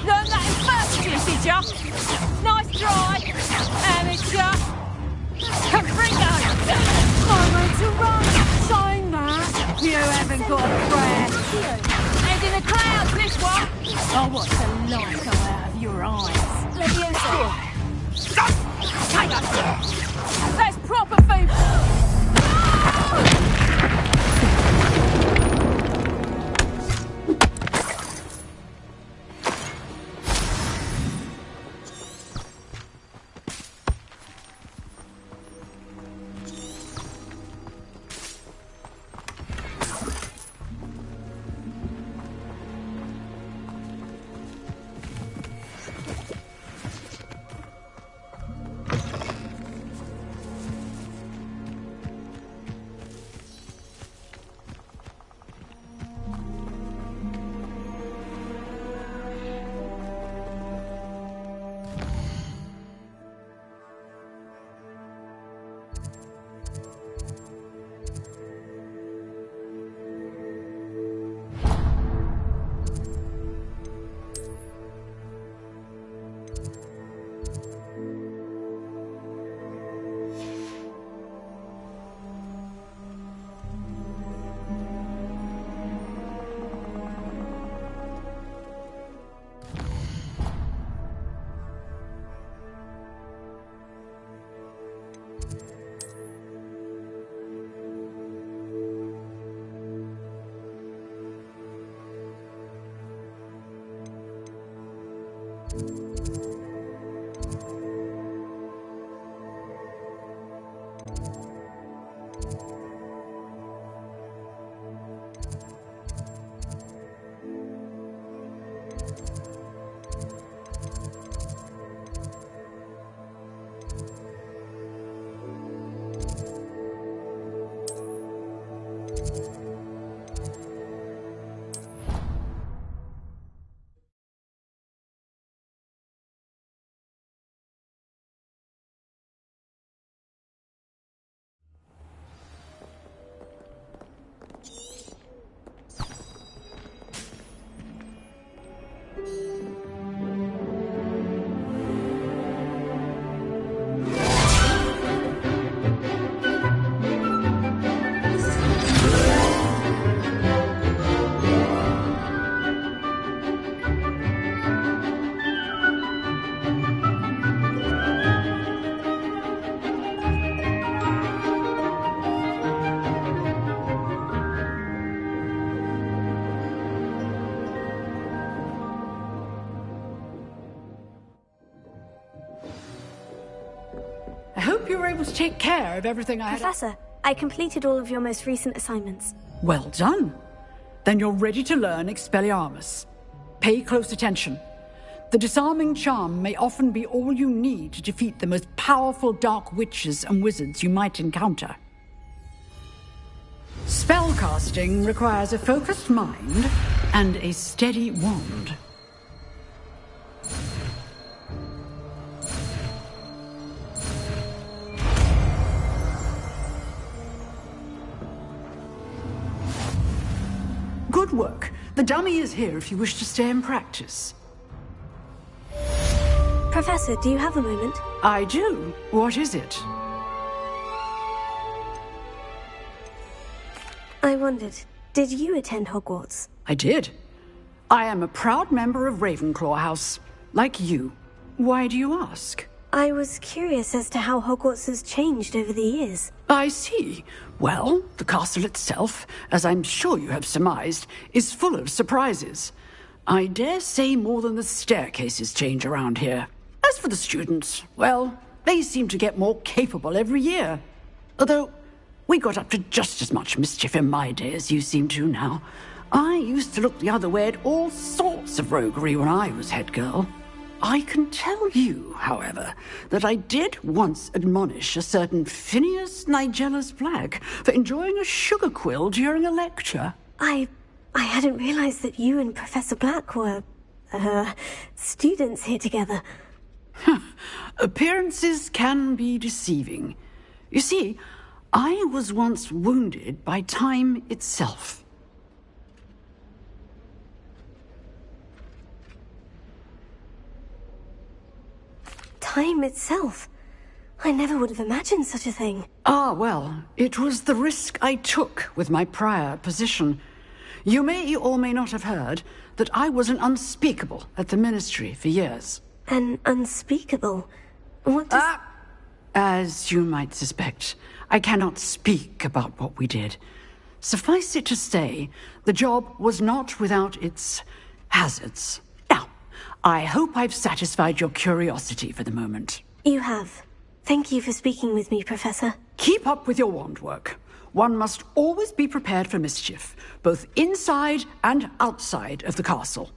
Learned that in first year, did ya? Nice try. Amateur. Confringo. I went to run. Saying that. You haven't got a prayer. And in the clouds, this one. Oh, what's the light go out of your eyes? Leviosa. Stop! Take us. That's proper food. I hope you were able to take care of everything I had. Professor, I completed all of your most recent assignments. Well done. Then you're ready to learn Expelliarmus. Pay close attention. The disarming charm may often be all you need to defeat the most powerful dark witches and wizards you might encounter. Spellcasting requires a focused mind and a steady wand. Good work. The dummy is here if you wish to stay and practice. Professor, do you have a moment? I do. What is it? I wondered, did you attend Hogwarts? I did. I am a proud member of Ravenclaw House, like you. Why do you ask? I was curious as to how Hogwarts has changed over the years. I see. Well, the castle itself, as I'm sure you have surmised, is full of surprises. I dare say more than the staircases change around here. As for the students, well, they seem to get more capable every year. Although, we got up to just as much mischief in my day as you seem to now. I used to look the other way at all sorts of roguery when I was head girl. I can tell you, however, that I did once admonish a certain Phineas Nigellus Black for enjoying a sugar quill during a lecture. I hadn't realized that you and Professor Black were, students here together. Appearances can be deceiving. You see, I was once wounded by time itself. Time itself? I never would have imagined such a thing. Ah, well, it was the risk I took with my prior position. You may or may not have heard that I was an unspeakable at the Ministry for years. An unspeakable? What does... As you might suspect, I cannot speak about what we did. Suffice it to say, the job was not without its hazards. Now, I hope I've satisfied your curiosity for the moment. You have. Thank you for speaking with me, Professor. Keep up with your wand work. One must always be prepared for mischief, both inside and outside of the castle.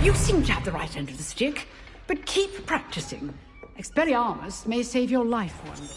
You seem to have the right end of the stick, but keep practicing. Expelliarmus may save your life one day.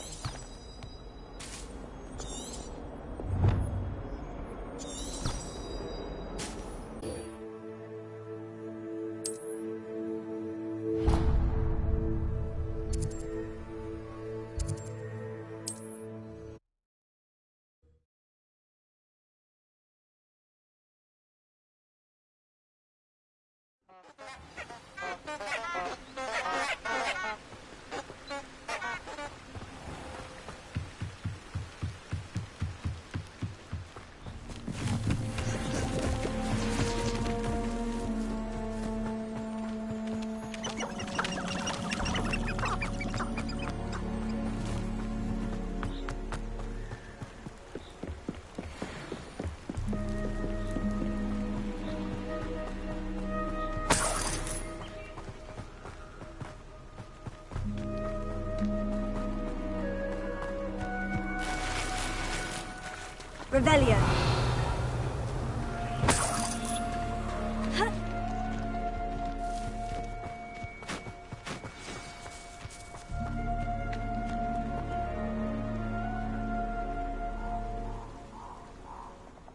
Revelio.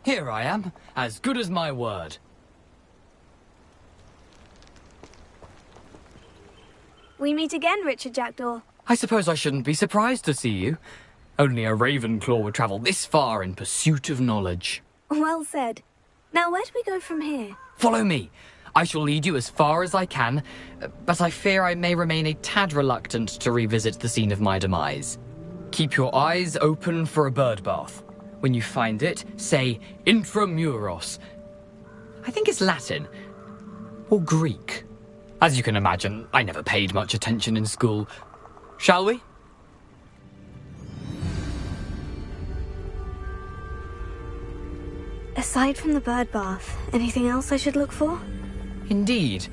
Here I am, as good as my word. We meet again, Richard Jackdaw. I suppose I shouldn't be surprised to see you. Only a Ravenclaw would travel this far in pursuit of knowledge. Well said. Now, where do we go from here? Follow me. I shall lead you as far as I can, but I fear I may remain a tad reluctant to revisit the scene of my demise. Keep your eyes open for a bird bath. When you find it, say intramuros. I think it's Latin. Or Greek. As you can imagine, I never paid much attention in school. Shall we? Aside from the bird bath, anything else I should look for? Indeed.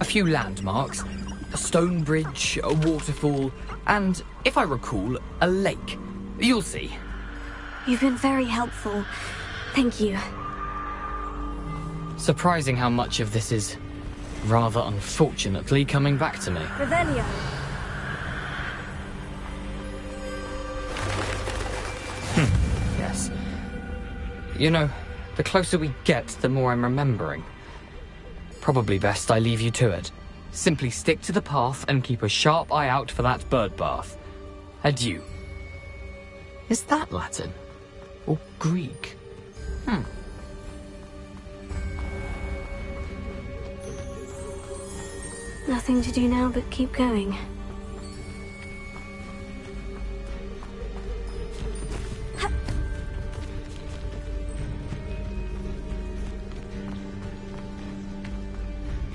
A few landmarks, a stone bridge, a waterfall, and, if I recall, a lake. You'll see. You've been very helpful. Thank you. Surprising how much of this is, rather unfortunately, coming back to me. Revelio. Yes. You know, the closer we get, the more I'm remembering. Probably best I leave you to it. Simply stick to the path and keep a sharp eye out for that bird bath. Adieu. Is that Latin? Or Greek? Nothing to do now but keep going.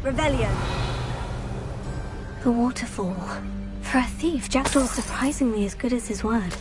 Revelio. The waterfall. For a thief, Jackdaw's surprisingly as good as his word.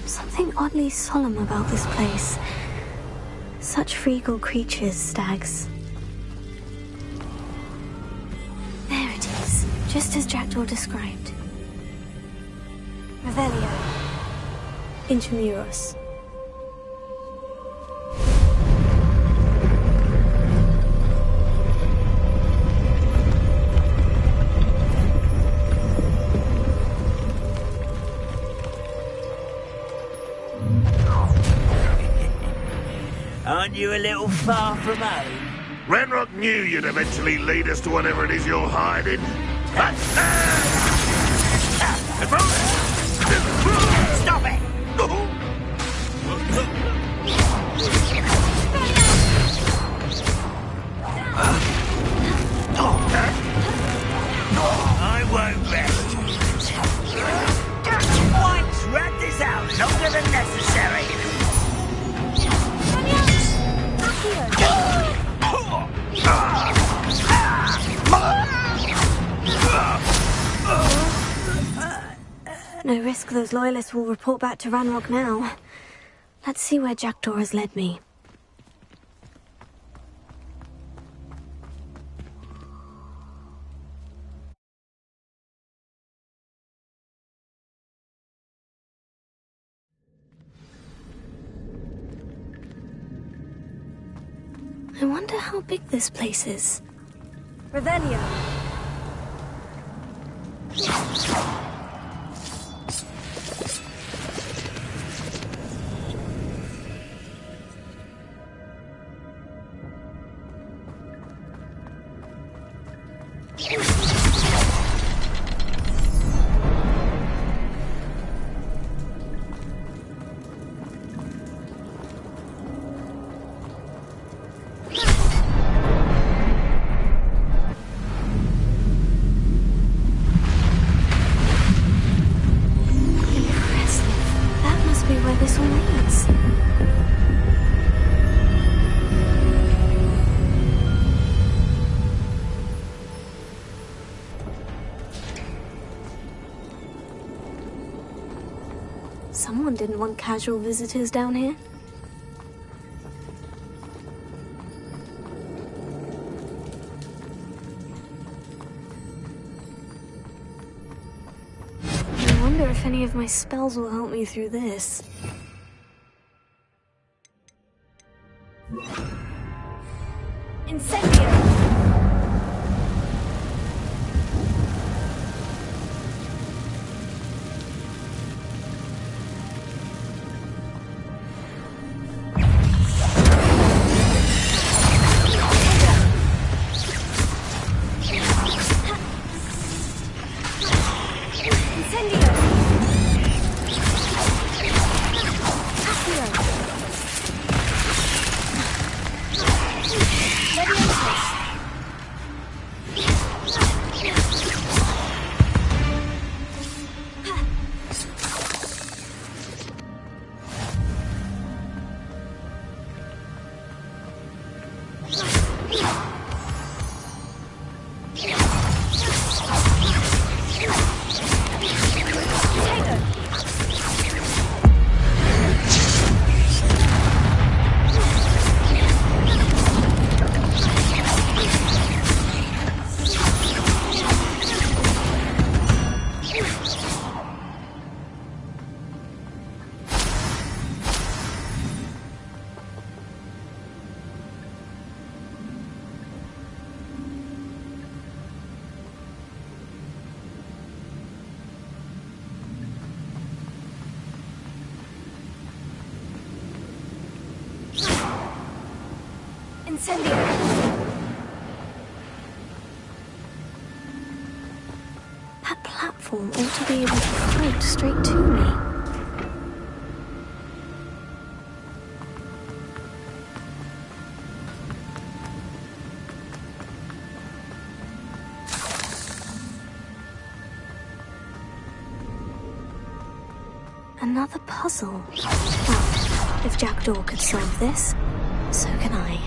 Something oddly solemn about this place. Such regal creatures, stags. There it is, just as Jackdaw described. Revelio. Intramuros. Aren't you a little far from home? Renrock knew you'd eventually lead us to whatever it is you're hiding. Stop it! I won't rest. Let's rat this out longer than necessary. No risk those loyalists will report back to Ranrock now. Let's see where Jackdaw has led me. I wonder how big this place is. Ravenia. Someone didn't want casual visitors down here. I wonder if any of my spells will help me through this. Incendio! That platform ought to be able to float straight to me. Another puzzle. Well, if Jackdaw could solve this, so can I.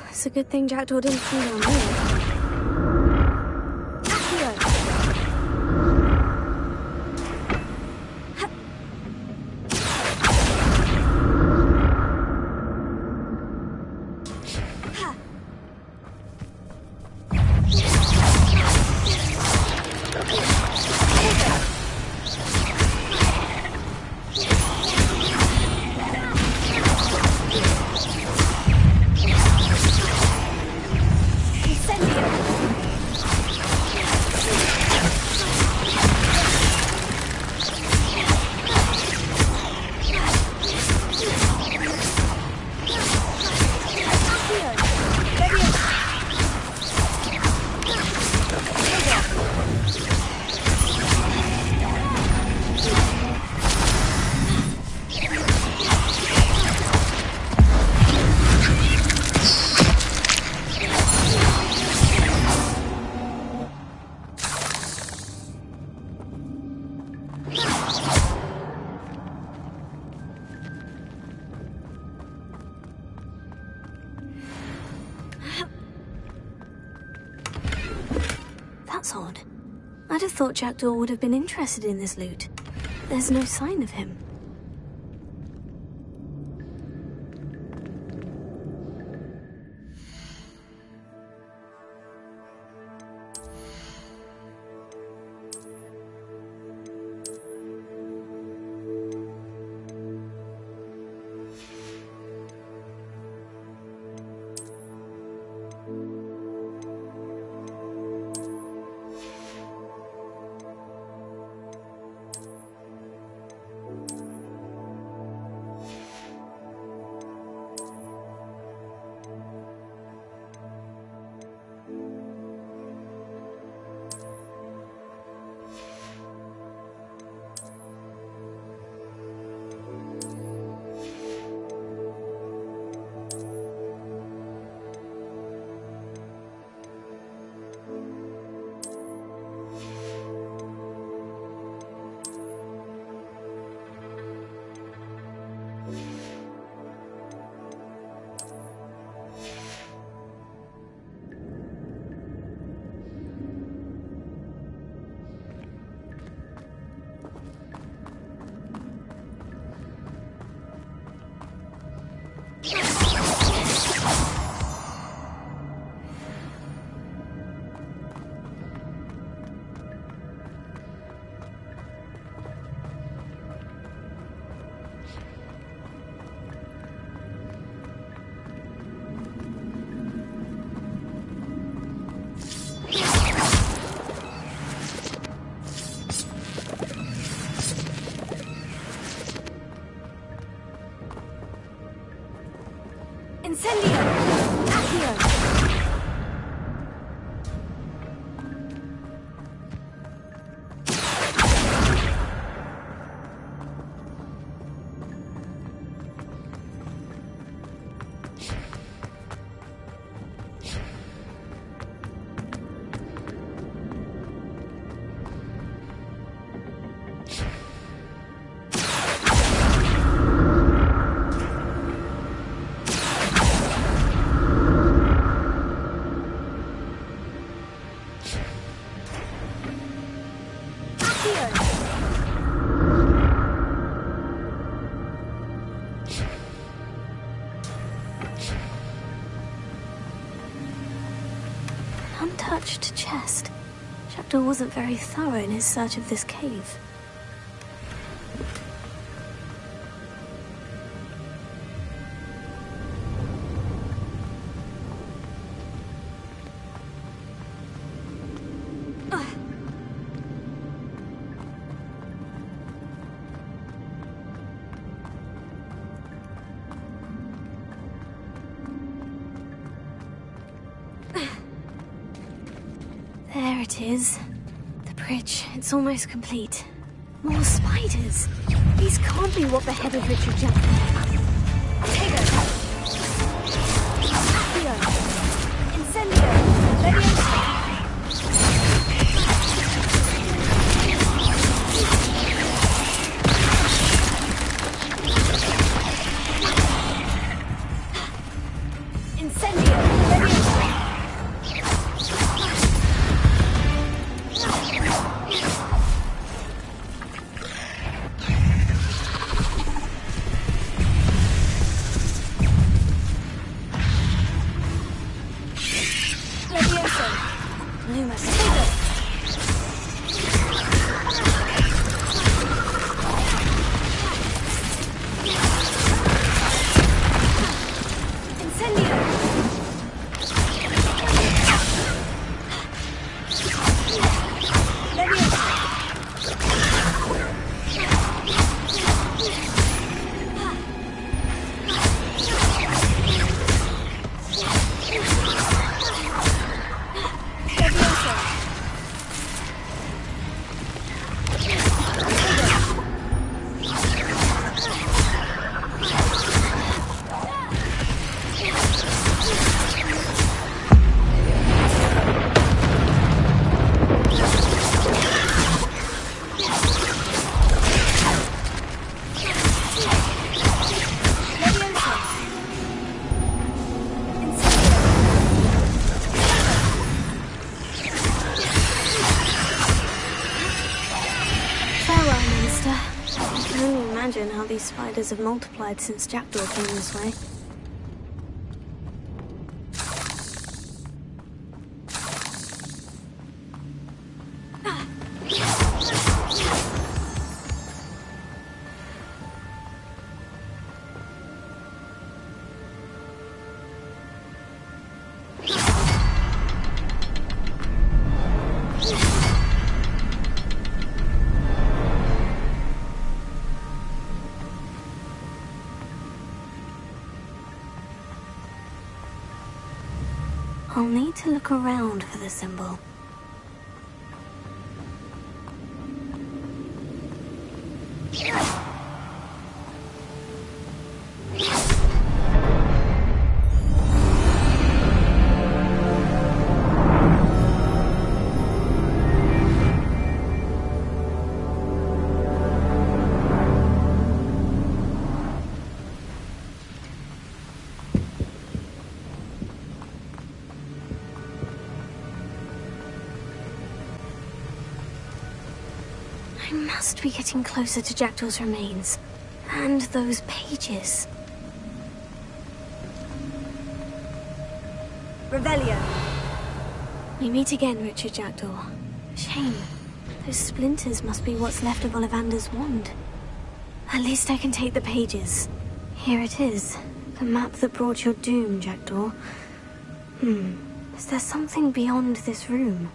It's a good thing Jackdaw didn't fall down there. Incendio! I'd have thought Jackdaw would have been interested in this loot. There's no sign of him. Untouched chest. Jackdaw wasn't very thorough in his search of this cave. There it is. The bridge. It's almost complete. More spiders. These can't be what beheaded Richard Jackson. Tego! Accio! Incendio! Leviosa! Incendio! Leviosa! can only imagine how these spiders have multiplied since Jackdaw came this way. I'll need to look around for the symbol. I must be getting closer to Jackdaw's remains. And those pages. Revelio. We meet again, Richard Jackdaw. Shame. Those splinters must be what's left of Ollivander's wand. At least I can take the pages. Here it is. The map that brought your doom, Jackdaw. Is there something beyond this room?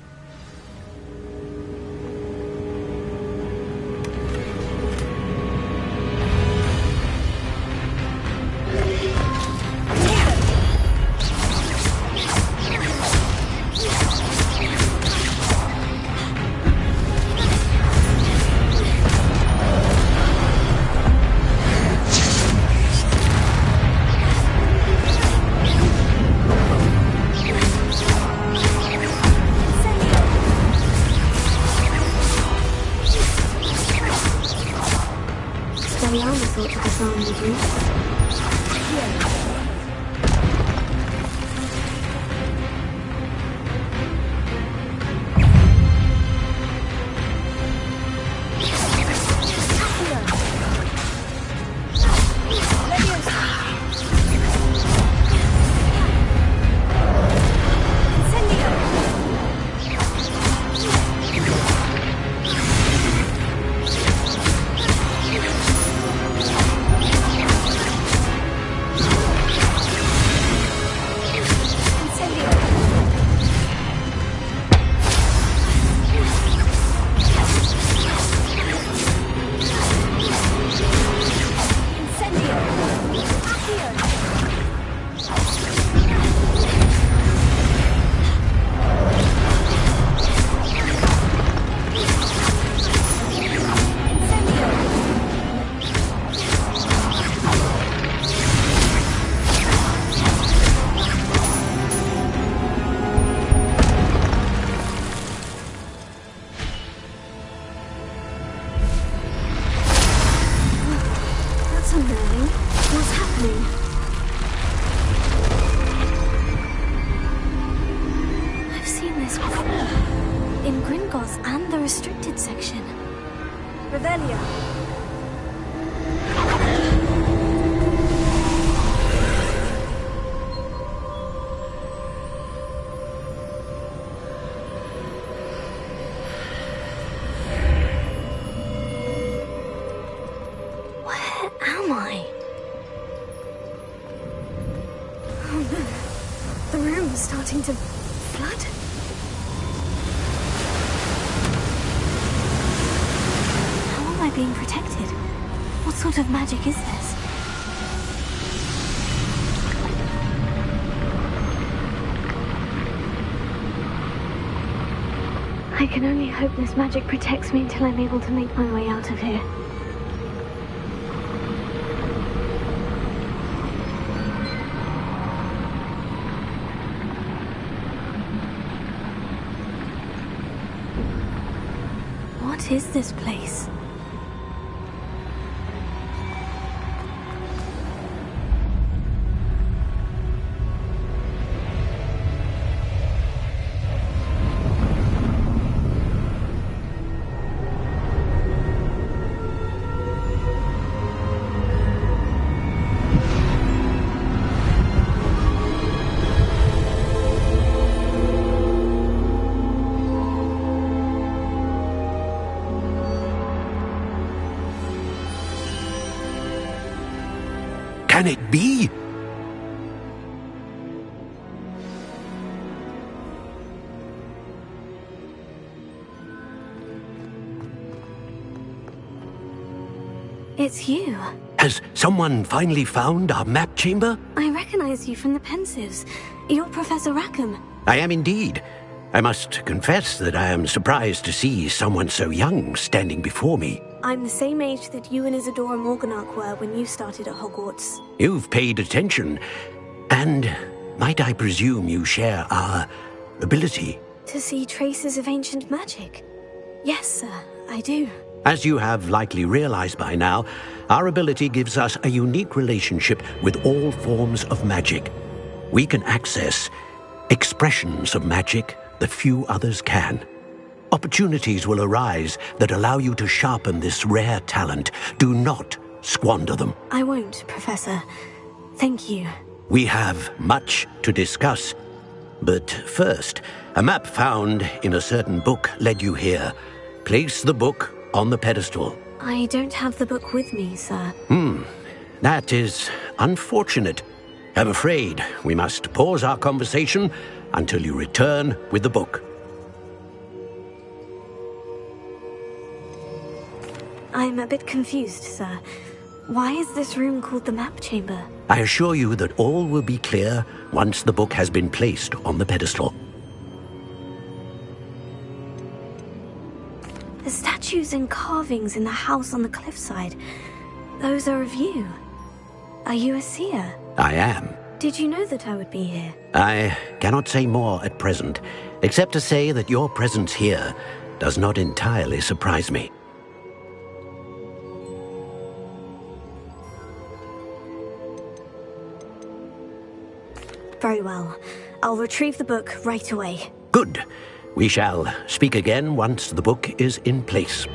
Starting to flood? How am I being protected? What sort of magic is this? I can only hope this magic protects me until I'm able to make my way out of here. What is this place? Can it be? It's you. Has someone finally found our map chamber? I recognize you from the Pensives. You're Professor Rackham. I am indeed. I must confess that I am surprised to see someone so young standing before me. I'm the same age that you and Isadora Morganach were when you started at Hogwarts. You've paid attention. And might I presume you share our ability? To see traces of ancient magic? Yes, sir, I do. As you have likely realized by now, our ability gives us a unique relationship with all forms of magic. We can access expressions of magic that few others can. Opportunities will arise that allow you to sharpen this rare talent. Do not squander them. I won't, Professor. Thank you. We have much to discuss. But first, a map found in a certain book led you here. Place the book on the pedestal. I don't have the book with me, sir. That is unfortunate. I'm afraid we must pause our conversation until you return with the book. I'm a bit confused, sir. Why is this room called the map chamber? I assure you that all will be clear once the book has been placed on the pedestal. The statues and carvings in the house on the cliffside, those are of you. Are you a seer? I am. Did you know that I would be here? I cannot say more at present, except to say that your presence here does not entirely surprise me. Very well. I'll retrieve the book right away. Good. We shall speak again once the book is in place.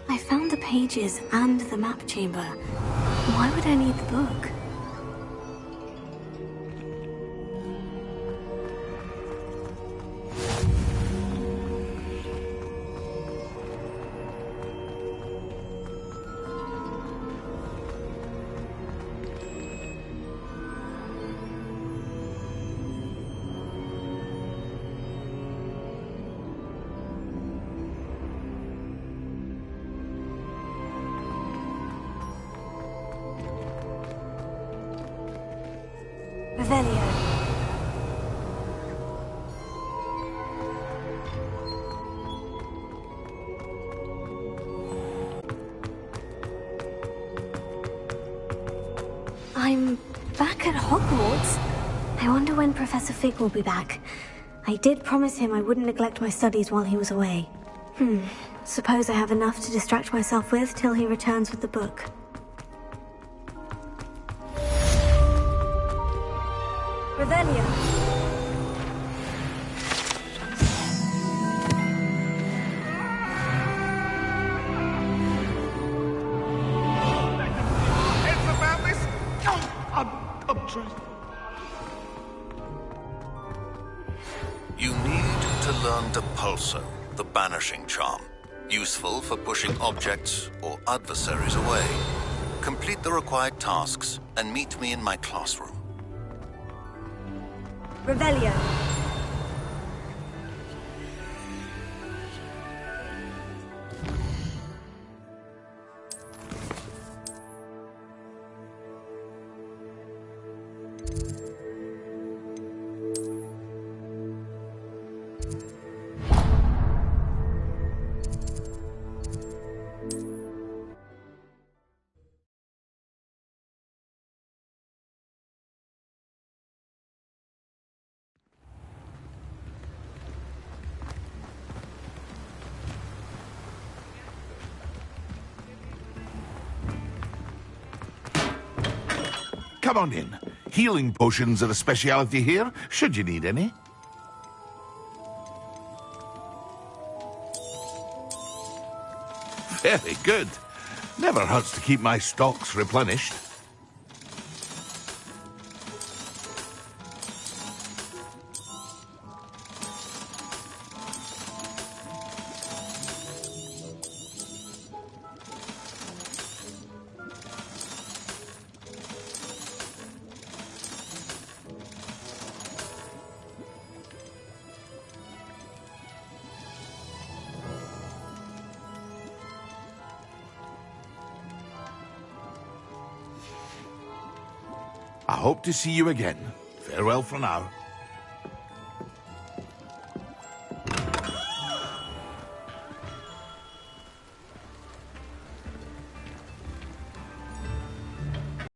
I found the pages and the map chamber. Why would I need the book? I'm back at Hogwarts. I wonder when Professor Fig will be back. I did promise him I wouldn't neglect my studies while he was away. Suppose I have enough to distract myself with till he returns with the book. Revelio. You need to learn Depulso, the banishing charm. Useful for pushing objects or adversaries away. Complete the required tasks and meet me in my classroom. Revelio. Come on in. Healing potions are a speciality here, should you need any. Very good. Never hurts to keep my stocks replenished. I hope to see you again. Farewell for now.